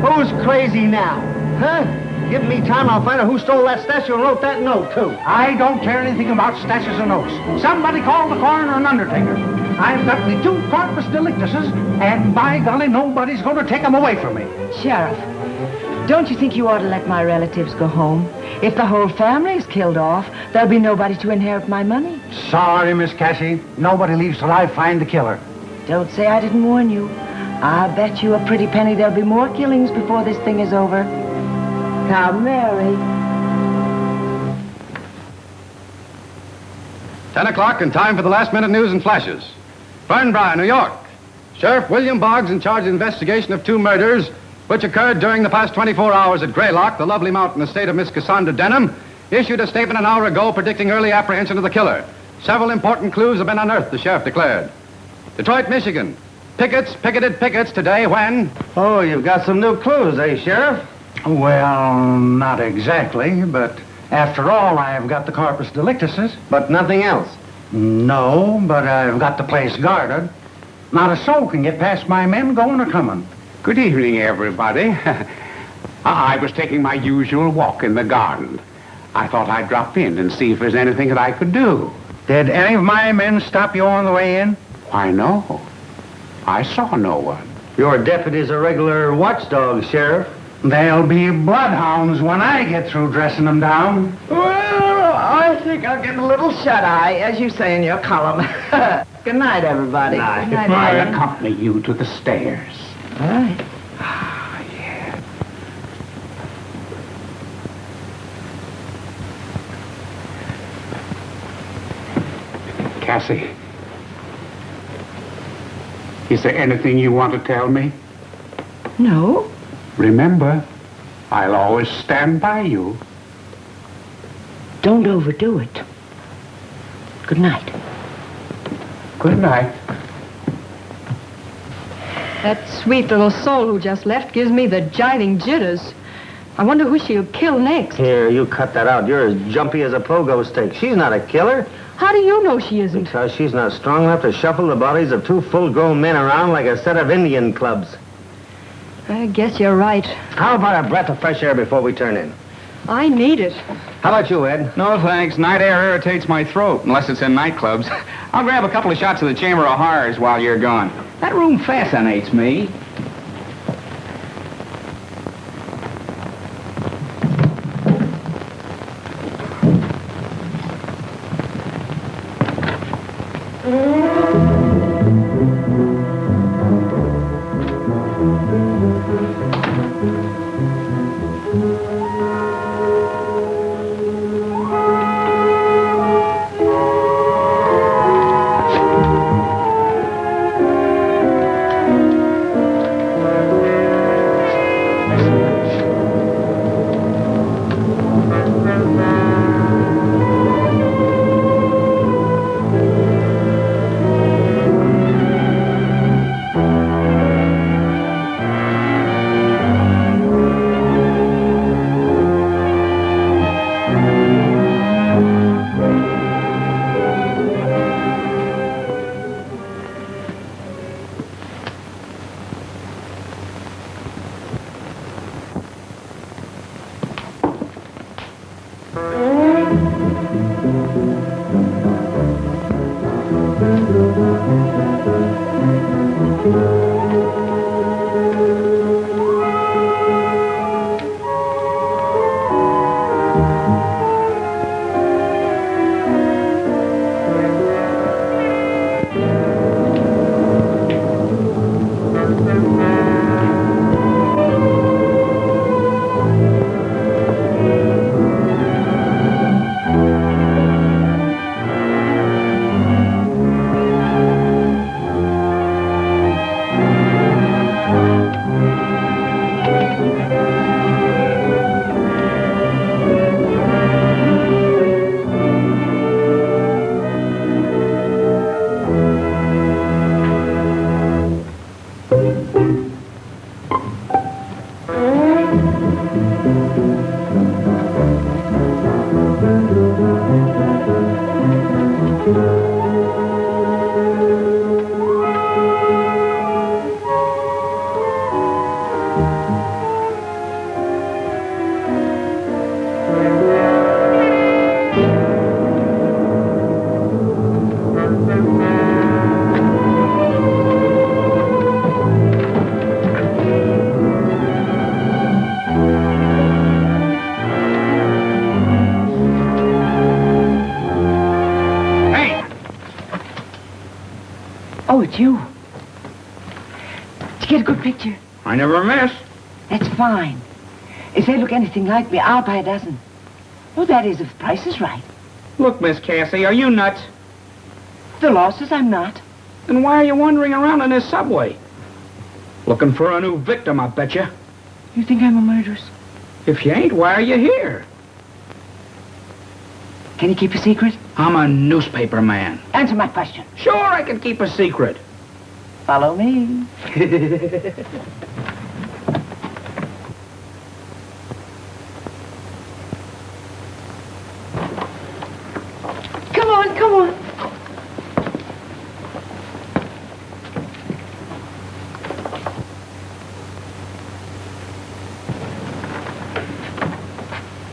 Speaker 13: Who's crazy now? Huh? Give me time, I'll find out who stole that statue and wrote that note, too.
Speaker 22: I don't care anything about statues and notes. Somebody call the coroner and undertaker. I've got the 2 corpus delictuses, and by golly, nobody's going to take them away from me.
Speaker 9: Sheriff, don't you think you ought to let my relatives go home? If the whole family is killed off, there'll be nobody to inherit my money.
Speaker 22: Sorry, Miss Cassie. Nobody leaves till I find the killer.
Speaker 9: Don't say I didn't warn you. I'll bet you a pretty penny there'll be more killings before this thing is over. Now, Mary.
Speaker 3: 10 o'clock and time for the last-minute news and flashes. Fernbrough, New York. Sheriff William Boggs, in charge of investigation of 2 murders which occurred during the past 24 hours at Greylock, the lovely mountain estate of Miss Cassandra Denham, issued a statement an hour ago predicting early apprehension of the killer. Several important clues have been unearthed, the sheriff declared. Detroit, Michigan. Pickets picketed pickets today when...
Speaker 13: Oh, you've got some new clues, eh, Sheriff?
Speaker 22: Well, not exactly, but after all, I've got the corpus delictus.
Speaker 13: But nothing else?
Speaker 22: No, but I've got the place guarded. Not a soul can get past my men going or coming.
Speaker 7: Good evening, everybody. I was taking my usual walk in the garden. I thought I'd drop in and see if there's anything that I could do.
Speaker 22: Did any of my men stop you on the way in?
Speaker 7: Why, no. I saw no one.
Speaker 13: Your deputy's a regular watchdog, Sheriff.
Speaker 22: There'll be bloodhounds when I get through dressing them down.
Speaker 9: Well, I think I'll get a little shut-eye, as you say in your column. Good night, everybody.
Speaker 7: Good night. I'll accompany you to the stairs.
Speaker 9: All right.
Speaker 7: Cassie, is there anything you want to tell me?
Speaker 9: No.
Speaker 7: Remember, I'll always stand by you.
Speaker 15: Don't overdo it. Good night.
Speaker 7: Good night.
Speaker 24: That sweet little soul who just left gives me the jiving jitters. I wonder who she'll kill next.
Speaker 13: Here, you cut that out. You're as jumpy as a pogo stick. She's not a killer.
Speaker 24: How do you know she isn't?
Speaker 13: Because she's not strong enough to shuffle the bodies of 2 full-grown men around like a set of Indian clubs.
Speaker 24: I guess you're right.
Speaker 13: How about a breath of fresh air before we turn in?
Speaker 24: I need it.
Speaker 13: How about you, Ed?
Speaker 19: No, thanks. Night air irritates my throat, unless it's in nightclubs. I'll grab a couple of shots of the Chamber of Horrors while you're gone. That room fascinates me.
Speaker 24: Oh, it's you. Did you get a good picture?
Speaker 19: I never miss.
Speaker 24: That's fine. If they look anything like me, I'll buy a dozen. Well, that is, if the price is right.
Speaker 19: Look, Miss Cassie, are you nuts?
Speaker 9: The law says I'm not.
Speaker 19: Then why are you wandering around in this subway? Looking for a new victim, I bet you.
Speaker 9: You think I'm a murderess?
Speaker 19: If you ain't, why are you here?
Speaker 9: Can you keep a secret?
Speaker 19: I'm a newspaper man.
Speaker 9: Answer my question.
Speaker 19: Sure, I can keep a secret.
Speaker 9: Follow me. Come on, come on.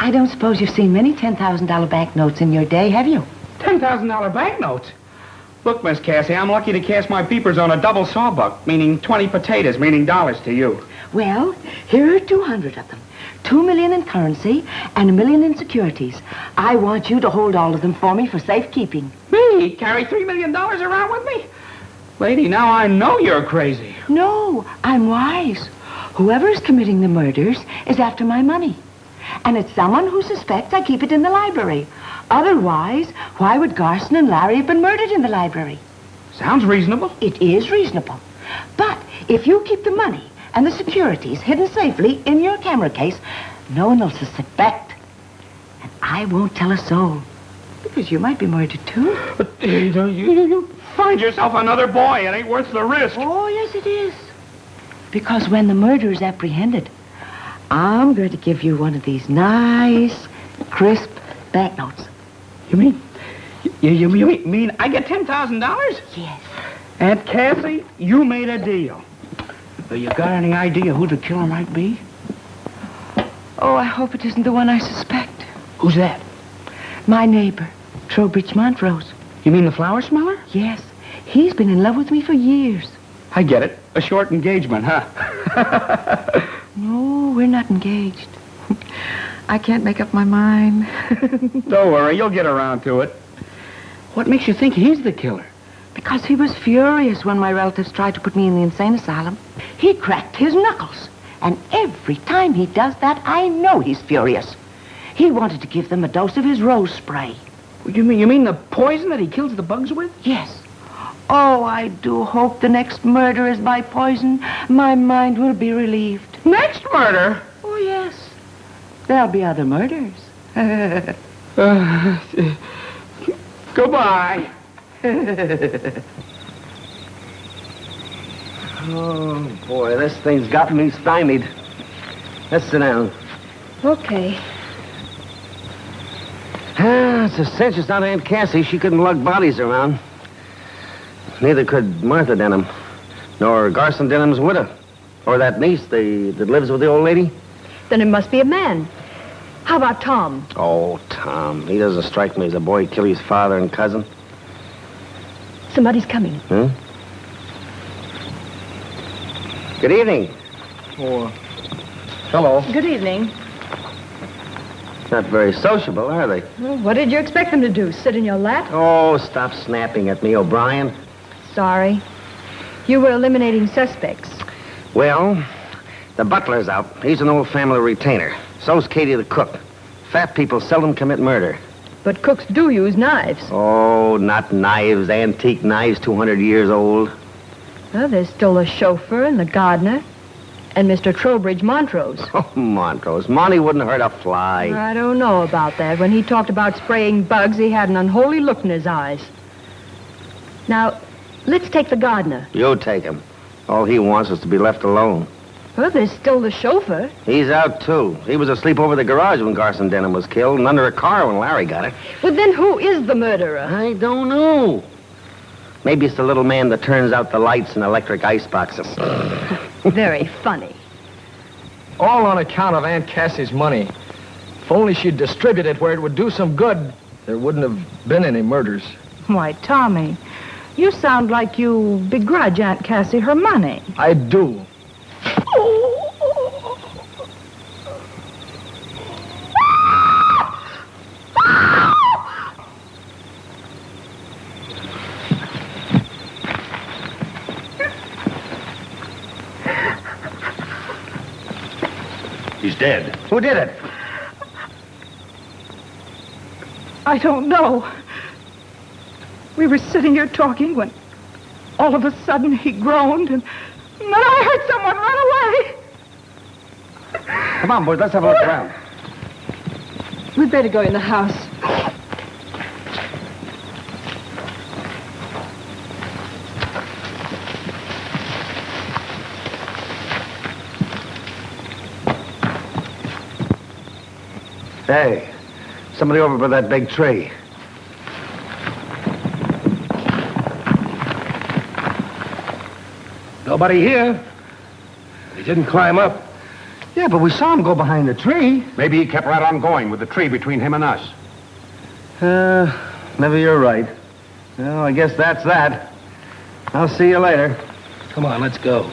Speaker 9: I don't suppose you've seen many $10,000 banknotes in your day, have you?
Speaker 19: $10,000 banknotes? Look, Miss Cassie, I'm lucky to cast my peepers on a double sawbuck, meaning 20 potatoes, meaning dollars to you.
Speaker 9: Well, here are 200 of them. 2 million in currency and 1 million in securities. I want you to hold all of them for me for safekeeping.
Speaker 19: Me? Carry $3 million around with me? Lady, now I know you're crazy.
Speaker 9: No, I'm wise. Whoever is committing the murders is after my money. And it's someone who suspects I keep it in the library. Otherwise, why would Garson and Larry have been murdered in the library?
Speaker 19: Sounds reasonable.
Speaker 9: It is reasonable. But if you keep the money and the securities hidden safely in your camera case, no one will suspect. And I won't tell a soul. Because you might be murdered, too.
Speaker 19: But you find yourself another boy. It ain't worth the risk.
Speaker 9: Oh, yes, it is. Because when the murderer is apprehended, I'm going to give you one of these nice, crisp banknotes.
Speaker 19: You mean I get $10,000?
Speaker 9: Yes.
Speaker 19: Aunt Cassie, you made a deal. You got any idea who the killer might be?
Speaker 9: Oh, I hope it isn't the one I suspect.
Speaker 19: Who's that?
Speaker 9: My neighbor, Trowbridge Montrose.
Speaker 19: You mean the flower smeller?
Speaker 9: Yes. He's been in love with me for years.
Speaker 19: I get it. A short engagement, huh?
Speaker 9: No, we're not engaged. I can't make up my mind.
Speaker 19: Don't worry, you'll get around to it. What makes you think he's the killer?
Speaker 9: Because he was furious when my relatives tried to put me in the insane asylum. He cracked his knuckles. And every time he does that, I know he's furious. He wanted to give them a dose of his rose spray.
Speaker 19: You mean the poison that he kills the bugs with?
Speaker 9: Yes. Oh, I do hope the next murder is by poison. My mind will be relieved.
Speaker 19: Next murder?
Speaker 9: Oh, yes. There'll be other murders.
Speaker 19: Goodbye.
Speaker 13: Oh, boy, this thing's got me stymied. Let's sit down.
Speaker 24: Okay.
Speaker 13: It's a cinch it's not Aunt Cassie. She couldn't lug bodies around. Neither could Martha Denham, nor Garson Denham's widow, or that niece that lives with the old lady.
Speaker 24: Then it must be a man. How about Tom?
Speaker 13: Oh, Tom. He doesn't strike me as a boy who'd kill his father and cousin.
Speaker 24: Somebody's coming.
Speaker 13: Huh? Good evening.
Speaker 18: Oh, hello.
Speaker 24: Good evening.
Speaker 13: Not very sociable, are they?
Speaker 24: Well, what did you expect them to do? Sit in your lap?
Speaker 13: Oh, stop snapping at me, O'Brien.
Speaker 24: Sorry. You were eliminating suspects.
Speaker 13: Well, the butler's out. He's an old family retainer. So's Katie the cook. Fat people seldom commit murder.
Speaker 24: But cooks do use knives.
Speaker 13: Oh, not knives. Antique knives, 200 years old.
Speaker 24: Well, there's still the chauffeur and the gardener. And Mr. Trowbridge Montrose.
Speaker 13: Oh, Montrose. Monty wouldn't hurt a fly.
Speaker 24: I don't know about that. When he talked about spraying bugs, he had an unholy look in his eyes. Now, let's take the gardener.
Speaker 13: You take him. All he wants is to be left alone.
Speaker 24: Well, there's still the chauffeur.
Speaker 13: He's out, too. He was asleep over the garage when Garson Denham was killed and under a car when Larry got it.
Speaker 24: Well, then who is the murderer?
Speaker 13: I don't know. Maybe it's the little man that turns out the lights in electric ice boxes.
Speaker 24: Very funny.
Speaker 18: All on account of Aunt Cassie's money. If only she'd distribute it where it would do some good, there wouldn't have been any murders.
Speaker 4: Why, Tommy, you sound like you begrudge Aunt Cassie her money.
Speaker 18: I do.
Speaker 6: He's dead.
Speaker 13: Who did it?
Speaker 4: I don't know.
Speaker 24: We were sitting here talking when all of a sudden he groaned and then I heard someone run away.
Speaker 13: Come on, boys, let's have a look around.
Speaker 24: We'd better go in the house.
Speaker 13: Hey, somebody over by that big tree.
Speaker 21: Nobody here. He didn't climb up.
Speaker 13: Yeah, but we saw him go behind the tree.
Speaker 7: Maybe he kept right on going with the tree between him and us.
Speaker 13: Maybe you're right. Well, I guess that's that. I'll see you later.
Speaker 21: Come on, let's go.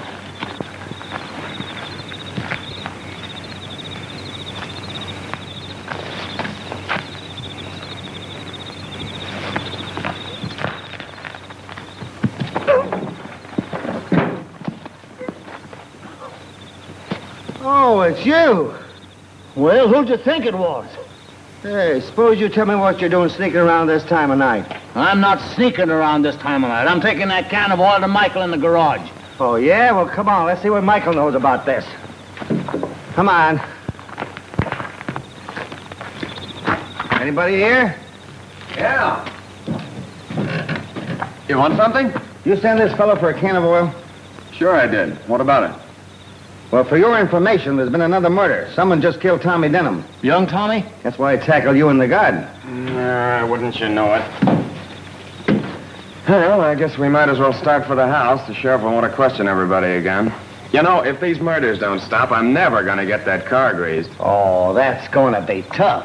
Speaker 13: Oh, it's you. Well, who'd you think it was? Hey, suppose you tell me what you're doing sneaking around this time of night.
Speaker 12: I'm not sneaking around this time of night. I'm taking that can of oil to Michael in the garage.
Speaker 13: Oh, yeah? Well, come on. Let's see what Michael knows about this. Come on. Anybody here?
Speaker 3: Yeah. You want something?
Speaker 13: You send this fellow for a can of oil?
Speaker 3: Sure I did. What about it?
Speaker 13: Well, for your information, there's been another murder. Someone just killed Tommy Denham.
Speaker 12: Young Tommy?
Speaker 13: That's why I tackled you in the garden.
Speaker 3: Wouldn't you know it? Well, I guess we might as well start for the house. The sheriff will want to question everybody again. You know, if these murders don't stop, I'm never going to get that car greased.
Speaker 13: Oh, that's going to be tough.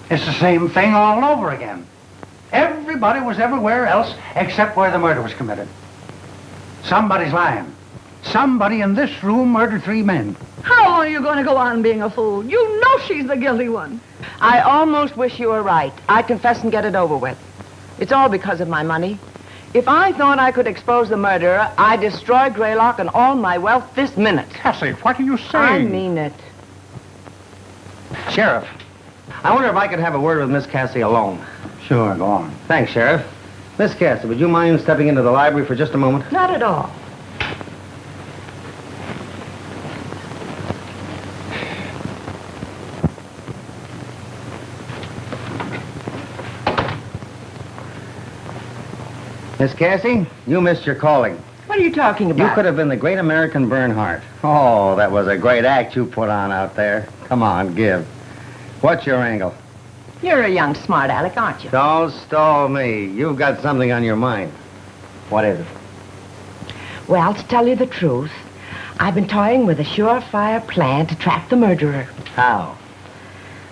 Speaker 22: It's the same thing all over again. Everybody was everywhere else except where the murder was committed. Somebody's lying. Somebody in this room murdered 3 men.
Speaker 24: How long are you going to go on being a fool? You know she's the guilty one.
Speaker 9: I almost wish you were right. I'd confess and get it over with. It's all because of my money. If I thought I could expose the murderer, I'd destroy Greylock and all my wealth this minute.
Speaker 7: Cassie, what are you saying?
Speaker 9: I mean it.
Speaker 13: Sheriff, I wonder if I could have a word with Miss Cassie alone.
Speaker 22: Sure, go on.
Speaker 13: Thanks, Sheriff. Miss Cassie, would you mind stepping into the library for just a moment?
Speaker 9: Not at all.
Speaker 13: Miss Cassie, you missed your calling.
Speaker 9: What are you talking about?
Speaker 13: You could have been the great American Bernhardt. Oh, that was a great act you put on out there. Come on, give. What's your angle?
Speaker 9: You're a young smart aleck, aren't you?
Speaker 13: Don't stall me. You've got something on your mind. What is it?
Speaker 9: Well, to tell you the truth, I've been toying with a surefire plan to trap the murderer.
Speaker 13: How?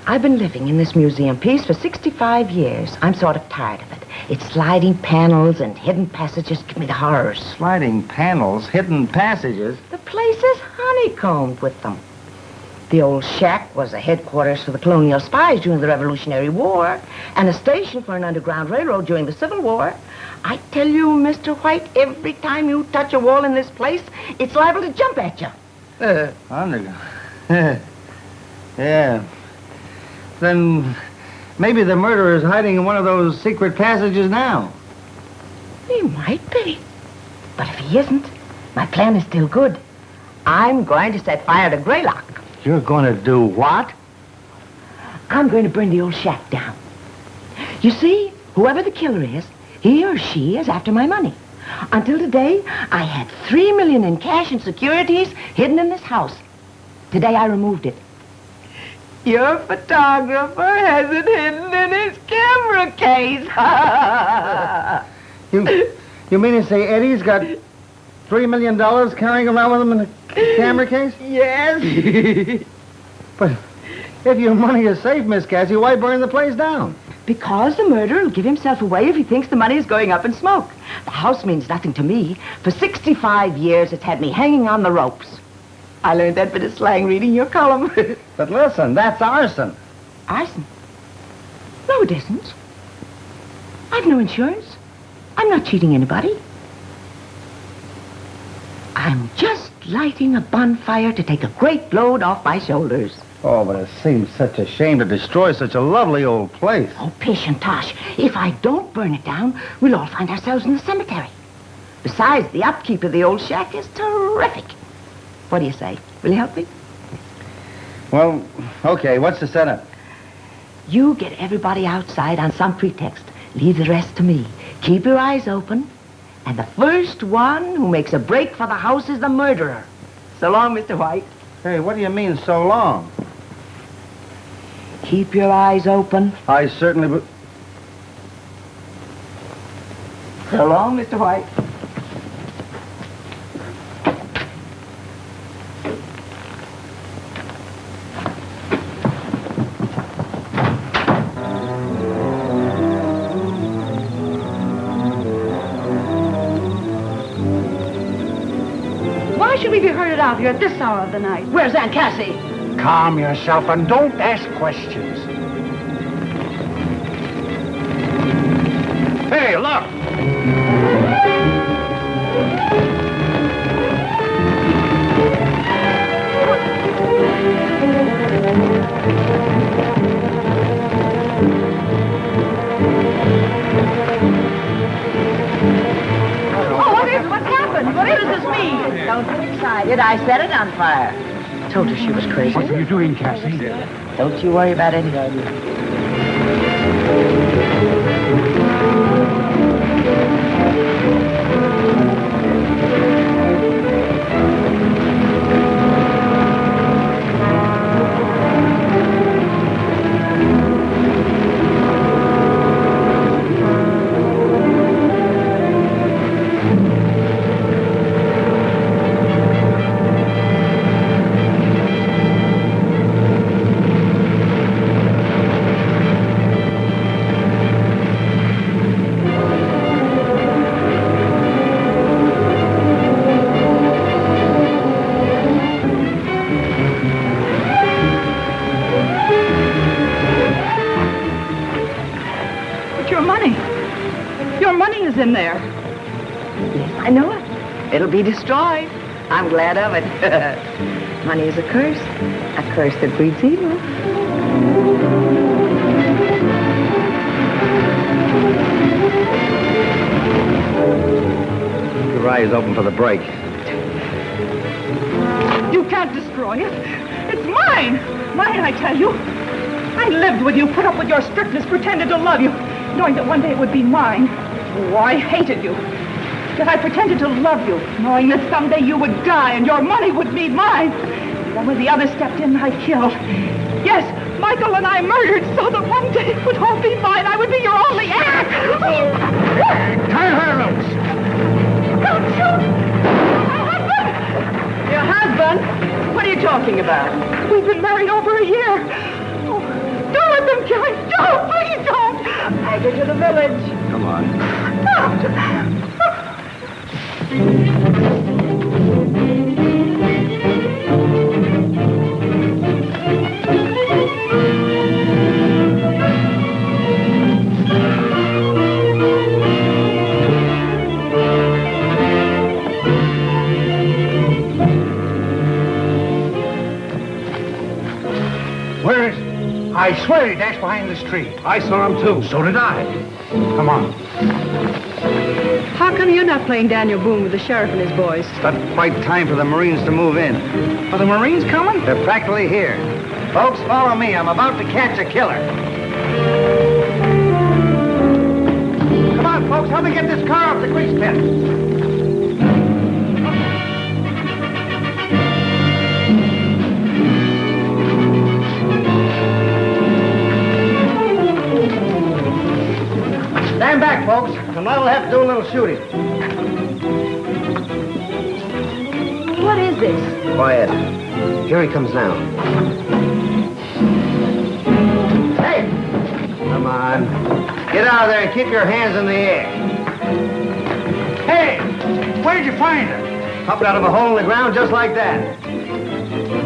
Speaker 9: I've been living in this museum piece for 65 years. I'm sort of tired of it. Its sliding panels and hidden passages give me the horrors.
Speaker 8: Sliding panels, hidden passages?
Speaker 9: The place is honeycombed with them. The old shack was the headquarters for the colonial spies during the Revolutionary War and a station for an underground railroad during the Civil War. I tell you, Mr. White, every time you touch a wall in this place, it's liable to jump at you.
Speaker 13: Underground. Yeah. Then maybe the murderer is hiding in one of those secret passages now.
Speaker 9: He might be. But if he isn't, my plan is still good. I'm going to set fire to Greylock.
Speaker 13: You're going to do what?
Speaker 9: I'm going to burn the old shack down. You see, whoever the killer is, he or she is after my money. Until today, I had $3 million in cash and securities hidden in this house. Today, I removed it. Your photographer has it hidden in his camera case.
Speaker 13: You mean to say Eddie's got $3 million carrying around with him in a camera case?
Speaker 9: Yes.
Speaker 13: But if your money is safe, Miss Cassie, why burn the place down?
Speaker 9: Because the murderer will give himself away if he thinks the money is going up in smoke. The house means nothing to me. For 65 years, it's had me hanging on the ropes. I learned that bit of slang reading your column.
Speaker 13: But listen, that's arson.
Speaker 9: Arson? No, it isn't. I've no insurance. I'm not cheating anybody. I'm just lighting a bonfire to take a great load off my shoulders.
Speaker 13: Oh, but it seems such a shame to destroy such a lovely old place.
Speaker 9: Oh, patient Tosh. If I don't burn it down, we'll all find ourselves in the cemetery. Besides, the upkeep of the old shack is terrific. What do you say? Will you help me?
Speaker 13: Well, okay, what's the setup?
Speaker 9: You get everybody outside on some pretext. Leave the rest to me. Keep your eyes open. And the first one who makes a break for the house is the murderer. So long, Mr. White.
Speaker 13: Hey, what do you mean, so long?
Speaker 9: Keep your eyes open.
Speaker 13: I certainly...
Speaker 9: So long, Mr. White.
Speaker 24: Why should we be herded out here at this hour of the night?
Speaker 9: Where's Aunt Cassie?
Speaker 22: Calm yourself and don't ask questions.
Speaker 6: Hey, look!
Speaker 24: Oh, what's happened? What does this mean?
Speaker 9: Don't get excited. I set it on fire. Told her she was crazy.
Speaker 22: What are you doing, Cassie?
Speaker 9: Don't you worry about it.
Speaker 24: In there.
Speaker 9: Yes, I know it. It'll be destroyed. I'm glad of it. Money is a curse that breeds evil.
Speaker 13: Keep your eyes open for the break.
Speaker 24: You can't destroy it. It's mine. Mine, I tell you. I lived with you, put up with your strictness, pretended to love you, knowing that one day it would be mine. Oh, I hated you. Yet I pretended to love you, knowing that someday you would die and your money would be mine. Then when the others stepped in, I killed. Yes, Michael and I murdered so that one day it would all be mine. I would be your only heir.
Speaker 22: Tie her loose.
Speaker 24: Don't shoot! My husband!
Speaker 9: Your husband? What are you talking about?
Speaker 24: We've been married over a year. Oh, don't let them kill him. Don't! Please don't!
Speaker 9: Take her to the village.
Speaker 13: Come on.
Speaker 22: Where is he? I swear he dashed behind this tree.
Speaker 6: I saw him too.
Speaker 22: So did I. Come on.
Speaker 24: How come you're not playing Daniel Boone with the sheriff and his boys?
Speaker 13: It's not quite time for the Marines to move in.
Speaker 24: Are the Marines coming?
Speaker 13: They're practically here. Folks, follow me. I'm about to catch a killer. Come on, folks. Help me get this car off the grease pit. Stand back, folks. And I will have to do a little shooting.
Speaker 9: What is this?
Speaker 13: Quiet. Here he comes now. Hey! Come on. Get out of there and keep your hands in the air.
Speaker 22: Hey! Where did you find her?
Speaker 13: Popped out of a hole in the ground just like that.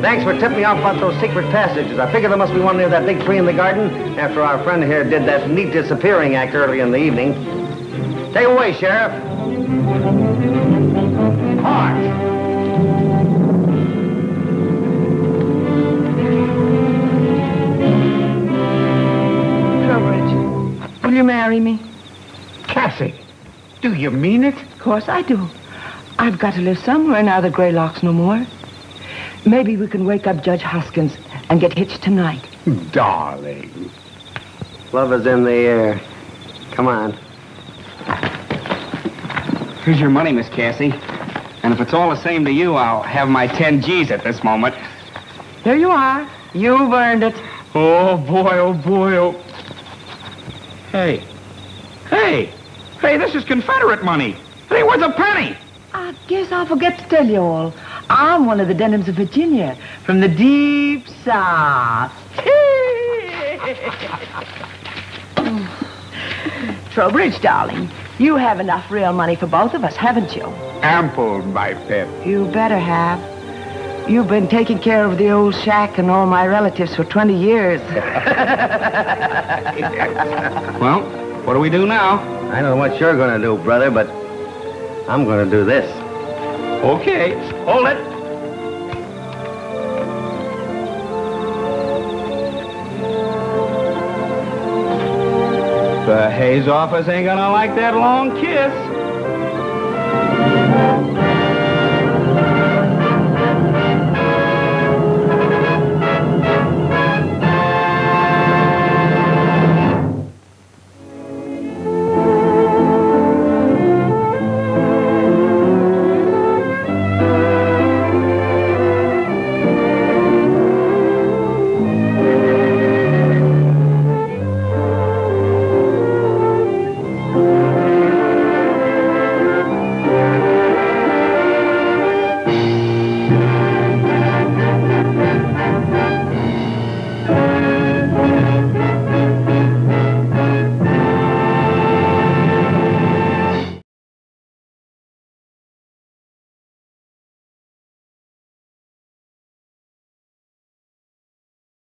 Speaker 13: Thanks for tipping me off about those secret passages. I figure there must be one near that big tree in the garden after our friend here did that neat disappearing act early in the evening. Take it away, Sheriff. March.
Speaker 19: you mean it?
Speaker 9: Of course I do. I've got to live somewhere now that Greylock's no more. Maybe we can wake up Judge Hoskins and get hitched tonight.
Speaker 19: Darling.
Speaker 13: Love is in the air. Come on.
Speaker 19: Here's your money, Miss Cassie. And if it's all the same to you, I'll have my 10 G's at this moment.
Speaker 9: There you are. You've earned it.
Speaker 19: Oh, boy, oh, boy, oh. Hey. Hey, this is Confederate money. It ain't worth a penny.
Speaker 9: I guess I'll forget to tell you all. I'm one of the Denhams of Virginia, from the deep south. Trowbridge, darling, you have enough real money for both of us, haven't you?
Speaker 7: Ample, my pet.
Speaker 9: You better have. You've been taking care of the old shack and all my relatives for 20 years.
Speaker 19: Well, what do we do now?
Speaker 13: I know what you're going to do, brother, but I'm going to do this.
Speaker 19: Okay, hold it. The Hayes office ain't gonna like that long kiss.